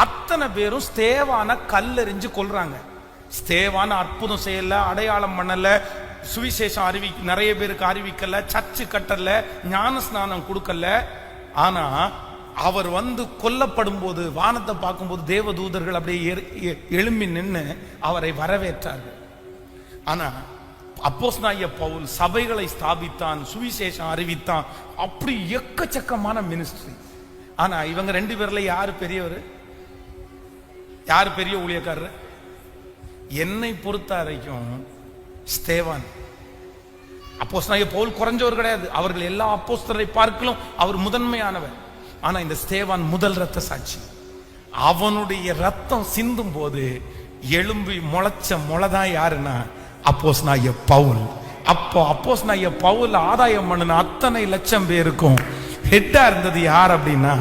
அத்தனை பேரும் ஸ்தேவான கல்லெறிஞ்சு கொல்றாங்க. ஸ்தேவான அற்புதம் செய்யல, அடையாளம் பண்ணல, சுவிசேஷம் நிறைய பேருக்கு அறிவிக்கல, சர்ச்சு கட்டல, ஞான ஸ்நானம் கொடுக்கல. ஆனா அவர் வந்து கொல்லப்படும் போது வானத்தை பார்க்கும்போது தேவதூதர்கள் அப்படியே எழும்பி நின்று அவரை வரவேற்றார்கள். ஆனா அப்போஸ்தலனாகிய பவுல் சபைகளை ஸ்தாபித்தான், சுவிசேஷம் அறிவித்தான், அப்படி எக்கச்சக்கமான மினிஸ்ட்ரி. ஆனா இவங்க 2 பேர்ல யாரு பெரியவர்? யாரு பெரிய ஊழியக்காரர்? என்னை பொறுத்த வரைக்கும் ஸ்தேவான். அப்போஸ்தலனாகிய பவுல் குறைஞ்சவர் கிடையாது, அவர்கள் எல்லா அப்போஸ்தலரை பார்க்கலும் அவர் முதன்மையானவர். ஆனா இந்த ஸ்தேவான் முதல் இரத்த சாட்சி. அவனுடைய ரத்தம் சிந்தும் போது எழும்பி முளைச்ச முளைதான் யாருன்னா அப்போஸ்தலனாகிய பவுல். அப்போ அப்போஸ்தலனாகிய பவுல் ஆதாயம் பண்ணின அத்தனை லட்சம் பேருக்கும் ஹெட்டா இருந்தது யார் அப்படின்னா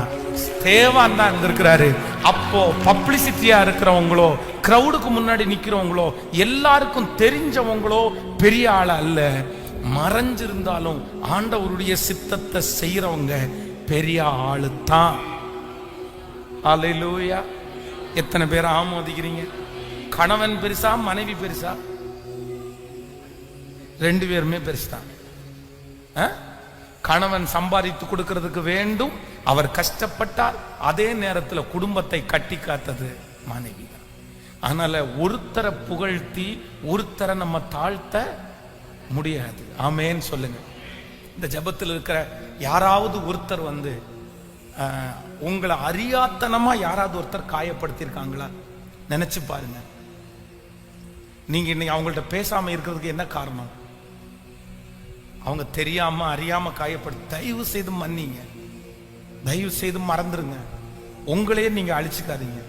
ஸ்தேவான் தான் இருந்திருக்கிறாரு. அப்போ பப்ளிசிட்டியா இருக்கிறவங்களோ, கிரௌடுக்கு முன்னாடி நிக்கிறவங்களோ, எல்லாருக்கும் தெரிஞ்சவங்களோ பெரிய ஆள் அல்ல. மறைஞ்சிருந்தாலும் ஆண்டவருடைய சித்தத்தை செய்யறவங்க பெரிய ஆளு தான். அல்லேலூயா. எத்தனை பேர் ஆமோதிக்கிறீங்க? கணவன் பெருசா மனைவி பெருசா? 2 பேருமே பெருசுதான். கணவன் சம்பாதித்து கொடுக்கிறதுக்கு வேண்டும், அவர் கஷ்டப்பட்டார். அதே நேரத்தில் குடும்பத்தை கட்டி காத்தது மனைவி தான். அதனால ஒருத்தரை புகழ்த்தி ஒருத்தரை நம்ம தாழ்த்த முடியாது. ஆமேன்னு சொல்லுங்க. இந்த ஜபத்தில் இருக்கிற யாராவது ஒருத்தர் வந்து உங்களை அறியாத்தனமா யாராவது ஒருத்தர் காயப்படுத்தியிருக்காங்களா? நினைச்சு பாருங்க. நீங்க இன்னைக்கு அவங்கள்ட்ட பேசாம இருக்கிறதுக்கு என்ன காரணம்? அவங்க தெரியாம அறியாம காயப்படுத்தி. தயவு செய்து மன்னிங்க, தயவு செய்து மறந்துருங்க. உங்களையே நீங்க அழிச்சுக்காதீங்க,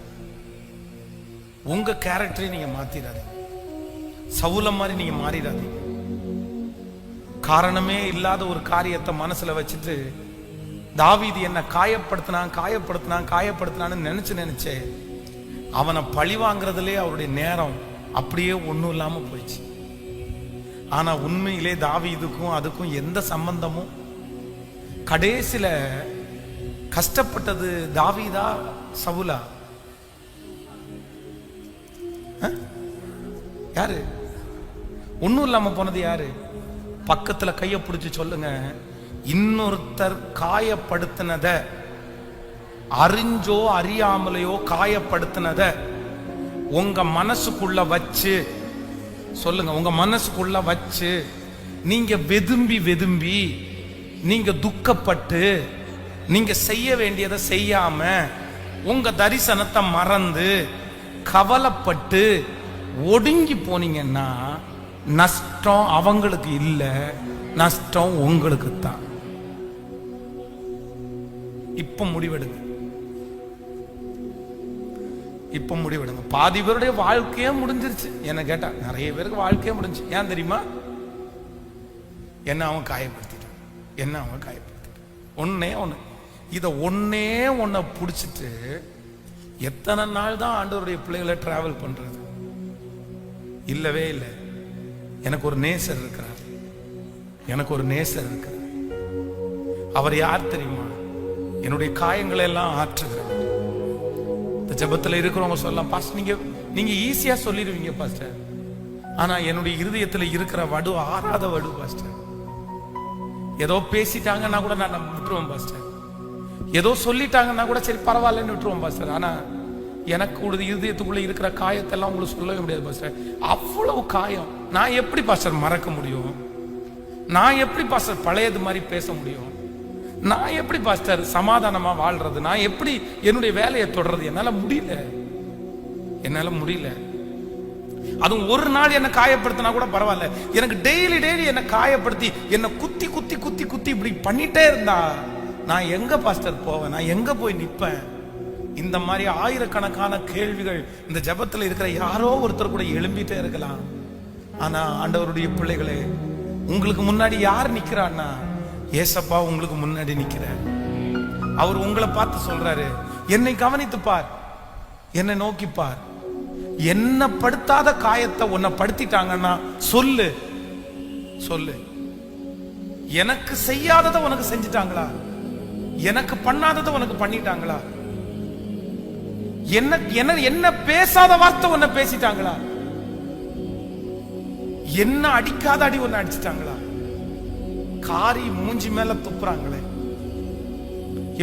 உங்க கேரக்டரை நீங்க மாத்திராதீங்க, சவுல மாதிரி நீங்க மாறிடாதீங்க. காரணமே இல்லாத ஒரு காரியத்தை மனசுல வச்சுட்டு தாவீது என்ன காயப்படுத்தினான்னு நினைச்சே அவனை பழி வாங்குறதுலே அவருடைய நேரம் அப்படியே ஒன்றும் இல்லாம போயிடுச்சு. ஆனா உண்மையிலே தாவீதுக்கும் அதுக்கும் எந்த சம்பந்தமும்? கடைசியில கஷ்டப்பட்டது தாவீதா சவுலா? யாரு? ஒன்றும் இல்லாம போனது யாரு? பக்கத்துல கைய பிடிச்சு சொல்லுங்க, இன்னொருத்தர் காயப்படுத்தினத, அறிஞ்சோ அறியாமலையோ காயப்படுத்தினத உங்க மனசுக்குள்ள வச்சு சொல்லுங்க. உங்க மனசுக்குள்ள வச்சு நீங்க வெதும்பி நீங்க துக்கப்பட்டு நீங்க செய்ய வேண்டியதை செய்யாம உங்க தரிசனத்தை மறந்து கவலைப்பட்டு ஒடுங்கி போனீங்கன்னா நஷ்டம் அவங்களுக்கு இல்ல, நஷ்டம் உங்களுக்கு தான். இப்ப முடிவெடுங்க, இப்ப முடிவெடுங்க. பாதி பேருடைய வாழ்க்கையே முடிஞ்சிருச்சு. என்ன கேட்டா நிறைய பேருக்கு வாழ்க்கையே முடிஞ்சு. ஏன் தெரியுமா? என்ன அவன் காயப்படுத்திட்டான், என்ன அவன் காயப்படுத்திட்டான். ஒன்னே ஒண்ணு, இத ஒன்னே ஒன்ன புடிச்சிட்டு எத்தனை நாள் தான் ஆண்டவருடைய பிள்ளைகளை டிராவல் பண்றது? இல்லவே இல்லை. எனக்கு ஒரு நேசர் இருக்கிறார், எனக்கு ஒரு நேசர் இருக்கிறார். அவர் யார் தெரியுமா? என்னுடைய காயங்களை எல்லாம் ஆற்றுகிறவர். இந்த ஜெபத்துல இருக்கிறவங்க சொல்லலாம், பாஸ்டர் நீங்க ஈஸியா சொல்லிடுவீங்க பாஸ்டர், ஆனா என்னுடைய இருதயத்துல இருக்கிற வடு ஆறாத வடு பாஸ்டர். ஏதோ பேசிட்டாங்கன்னா கூட நான் விட்டுருவேன் பாஸ்டர், ஏதோ சொல்லிட்டாங்கன்னா கூட சரி பரவாயில்லன்னு விட்டுருவோம் பாஸ்டர். ஆனா எனக்கு ஒரு இருதயத்துக்குள்ள இருக்கிற காயத்தை எல்லாம் உங்களுக்கு சொல்லவே முடியாது பாஸ்டர். அவ்வளவு காயம். நான் எப்படி பாஸ்டர் மறக்க முடியும்? நான் எப்படி பாஸ்டர் பழையது மாதிரி பேச முடியும்? நான் எப்படி பாஸ்டர் சமாதானமா வாழ்றது? நான் எப்படி என்னுடைய வேலையை தொடர்றது? என்னால முடியல, என்னால முடியல. அதுவும் ஒரு நாள் என்ன காயப்படுத்தினா கூட பரவாயில்ல, எனக்கு டெய்லி டெய்லி என்ன காயப்படுத்தி என்ன குத்தி குத்தி குத்தி குத்தி இப்படி பண்ணிட்டே இருந்தா நான் எங்க பாஸ்டர் போவேன்? நான் எங்க போய் நிப்பேன்? இந்த மாதிரி ஆயிரக்கணக்கான கேள்விகள் இந்த ஜெபத்துல இருக்கிற யாரோ ஒருத்தர் கூட எழும்பிட்டே இருக்கலாம். ஆனா ஆண்டவருடைய பிள்ளைகளே, உங்களுக்கு முன்னாடி யார் நிக்கிறான்னா ஏசப்பா உங்களுக்கு முன்னாடி நிக்கிறார். அவர் உங்களை பார்த்து சொல்றாரு, என்னை கவனித்து பார், என்னை நோக்கி பார். என்ன படுத்தாத காயத்தை உன்னை படுத்திட்டாங்கன்னா சொல்லு சொல்லு. எனக்கு செய்யாததை உனக்கு செஞ்சிட்டாங்களா? எனக்கு பண்ணாததை உனக்கு பண்ணிட்டாங்களா? என்ன என்ன பேசாத வார்த்தை உன்னை பேசிட்டாங்களா? என்ன அடிக்காத அடி ஒன்னு அடிச்சிட்டாங்களா? காரி மூஞ்சி மேல துப்புறாங்களே,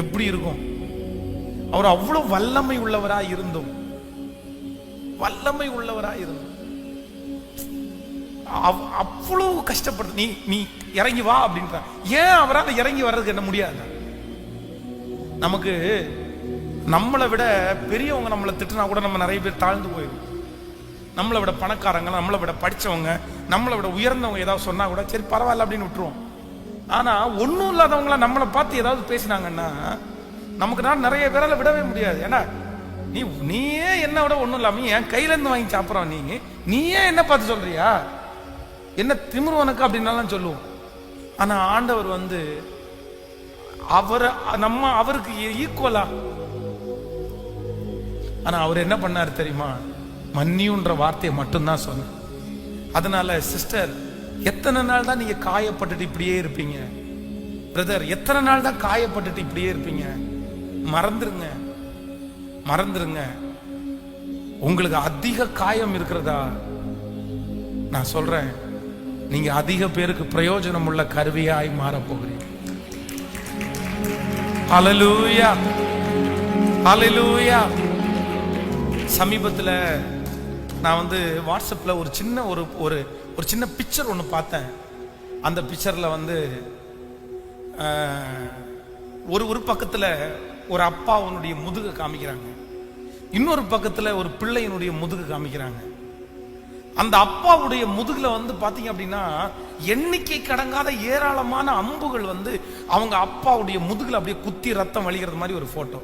எப்படி இருக்கும்? அவர் அவ்வளவு வல்லமை உள்ளவரா இருந்தும், வல்லமை உள்ளவரா இருந்தும் அவ்வளவு கஷ்டப்படுது. நீ இறங்கி வா அப்படின்ற. ஏன் அவரால் இறங்கி வர்றதுக்கு என்ன முடியாது? நமக்கு நம்மளை விட பெரியவங்க நம்மளை திட்டினா கூட நம்ம நிறைய பேர் தாழ்ந்து போயிடும். நம்மளை விட பணக்காரங்க, நம்மளை விட படிச்சவங்க, நம்மளை விட உயர்ந்தவங்க ஏதாவது சொன்னா கூட சரி பரவாயில்ல அப்படின்னு விட்டுருவோம். ஆனா ஒன்னும் இல்லாதவங்கள நம்மளை பார்த்து ஏதாவது பேசினாங்கன்னா நமக்கு நான் நிறைய பேரால விடவே முடியாது. ஏன்னா நீயே என்ன விட ஒண்ணும் இல்லாம என் கையில இருந்து வாங்கி சாப்பிட்றோம், நீயே என்ன பார்த்து சொல்றியா, என்ன திமிரு உனக்கு அப்படின்னாலும் சொல்லுவோம். ஆனா ஆண்டவர் வந்து அவருக்கு ஈக்குவலா. ஆனா அவர் என்ன பண்ணாரு தெரியுமா? மன்னியுன்ற வார்த்தையை மட்டும்தான் சொன்ன. அதனால சிஸ்டர், எத்தனை நாள் தான் நீங்க காயப்பட்டுட்டு இப்படியே இருப்பீங்க? பிரதர், எத்தனை நாள் தான் காயப்பட்டுட்டு இப்படியே இருப்பீங்க? மறந்துருங்க, மறந்துருங்க. உங்களுக்கு அதிக காயம் இருக்கிறதா? நான் சொல்றேன், நீங்க அதிக பேருக்கு பிரயோஜனம் உள்ள கருவியாய் மாற போகிறீங்க. ஹல்லேலூயா, ஹல்லேலூயா. சமீபத்தில் நான் வந்து வாட்ஸ்அப்ல ஒரு சின்ன ஒரு சின்ன பிக்சர் ஒன்று பார்த்தேன். அந்த பிக்சர்ல வந்து ஒரு பக்கத்தில் ஒரு அப்பாவுடைய முதுகு காமிக்கிறாங்க, இன்னொரு பக்கத்தில் ஒரு பிள்ளையினுடைய முதுகு காமிக்கிறாங்க. அந்த அப்பாவுடைய முதுகுல வந்து பாத்தீங்க அப்படின்னா எண்ணிக்கை கடங்காத ஏராளமான அம்புகள் வந்து அவங்க அப்பாவுடைய முதுகுல அப்படியே குத்தி ரத்தம் வழிகிறது மாதிரி ஒரு போட்டோ.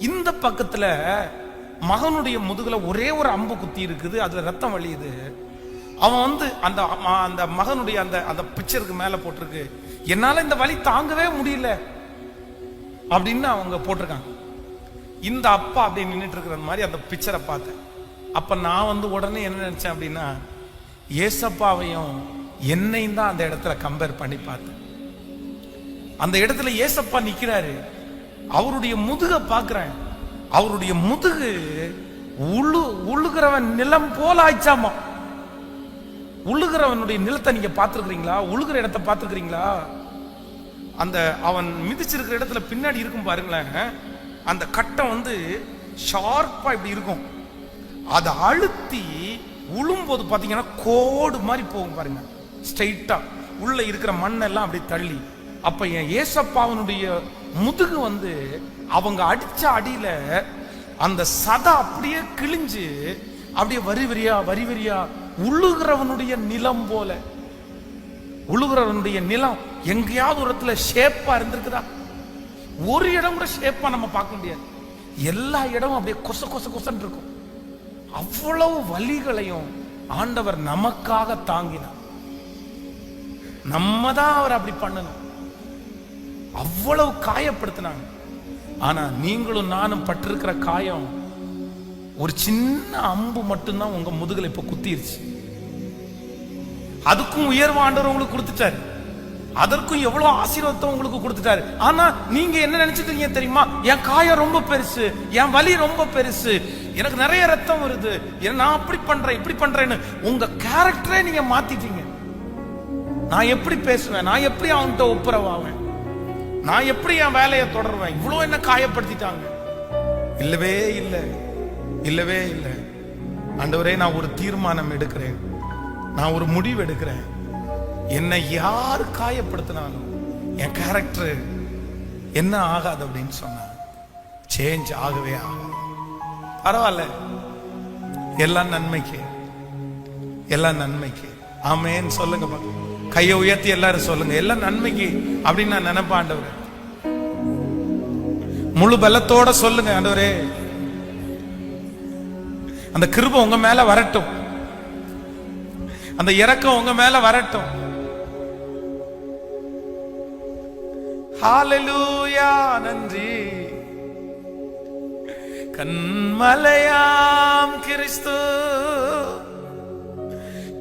இந்த பக்கத்துல மகனுடைய முதுகுல ஒரே ஒரு அம்பு குத்தி இருக்குது, அதுல ரத்தம் வழியுது. அவன் வந்து அந்த மகனுடைய அந்த பிக்சருக்கு மேல போட்டிருக்கு, என்னால இந்த வலி தாங்கவே முடியல அப்படின்னு அவங்க போட்டிருக்காங்க. இந்த அப்பா அப்படியே நின்றுட்டு இருக்கிற மாதிரி அந்த பிக்சரை பார்த்தேன். அப்ப நான் வந்து உடனே என்ன நினைச்சேன் அப்படின்னா, ஏசப்பாவையும் என்னையும் தான் அந்த இடத்துல கம்பேர் பண்ணி பார்த்தேன். அந்த இடத்துல ஏசப்பா நிக்கிறாரு, அவருடைய முதுக பாக்குறேன். அவருடைய முதுகு உழுகிறவன் நிலம் போல ஆயிச்சாமா. உழுகிறவனுடைய நிலத்தை நீங்க பார்த்திருக்கிறீங்களா? உழுகிற இடத்தை பார்த்திருக்கிறீங்களா? அந்த அவன் மிதிச்சிருக்கிற இடத்துல பின்னாடி இருக்கும் பாருங்களேன், அந்த கட்டம் வந்து ஷார்ப்பா இப்படி இருக்கும். அதை அழுத்தி உழும்போது பாத்தீங்கன்னா கோடு மாதிரி போகும் பாருங்க, ஸ்ட்ரைட்டா உள்ள இருக்கிற மண்ணெல்லாம் அப்படி தள்ளி. அப்ப என் ஏசப்பாவனுடைய முதுகு வந்து அவங்க அடிச்ச அடியில அந்த சதை அப்படியே கிழிஞ்சு அப்படியே வரி வரியா உழுகிறவனுடைய நிலம் போல. உழுகிறவனுடைய நிலம் எங்கேயாவது ஒரு இடத்துல ஷேப்பா இருந்திருக்குதா? ஒரு இடம் கூட ஷேப்பா நம்ம பார்க்க முடியாது. எல்லா இடமும் அப்படியே கொச கொச கொசன்னு இருக்கும். அவ்வளவு வலிகளையும் ஆண்டவர் நமக்காக தாங்கினார். நம்ம தான் அவர் அப்படி பண்ணணும். அவ்வளவு காயப்படுத்தினாங்க. ஆனா நீங்களும் நானும் பட்டிருக்கிற காயம் ஒரு சின்ன அம்பு மட்டும்தான் உங்க முதுகுல இப்ப குத்திருச்சு. அதுக்கும் உயர்வு ஆண்டவர் உங்களுக்கு கொடுத்துட்டாரு. அதற்கும் எவ்வளவு ஆசீர்வாதத்தை உங்களுக்கு கொடுத்துட்டாரு. ஆனா நீங்க என்ன நினைச்சிட்டீங்க தெரியுமா? என் காயம் ரொம்ப பெருசு, என் வலி ரொம்ப பெருசு, எனக்கு நிறைய ரத்தம் வருது, நான் அப்படி பண்றேன் இப்படி பண்றேன்னு உங்க கேரக்டரே நீங்க மாத்திட்டீங்க. நான் எப்படி பேசுவேன், நான் எப்படி அவன்கிட்ட ஒப்புரவாவேன், நான் எப்படி என் வேலையை தொடருவேன், இவ்வளவு என்ன காயப்படுத்திட்டாங்க. இல்லவே இல்லை, இல்லவே இல்லை. ஆண்டவரே, நான் ஒரு தீர்மானம் எடுக்கிறேன், நான் ஒரு முடிவு எடுக்கிறேன். என்னை யார் காயப்படுத்தினாலும் என் கேரக்டர் என்ன ஆகாது அப்படின்னு சொன்ன சேஞ்ச் ஆகவே ஆகாது. பரவாயில்ல, எல்லாம் நன்மைக்கு, எல்லாம் நன்மைக்கு. ஆமென் சொல்லுங்க. கையை உயர்த்தி எல்லாரும் சொல்லுங்க, எல்லாம் நன்மைக்கு அப்படின்னு நான் நினைப்பேன். ஆண்டவரே, முழு பலத்தோட சொல்லுங்க. ஆண்டவரே, அந்த கிருபை உங்க மேல வரட்டும், அந்த இரக்கம் உங்க மேல வரட்டும். ஹalleluya, நன்றி. கண்மலையாம் கிறிஸ்து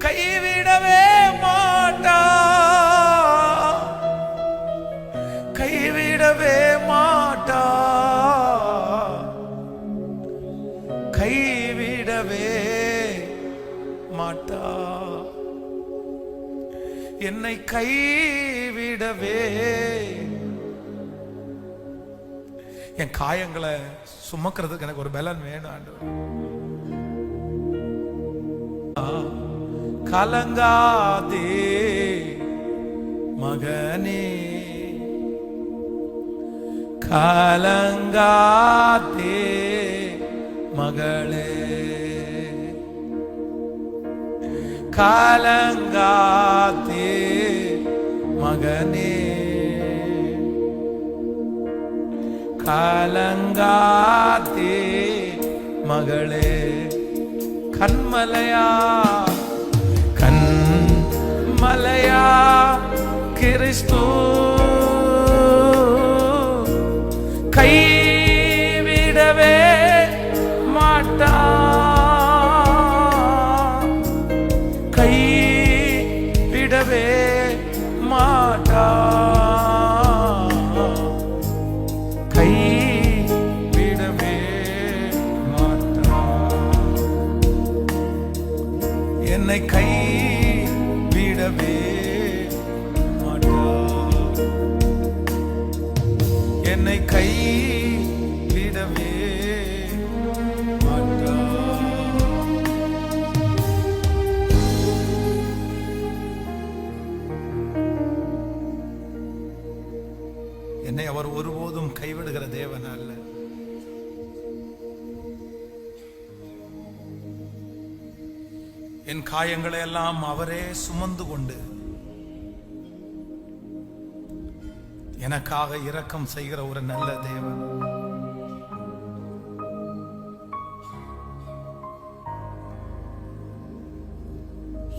கைவிடவே மாட்டா, கைவிடவே மாட்டா, கைவிடவே மாட்டா, என்னை கைவிடவே. என் காயங்களை சுமக்கிறதுக்கு எனக்கு ஒரு பலன் வேணும் ஆண்டவர். கலங்காதே மகனே, கலங்காதே மகளே, கலங்காதே மகனே, கலங்காதே மகளே. கண்மலையா, கண்மலையா கிறிஸ்து கைவிடவே மாட்டா, கைவிடவே மாட்டா, கைவிடவே மாட்டா, என்னை கைவிடவே மாட்டா, என்னை கைவிடவே மாட்டா. என்னை அவர் ஒருபோதும் கைவிடுகிற தேவன் அல்ல. என் காயங்களை எல்லாம் அவரே சுமந்து கொண்டு எனக்காக இரக்கம் செய்கிற ஒரு நல்ல தேவன்.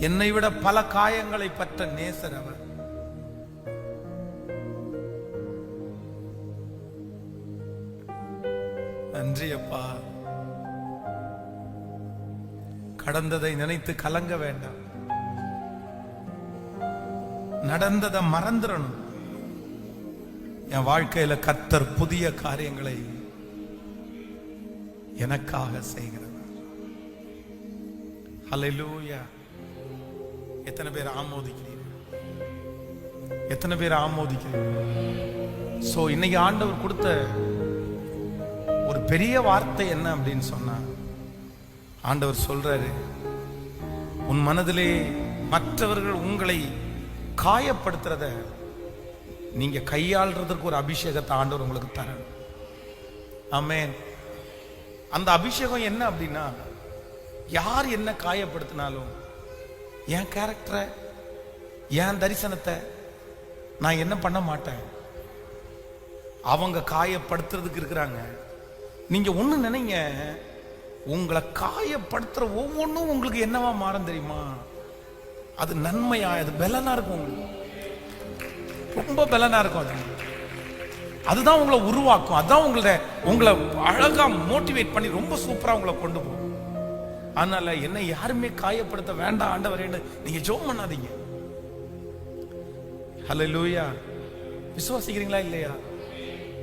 என்னை விட பல காயங்களை பற்ற நேசர் அவர். நன்றி அப்பா. கடந்ததை நினைத்து கலங்க வேண்டாம், நடந்ததை மறந்துடணும். என் வாழ்க்கையில கர்த்தர் புதிய காரியங்களை எனக்காக செய்கிறவர். ஹல்லேலூயா. எத்தனை பேர் ஆமோதிக்கிறீர்கள்? எத்தனை பேர் ஆமோதிக்கிறீர்கள்? சோ இன்னைக்கு ஆண்டவர் கொடுத்த ஒரு பெரிய வார்த்தை என்ன அப்படின்னு சொன்னா, ஆண்டவர் சொல்றாரு, உன் மனதிலே மற்றவர்கள் உங்களை காயப்படுத்துறத நீங்க கையாள்றதுக்கு ஒரு அபிஷேகத்தை ஆண்டவர் உங்களுக்கு தரணும். ஆமென். அந்த அபிஷேகம் என்ன அப்படின்னா, யார் என்ன காயப்படுத்தினாலும் என் கேரக்டரை, என் தரிசனத்தை நான் என்ன பண்ண மாட்டேன். அவங்க காயப்படுத்துறதுக்கு இருக்கிறாங்க. நீங்க ஒண்ணு நினைங்க, உங்களை காயப்படுத்துற ஒவ்வொன்றும் உங்களுக்கு என்னவா மாறும் தெரியுமா? அது நன்மையா, அது பலனா இருக்கும், ரொம்ப பலனா இருக்கும். அதுதான் உங்களை உருவாக்கும், அதுதான் உங்களை அழகா மோட்டிவேட் பண்ணி ரொம்ப சூப்பரா உங்களை கொண்டு போகும். அதனால என்ன யாருமே காயப்படுத்த வேண்டாம் ஆண்டவரேன்னு நீங்க ஜெபம் பண்ணாதீங்க. ஹல்லேலூயா. விசுவாசிக்கிறீங்களா இல்லையா?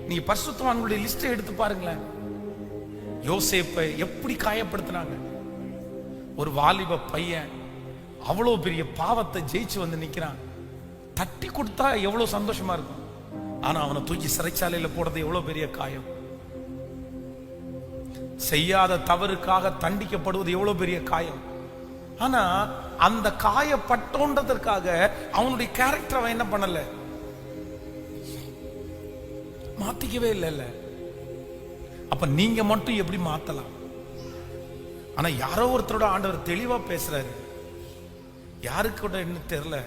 நீங்க பரிசுத்தவான்களுடைய லிஸ்ட் எடுத்து பாருங்களேன். யோசேப்பை எப்படி காயப்படுத்தினாங்க. ஒரு வாலிப பையன் அவ்வளவு பெரிய பாவத்தை ஜெயிச்சு வந்து நிக்கிறான். தட்டி கொடுத்தா எவ்வளவு சந்தோஷமா இருக்கும். ஆனா அவனை தூக்கி சிறைச்சாலையில போடுறது எவ்வளவு பெரிய காயம். செய்யாத தவறுக்காக தண்டிக்கப்படுவது எவ்வளவு பெரிய காயம். ஆனா அந்த காயப்பட்டோன்றதற்காக அவனுடைய கேரக்டர் அவன் என்ன பண்ணல, மாத்திக்கவே இல்லை. அப்ப நீங்க மட்டும் எப்படி மாத்தலாம்? ஆனா யாரோ ஒருத்தரோட ஆண்டவர் தெளிவா பேசுறாரு. யாருக்கு கூட என்ன தெரியல,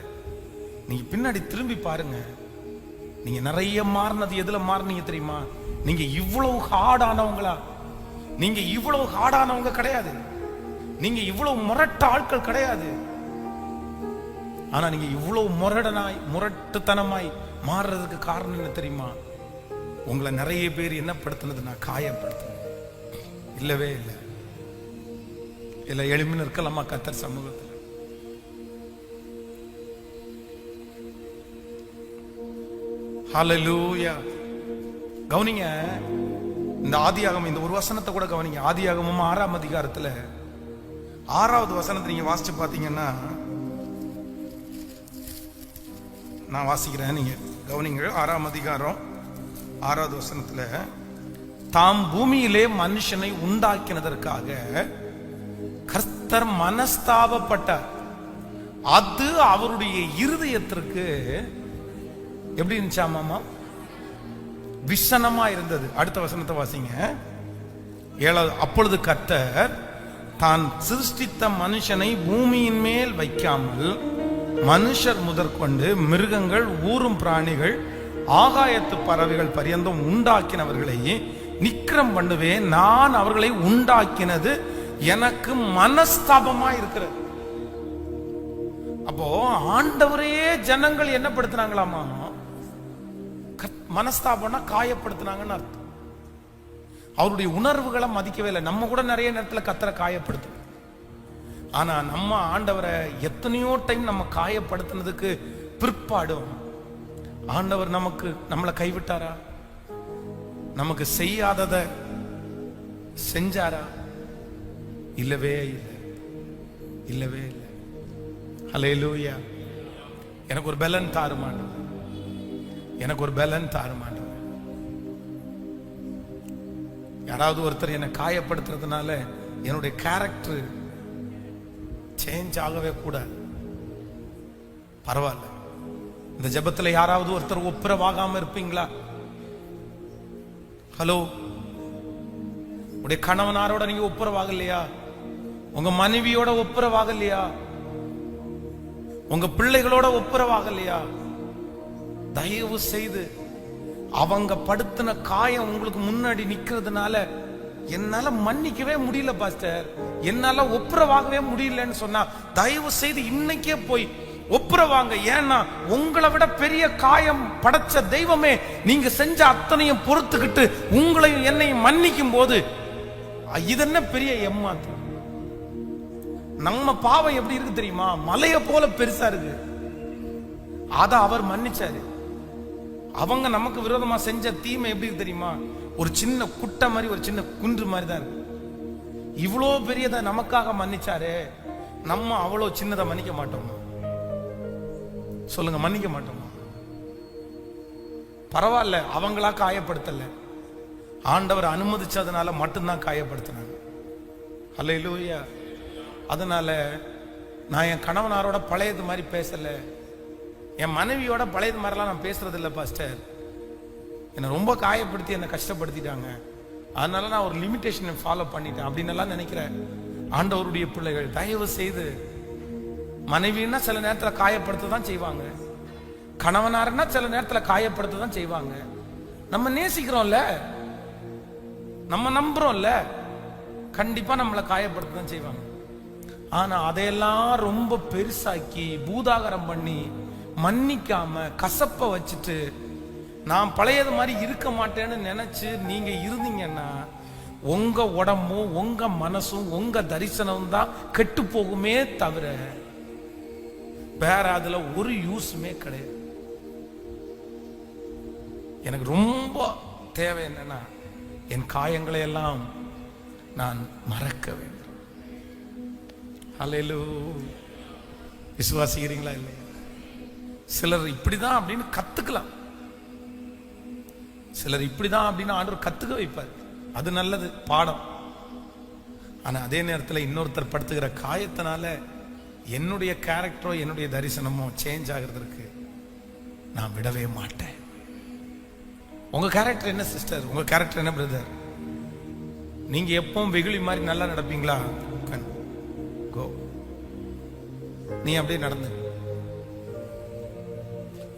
நீங்க பின்னாடி திரும்பி பாருங்க. நீங்க நிறைய மாறினது எதுல மாறினீங்க தெரியுமா? நீங்க இவ்வளவு ஹார்டானவங்களா? நீங்க இவ்வளவு ஹார்டானவங்க கிடையாது. நீங்க இவ்வளவு முரட்ட ஆட்கள் கிடையாது. ஆனா நீங்க இவ்வளவு முரட்டுத்தனமாய் மாறுறதுக்கு காரணம் என்ன தெரியுமா? உங்களை நிறைய பேர் என்ன படுத்தினது, நான் காயப்படுத்தினது இல்லவே இல்லை. இல்ல எளிமைன்னு இருக்கலாமா கர்த்தர் சமூகத்தில்? ஹல்லேலூயா. கவனிங்க, இந்த ஆதியாகமம், இந்த ஒரு வசனத்தை கூட கவனிங்க. ஆதியாகமம் 6ஆம் அதிகாரத்துல 6வது வசனத்தை நீங்க வாசிச்சு பாத்தீங்கன்னா, நான் வாசிக்கிறேன், நீங்க கவனிங்க. 6ஆம் அதிகாரம் 6வது வசனத்துல, தாம் பூமியிலே மனுஷனை உண்டாக்கினதற்காக கர்த்தர் மனஸ்தாபப்பட்டார். அது அவருடைய இருதயத்திற்கு எப்படி இருந்துச்சாமா? விஷனமா இருந்தது. அடுத்த வசனத்தை வாசிங்க. 7வது, அப்பொழுது கர்த்தர் தான் சிருஷ்டித்த மனுஷனை பூமியின் மேல் வைக்காமல் மனுஷர் முதற்கொண்டு மிருகங்கள், ஊரும் பிராணிகள், ஆகாயத்து பறவைகள் பரியந்தம் உண்டாக்கினவர்களை நிக்கிரம் பண்ணுவேன். நான் அவர்களை உண்டாக்கினது எனக்கு மனஸ்தாபமா இருக்கிறது. அப்போ ஆண்டவரே ஜனங்கள் என்ன படுத்தினாங்களாமா? மனஸ்தாபம்னா காயப்படுத்தினாங்கன்னு அர்த்தம். அவருடைய உணர்வுகளை மதிக்கவே இல்லை. நம்ம கூட நிறைய நேரத்தில் கர்த்தரை காயப்படுத்தும். ஆனா நம்ம ஆண்டவரை எத்தனையோ டைம் நம்ம காயப்படுத்தினதுக்கு பிற்பாடும் ஆண்டவர் நம்மளை கைவிட்டாரா? நமக்கு செய்யாததை செஞ்சாரா? இல்லவே இல்லை, இல்லவே இல்லை. ஹல்லேலூயா. எனக்கு ஒரு பலன் தாருமாண்டு, எனக்கு ஒரு பலன் தாருமாண்டு. யாராவது ஒருத்தர் என்னை காயப்படுத்துறதுனால என்னுடைய கேரக்டர் சேஞ்ச் ஆகவே கூடாது. பரவாயில்ல. இந்த ஜெபத்துல யாராவது ஒருத்தர் ஒப்புரவாகாம இருப்பீங்களா? ஹலோ, உடைய கணவனாரோட நீங்க ஒப்புரவாகலையா? உங்க மனைவியோட ஒப்புரவாகலையா? உங்க பிள்ளைகளோட ஒப்புரவாகலையா? தயவு செய்து, அவங்க படுத்தின காயம் உங்களுக்கு முன்னாடி நிக்கிறதுனால என்னால மன்னிக்கவே முடியல பாஸ்டர், என்னால ஒப்புரவாகவே முடியலன்னு சொன்னா தயவு செய்து இன்னைக்கே போய் ஒப்புரவாங்க. ஏன்னா உங்களை விட பெரிய காயம் படைச்ச தெய்வமே நீங்க செஞ்ச அத்தனையும் பொறுத்துக்கிட்டு உங்களையும் என்னையும் மன்னிக்கும் போது இது என்ன பெரிய ஏமாற்றம். நம்ம பாவம் எப்படி இருக்கு தெரியுமா? மலைய போல பெருசா இருக்கு. அத அவர் மன்னிச்சாரு. அவங்க நமக்கு விரோதமா செஞ்ச தீமை எப்படி தெரியுமா? ஒரு சின்ன குட்டை மாதிரி, ஒரு சின்ன குன்று மாதிரி தான் இருக்கு. இவ்வளோ பெரியதை நமக்காக மன்னிச்சாரு. நம்ம அவ்வளோ சின்னதை மன்னிக்க மாட்டோமா? சொல்லுங்க, மன்னிக்க மாட்டோமா? பரவாயில்ல, அவங்களா காயப்படுத்தல, ஆண்டவர் அனுமதிச்சதுனால மட்டும்தான் காயப்படுத்தினாங்க. ஹல்லேலூயா. அதனால நான் என் கணவனாரோட பழையது மாதிரி பேசல, என் மனைவியோட பழையது மாதிரிலாம் நான் பேசுறது இல்லை பாஸ்டர். என்னை ரொம்ப காயப்படுத்தி என்னை கஷ்டப்படுத்திட்டாங்க. அதனால நான் ஒரு லிமிடேஷனை ஃபாலோ பண்ணிட்டேன் அப்படின்னு எல்லாம் நினைக்கிறேன். ஆண்டவருடைய பிள்ளைகள் தயவு செய்து, மனைவின்னா சில நேரத்தில் காயப்படுத்த தான் செய்வாங்க, கணவனாருன்னா சில நேரத்தில் காயப்படுத்த தான் செய்வாங்க. நம்ம நேசிக்கிறோம்ல, நம்ம நம்புறோம்ல, கண்டிப்பா நம்மளை காயப்படுத்த தான் செய்வாங்க. ஆனா அதையெல்லாம் ரொம்ப பெருசாக்கி பூதாகரம் பண்ணி மன்னிக்காம கசப்ப வச்சுட்டு நான் பழையது மாதிரி இருக்க மாட்டேன்னு நினைச்சு நீங்க இருந்தீங்கன்னா உங்க உடம்பும் உங்க மனசும் உங்க தரிசனமும் தான் கெட்டு போகுமே தவிர வேற அதுல ஒரு யூஸுமே கிடையாது. எனக்கு ரொம்ப தேவை என்னன்னா, என் காயங்களை எல்லாம் நான் மறக்க வேண்டும். ஹல்லேலூயா. விசுவாசிக்கிறீங்களா இல்லையா? சிலர் இப்படிதான் அப்படின்னு கத்துக்கலாம், சிலர் இப்படிதான் அப்படின்னு ஆண்டவர் கத்துக்க வைப்பார். அது நல்லது, பாடம். ஆனா அதே நேரத்தில் இன்னொருத்தர் படுத்துகிற காயத்தினால என்னுடைய கேரக்டரோ என்னுடைய தரிசனமோ சேஞ்ச் ஆகிறதுக்கு நான் விடவே மாட்டேன். உங்க கேரக்டர் என்ன சிஸ்டர்? உங்க கேரக்டர் என்ன பிரதர்? நீங்க எப்பவும் வெகுளி மாதிரி நல்லா நடப்பீங்களா? கோ, நீ அப்படியே நடந்து.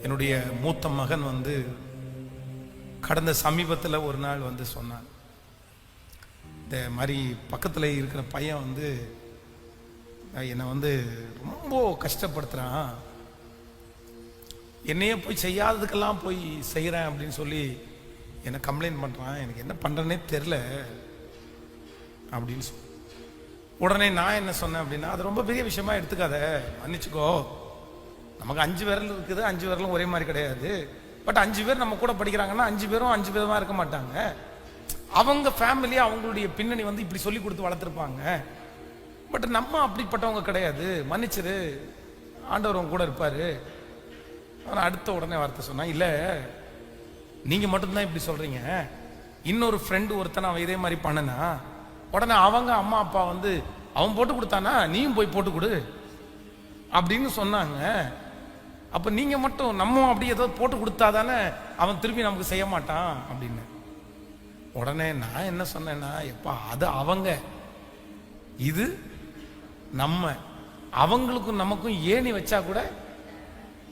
என்னுடைய மூத்த மகன் வந்து கடந்த சமீபத்தில் ஒரு நாள் வந்து சொன்னான், இந்த மாதிரி பக்கத்தில் இருக்கிற பையன் வந்து என்னை வந்து ரொம்ப கஷ்டப்படுத்துறான், என்னையே போய் செய்யாததுக்கெல்லாம் போய் செய்கிறேன் அப்படின்னு சொல்லி என்னை கம்ப்ளைண்ட் பண்ணுறான், எனக்கு என்ன பண்ணுறேன்னே தெரில அப்படின்னு சொல்லி. உடனே நான் என்ன சொன்னேன் அப்படின்னா, அது ரொம்ப பெரிய விஷயமா எடுத்துக்காத, மன்னிச்சுக்கோ. நமக்கு 5 விரல் இருக்குது, 5 விரலும் ஒரே மாதிரி கிடையாது. பட் 5 பேர் நம்ம கூட படிக்கிறாங்கன்னா 5 பேரும் 5 விதமா இருக்க மாட்டாங்க. அவங்க ஃபேமிலி அவங்களுடைய பின்னணி வந்து இப்படி சொல்லி கொடுத்து வளர்த்துருப்பாங்க. பட் நம்ம அப்படிப்பட்டவங்க கிடையாது, மன்னிச்சிரு, ஆண்டவர் உங்க கூட இருப்பாரு. ஆனால் அடுத்த உடனே வார்த்தை சொன்னா, இல்ல நீங்க மட்டும்தான் இப்படி சொல்றீங்க, இன்னொரு ஃப்ரெண்டு ஒருத்தனை அவன் இதே மாதிரி பண்ணனா உடனே அவங்க அம்மா அப்பா வந்து அவன் போட்டு கொடுத்தானா நீயும் போய் போட்டு கொடு அப்படின்னு சொன்னாங்க. அப்ப நீங்க மட்டும் நம்ம அப்படி ஏதோ போட்டு கொடுத்தாதானே அவன் திருப்பி நமக்கு செய்ய மாட்டான் அப்படின்னு. உடனே நான் என்ன சொன்னேன்னா, எப்பா அது அவங்க, இது நம்ம. அவங்களுக்கும் நமக்கும் ஏணி வச்சா கூட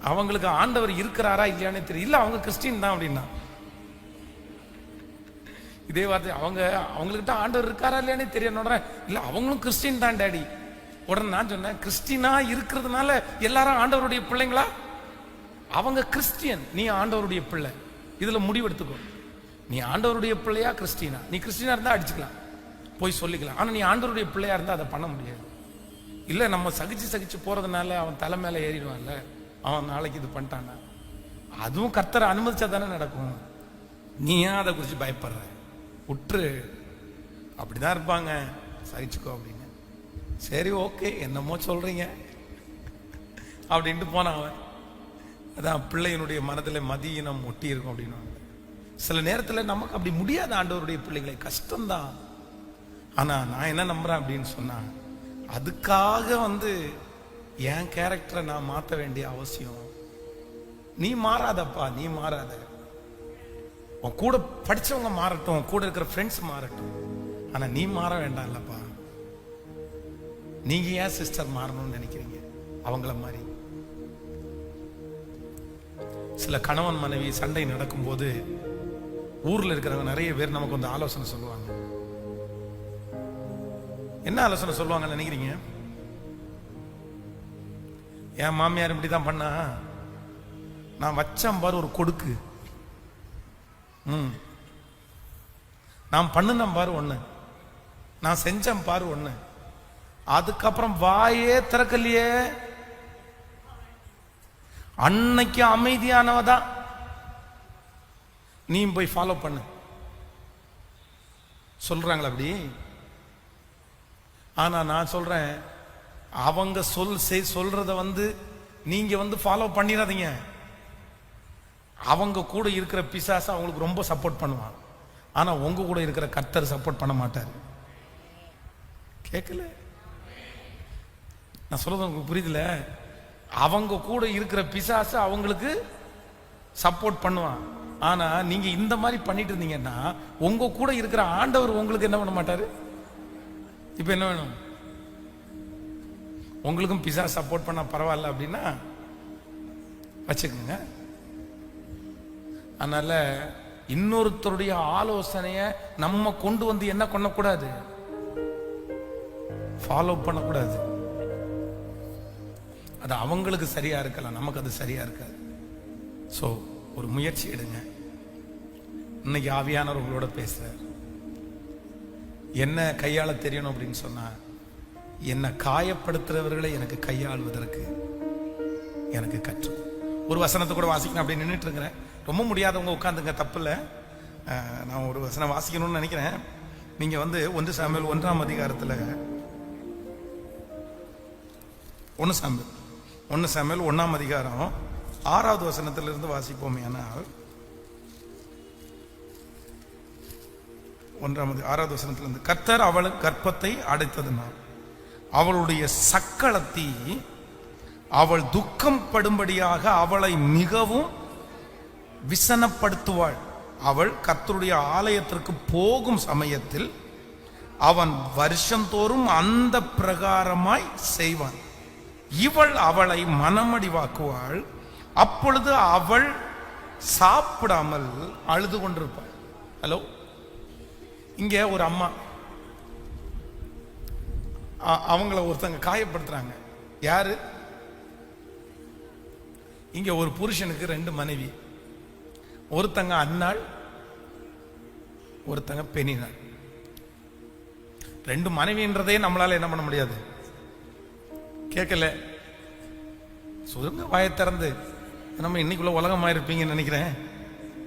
அவங்களுக்கு ஆண்டவர் இருக்கிறாரா இல்லையானே தெரியல, அவங்க கிறிஸ்டின் தான் அப்படின்னா. இதே வார்த்தை அவங்ககிட்ட ஆண்டவர் இருக்காரா இல்லையானே தெரியணும். இல்ல அவங்களும் கிறிஸ்டின் தான் டாடி. உடனே நான் சொன்னேன், கிறிஸ்டினா இருக்கிறதுனால எல்லாரும் ஆண்டவருடைய பிள்ளைங்களா? அவங்க கிறிஸ்டியன், நீ ஆண்டவருடைய பிள்ளை. இதுல முடிவெடுத்துக்கோ, நீ ஆண்டவருடைய பிள்ளையா கிறிஸ்டினா? நீ கிறிஸ்டினா இருந்தா அடிச்சுக்கலாம், போய் சொல்லிக்கலாம். ஆனா நீ ஆண்டவருடைய பிள்ளையா இருந்தா அதை பண்ண முடியாது. இல்ல நம்ம சகிச்சு போறதுனால அவன் தலை மேல ஏறிடுவான்ல, அவன் நாளைக்கு இது பண்ணிட்டானா, அதுவும் கர்த்தரை அனுமதிச்சா தானே நடக்கும். நீ ஏன் அதை குறித்து பயப்படுற? உற்று, அப்படிதான் இருப்பாங்க, சகிச்சுக்கோ அப்படின்னு. சரி ஓகே, என்னமோ சொல்றீங்க அப்படின்ட்டு போனான் அவன். அதான் பிள்ளையினுடைய மனதில் மதியினம் ஒட்டி இருக்கும் அப்படின்னு. சில நேரத்தில் நமக்கு அப்படி முடியாத ஆண்டவருடைய பிள்ளைகளை, கஷ்டம்தான். ஆனா நான் என்ன நம்புறேன் அப்படின்னு சொன்னா, அதுக்காக வந்து என் கேரக்டரை நான் மாற்ற வேண்டிய அவசியம் நீ மாறாதப்பா, நீ மாறாத. உன் கூட படிச்சவங்க மாறட்டும், கூட இருக்கிற ஃப்ரெண்ட்ஸ் மாறட்டும், ஆனா நீ மாற வேண்டாம் இல்லப்பா. நீங்க ஏன் சிஸ்டர் மாறணும்னு நினைக்கிறீங்க அவங்கள மாதிரி? சில கணவன் மனைவி சண்டை நடக்கும்போது ஊர்ல இருக்கிறவங்க நிறைய பேர் நமக்கு வந்து ஆலோசனை சொல்லுவாங்க. என்ன ஆலோசனை சொல்லுவாங்கன்னு நினைக்கிறீங்க? என் மாமியார் இப்படிதான் பண்ணா, நான் வச்சேன் பாரு ஒரு கொடுக்கு, நான் பண்ணுனேன் பாரு ஒண்ணு, நான் செஞ்சேன் பாரு ஒண்ணு, அதுக்கப்புறம் வாயே திறக்கலையே, அன்னைக்கு அமைதியானவதான், நீ போய் ஃபாலோ பண்ணு சொல்றாங்களா அப்படி? ஆனா நான் சொல்றேன், அவங்க சொல்றத வந்து நீங்க வந்து ஃபாலோ பண்ணிடாதீங்க. அவங்க கூட இருக்கிற பிசாசு அவங்களுக்கு ரொம்ப சப்போர்ட் பண்ணுவான், ஆனா உங்க கூட இருக்கிற கர்த்தர் சப்போர்ட் பண்ண மாட்டார். கேட்கல நான் சொல்றது உங்களுக்கு புரியுதுல? அவங்க கூட இருக்கிற பிசாசு அவங்களுக்கு சப்போர்ட் பண்ணுவான், ஆனா நீங்க இந்த மாதிரி பண்ணிட்டு இருந்தீங்கன்னா உங்க கூட இருக்கிற ஆண்டவர் உங்களுக்கு என்ன பண்ண மாட்டாரு? இப்ப என்ன வேணும்? உங்களுக்கும் பிசா சப்போர்ட் பண்ண பரவாயில்ல அப்படின்னா வச்சுக்கோங்க. அதனால இன்னொருத்தருடைய ஆலோசனைய நம்ம கொண்டு வந்து என்ன பண்ணக்கூடாது? ஃபாலோ பண்ணக்கூடாது. அது அவங்களுக்கு சரியா இருக்கலாம், நமக்கு அது சரியா இருக்காது. ஸோ ஒரு முயற்சி எடுங்க. இன்னைக்கு ஆவியானவர் உங்களோட பேசுறார். என்ன கையாள தெரியணும் அப்படின்னு சொன்னா, என்னை காயப்படுத்துறவர்களை எனக்கு கையாளுவதற்கு எனக்கு கற்று. ஒரு வசனத்தை கூட வாசிக்கணும் அப்படின்னு நின்றுட்டு இருக்கிறேன். ரொம்ப முடியாதவங்க உட்காந்துங்க, தப்பு இல்லை. நான் ஒரு வசனம் வாசிக்கணும்னு நினைக்கிறேன். நீங்க வந்து 1 சாமுவேல் 1ஆம் அதிகாரத்தில் 1 சாமுவேல் 1ஆம் அதிகாரம் 6வது வசனத்திலிருந்து வாசிப்போமே. ஆனால் 6வது வசனத்திலிருந்து, கர்த்தர் அவளுக்கு கர்ப்பத்தை அடைத்ததினால் அவளுடைய சக்களத்தி அவள் துக்கம் படும்படியாக அவளை மிகவும் விசனப்படுத்துவாள். அவள் கர்த்தருடைய ஆலயத்திற்கு போகும் சமயத்தில் அவன் வருஷந்தோறும் அந்த பிரகாரமாய் செய்வான். இவள் அவளை மனமடிவாக்குவாள். அப்பொழுது அவள் சாப்பிடாமல் அழுது கொண்டிருப்பாள். ஹலோ, இங்க ஒரு அம்மா அவங்கள ஒருத்தங்க காயப்படுத்துறாங்க. யாரு? இங்க ஒரு புருஷனுக்கு 2 மனைவி. ஒருத்தங்க அன்னாள், ஒருத்தங்க பெண்ணினாள். 2 மனைவின்றதே நம்மளால என்ன பண்ண முடியாது. கேட்கல, சொல்லுங்க வாயை திறந்து. நம்ம இன்னைக்குள்ள உலகமா இருப்பீங்கன்னு நினைக்கிறேன்.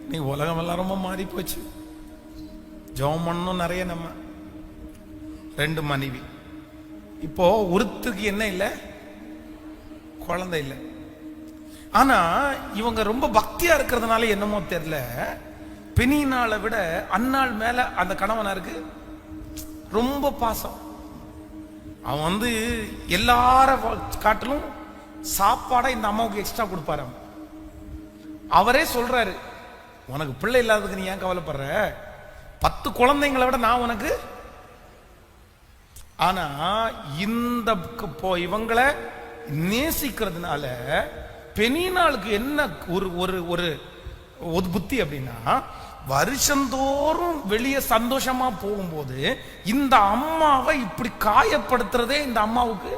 இன்னைக்கு உலகம் எல்லாம் ரொம்ப மாறி போச்சு. ஜெபம் பண்ணணும் நிறைய. நம்ம 2 மனைவி. இப்போ ஒருத்தருக்கு என்ன இல்லை? குழந்தை இல்லை. ஆனா இவங்க ரொம்ப பக்தியா இருக்கிறதுனால என்னமோ தெரியல, பெனினாளை விட அன்னாள் மேல அந்த கணவனாருக்கு ரொம்ப பாசம். அவன் வந்து எல்லார காட்டிலும் சாப்பாடை இந்த அம்மாவுக்கு எக்ஸ்ட்ரா கொடுப்பாரு. அவரே சொல்றாரு, உனக்கு பிள்ளை இல்லாததுக்கு நீ ஏன் கவலைப்படுற? 10 குழந்தைங்களை விட நான் உனக்கு. ஆனா இந்த இவங்களை நேசிக்கிறதுனால பெனினாளுக்கு என்ன ஒரு புத்தி அப்படின்னா, வருஷந்தோறும் வெளியே சந்தோஷமா போகும்போது இந்த அம்மாவை இப்படி காயப்படுத்துறதே இந்த அம்மாவுக்கு.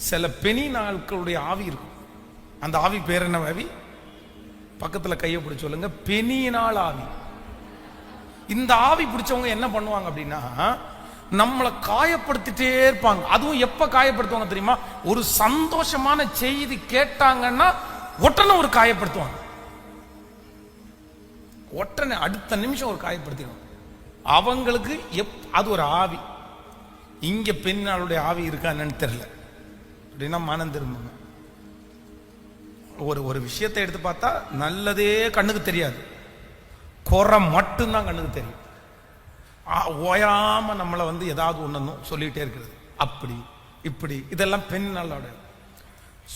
சில பெனினாளுடைய ஆவி இருக்கும். அந்த ஆவி பேர் என்ன ஆவி? பக்கத்துல கையை பிடிச்சு சொல்லுங்க, பெனினாள் ஆவி. இந்த ஆவி பிடிச்சவங்க என்ன பண்ணுவாங்க அப்படின்னா, நம்மளை காயப்படுத்திட்டே இருப்பாங்க. அதுவும் எப்ப காயப்படுத்துவாங்க தெரியுமா? ஒரு சந்தோஷமான செய்தி கேட்டாங்கன்னா உடனே ஒரு காயப்படுத்துவாங்க. உடனே அடுத்த நிமிஷம் ஒரு காயப்படுத்திடுவாங்க. அவங்களுக்கு அது ஒரு ஆவி. இங்க பெண்ணாளுடைய ஆவி இருக்கான்னு தெரியல அப்படின்னா மனம் திரும்புங்க. ஒரு விஷயத்தை எடுத்து பார்த்தா நல்லதே கண்ணுக்கு தெரியாது, குறை மட்டும்தான் கண்ணுக்கு தெரியும். ஓயாம நம்மளை வந்து ஏதாவது ஒண்ணு சொல்லிட்டே இருக்கிறது, அப்படி இப்படி. இதெல்லாம் பெண்ணினாளோட.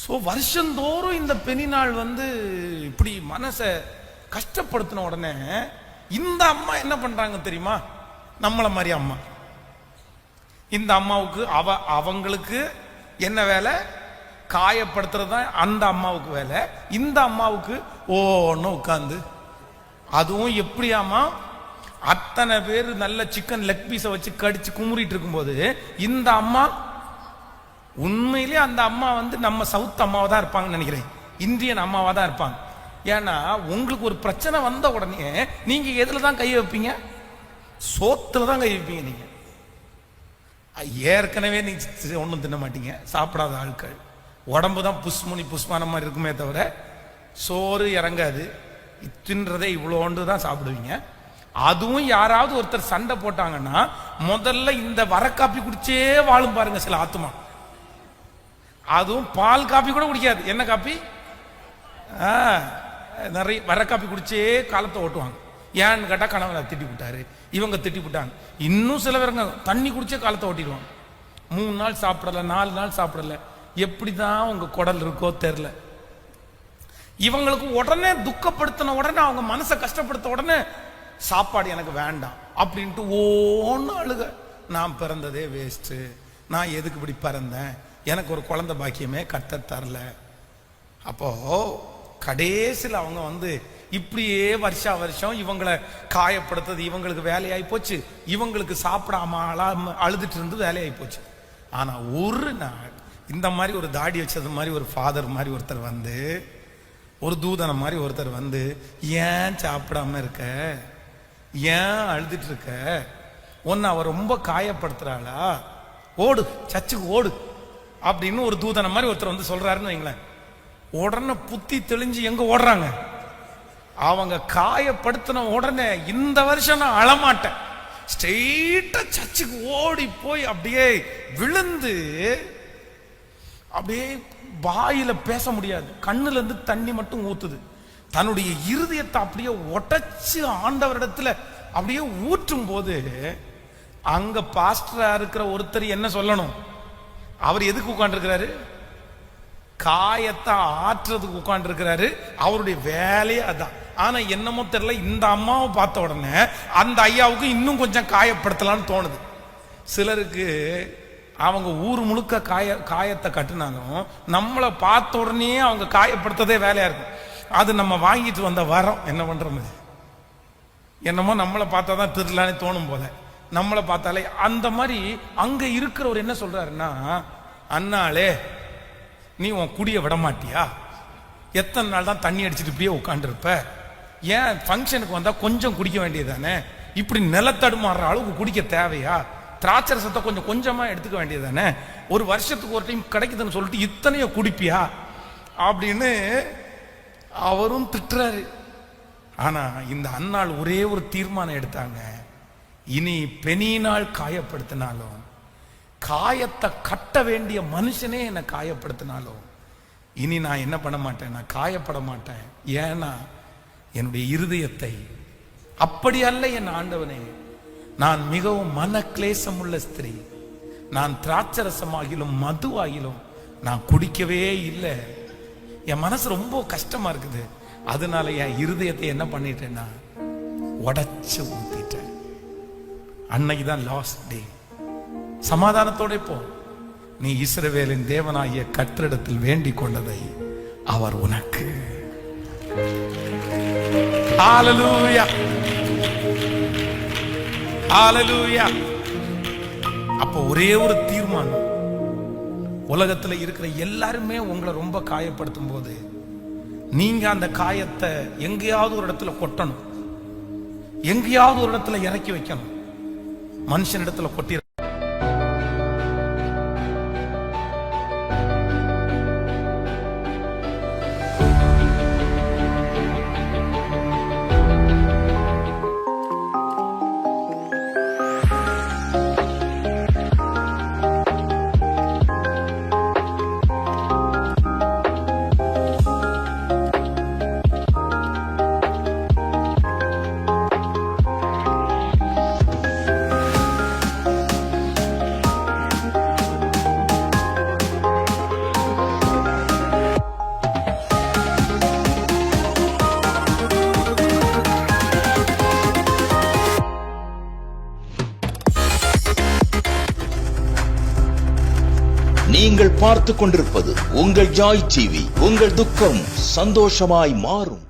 ஸோ வருஷந்தோறும் இந்த பெண்ணினாள் வந்து இப்படி மனசை கஷ்டப்படுத்தின உடனே இந்த அம்மா என்ன பண்றாங்க தெரியுமா? நம்மள மாதிரி அம்மா. இந்த அம்மாவுக்கு அவங்களுக்கு என்ன வேலை? காயப்படுத்துறது தான் அந்த அம்மாவுக்கு வேலை. இந்த அம்மாவுக்கு ஓன்னு உட்காந்து, அதுவும் எப்படியாமா, அத்தனை பேர் நல்ல சிக்கன் லெக் பீஸை வச்சு கடிச்சு குமுறிட்டு இருக்கும்போது இந்த அம்மா, உண்மையிலே அந்த அம்மா வந்து நம்ம சவுத் அம்மாவா தான் இருப்பாங்கன்னு நினைக்கிறேன், இந்தியன் அம்மாவா தான் இருப்பாங்க. ஏன்னா உங்களுக்கு ஒரு பிரச்சனை வந்த உடனே நீங்க எதுல தான் கை வைப்பீங்க? சோத்துல தான் கை வைப்பீங்க. நீங்க ஏற்கனவே நீங்க ஒன்றும் தின்ன மாட்டீங்க, சாப்பிடாத ஆட்கள். உடம்பு தான் புஷ்முனி புஷ்மான மாதிரி இருக்குமே தவிர சோறு இறங்காது. தின்றதே இவ்வளோண்டு தான் சாப்பிடுவீங்க. அதுவும் யாராவது ஒருத்தர் சண்டை போட்டாங்கன்னா முதல்ல இந்த வர காப்பி குடிச்சே வாழும் பாருங்க சில ஆத்மா. அதுவும் பால் காப்பி கூட குடிக்காது. என்ன காப்பி? நிறைய வர காப்பி குடிச்சே காலத்தை ஓட்டுவாங்க. ஏன்னு கேட்டா கணவனை திட்டி விட்டாரு, இவங்க திட்டி விட்டாங்க. இன்னும் சில பேருங்க தண்ணி குடிச்சே காலத்தை ஓட்டிடுவாங்க. 3 நாள் சாப்பிடல, 4 நாள் சாப்பிடல. எப்படிதான் உங்க குடல் இருக்கோ தெரியல. இவங்களுக்கு உடனே துக்கப்படுத்தின உடனே, அவங்க மனசை கஷ்டப்படுத்த உடனே சாப்பாடு எனக்கு வேண்டாம் அப்படின்ட்டு ஒன்னு அழுக. நான் பிறந்ததே வேஸ்ட், நான் எதுக்கு இப்படி பிறந்தேன், எனக்கு ஒரு குழந்தை பாக்கியமே கத்த தரல. அப்போ கடைசியில் அவங்க வந்து இப்படியே வருஷம் இவங்களை காயப்படுத்தது இவங்களுக்கு வேலையாகி போச்சு. இவங்களுக்கு சாப்பிடாம அழுதுட்டு இருந்து வேலையாகி போச்சு. ஆனா ஒரு நாள் இந்த மாதிரி ஒரு தாடி வச்சது மாதிரி ஒரு ஃபாதர் மாதிரி ஒருத்தர் வந்து, ஒரு தூதனை மாதிரி ஒருத்தர் வந்து, ஏன் சாப்பிடாம இருக்க, ஏன் அழுதுட்டு இருக்க, ஒன்னு அவ ரொம்ப காயப்படுத்துறாளா, ஓடு சர்ச்சுக்கு ஓடு அப்படின்னு ஒரு தூதனை மாதிரி ஒருத்தர் வந்து சொல்றாருன்னு வைங்களேன். உடனே புத்தி தெளிஞ்சு எங்க ஓடுறாங்க? அவங்க காயப்படுத்தின உடனே இந்த வருஷம் நான் அழமாட்டேன், ஸ்ட்ரெயிட்டா சர்ச்சுக்கு ஓடி போய் அப்படியே விழுந்து, அப்படியே வாயில பேச முடியாது, கண்ணுல இருந்து தண்ணி மட்டும் ஊத்துது. தன்னுடைய இருதயத்தை அப்படியே ஒட்டச்சு ஆண்டவரிடத்துல அப்படியே ஊற்றும் போது, அங்க பாஸ்டரா இருக்கிற ஒருத்தர் என்ன சொல்லணும்? அவர் எதுக்கு உட்கார்ந்து இருக்கிறாரு? காயத்தை ஆற்றுறதுக்கு உட்கார்ந்து இருக்கிறாரு. அவருடைய வேலையே அதான். ஆனா என்னமோ தெரியல, இந்த அம்மாவை பார்த்த உடனே அந்த ஐயாவுக்கு இன்னும் கொஞ்சம் காயப்படுத்தலாம்னு தோணுது. சிலருக்கு அவங்க ஊர் முழுக்க காயத்தை கட்டுனாலும் நம்மளை பார்த்த உடனே அவங்க காயப்படுத்ததே வேலையா இருக்கும். அது நம்ம வாங்கிட்டு வந்த வரோம். என்ன பண்றது? என்னமோ நம்மளை பார்த்தா தான் திருடலான்னு தோணும் போல, நம்மளை பார்த்தாலே அந்த மாதிரி. அங்க இருக்கிறவர் என்ன சொல்றாருன்னா, அண்ணாளே நீ உன் குடிய விட மாட்டியா? எத்தனை நாள் தான் தண்ணி அடிச்சுட்டு இப்படியே உட்காந்துருப்ப? ஏன் ஃபங்க்ஷனுக்கு வந்தா கொஞ்சம் குடிக்க வேண்டியதானே? இப்படி நிலத்தடுமாறுற அளவுக்கு குடிக்க தேவையா? திராட்சரசத்தை கொஞ்சம் கொஞ்சமா எடுத்துக்க வேண்டியதானே? ஒரு வருஷத்துக்கு ஒரு டைம் கிடைக்குதுன்னு சொல்லிட்டு இத்தனையோ குடிப்பியா அப்படின்னு அவரும் திட்டுறாரு. ஆனா இந்த அன்னாள் ஒரே ஒரு தீர்மானம் எடுத்தாங்க, இனி பெனியினால் காயப்படுத்தினாலும், காயத்தை கட்ட வேண்டிய மனுஷனே என்னை காயப்படுத்தினாலும் இனி நான் என்ன பண்ண மாட்டேன், நான் காயப்பட மாட்டேன். ஏன்னா என்னுடைய இருதயத்தை அப்படி அல்ல என் ஆண்டவனே, நான் மிகவும் மன கிளேசம் உள்ள ஸ்திரீ, நான் திராட்சரசமாகிலும் மதுவாகிலும் நான் குடிக்கவே இல்லை. என் மனசு ரொம்ப கஷ்டமா இருக்குது. அதனால என் இருதயத்தை என்ன பண்ணிட்டேன்னா உடைச்சு ஊத்திட்டேன். அன்னைக்குதான் லாஸ்ட் டே. சமாதானத்தோட போ, நீ இஸ்ரவேலின் தேவனாகிய கர்த்தரிடத்தில் வேண்டிக் கொண்டதை அவர் உனக்கு. ஹல்லேலூயா, ஹல்லேலூயா. அப்போ ஒரே ஒரு தீர்மானம், உலகத்துல இருக்கிற எல்லாருமே உங்களை ரொம்ப காயப்படுத்தும் போது நீங்க அந்த காயத்தை எங்கேயாவது ஒரு இடத்துல கொட்டணும், எங்கேயாவது ஒரு இடத்துல இறக்கி வைக்கணும். மனுஷன் இடத்துல கொட்டி நீங்கள் பார்த்துக் கொண்டிருப்பது உங்கள் ஜாய் டிவி. உங்கள் துக்கம் சந்தோஷமாய் மாறும்.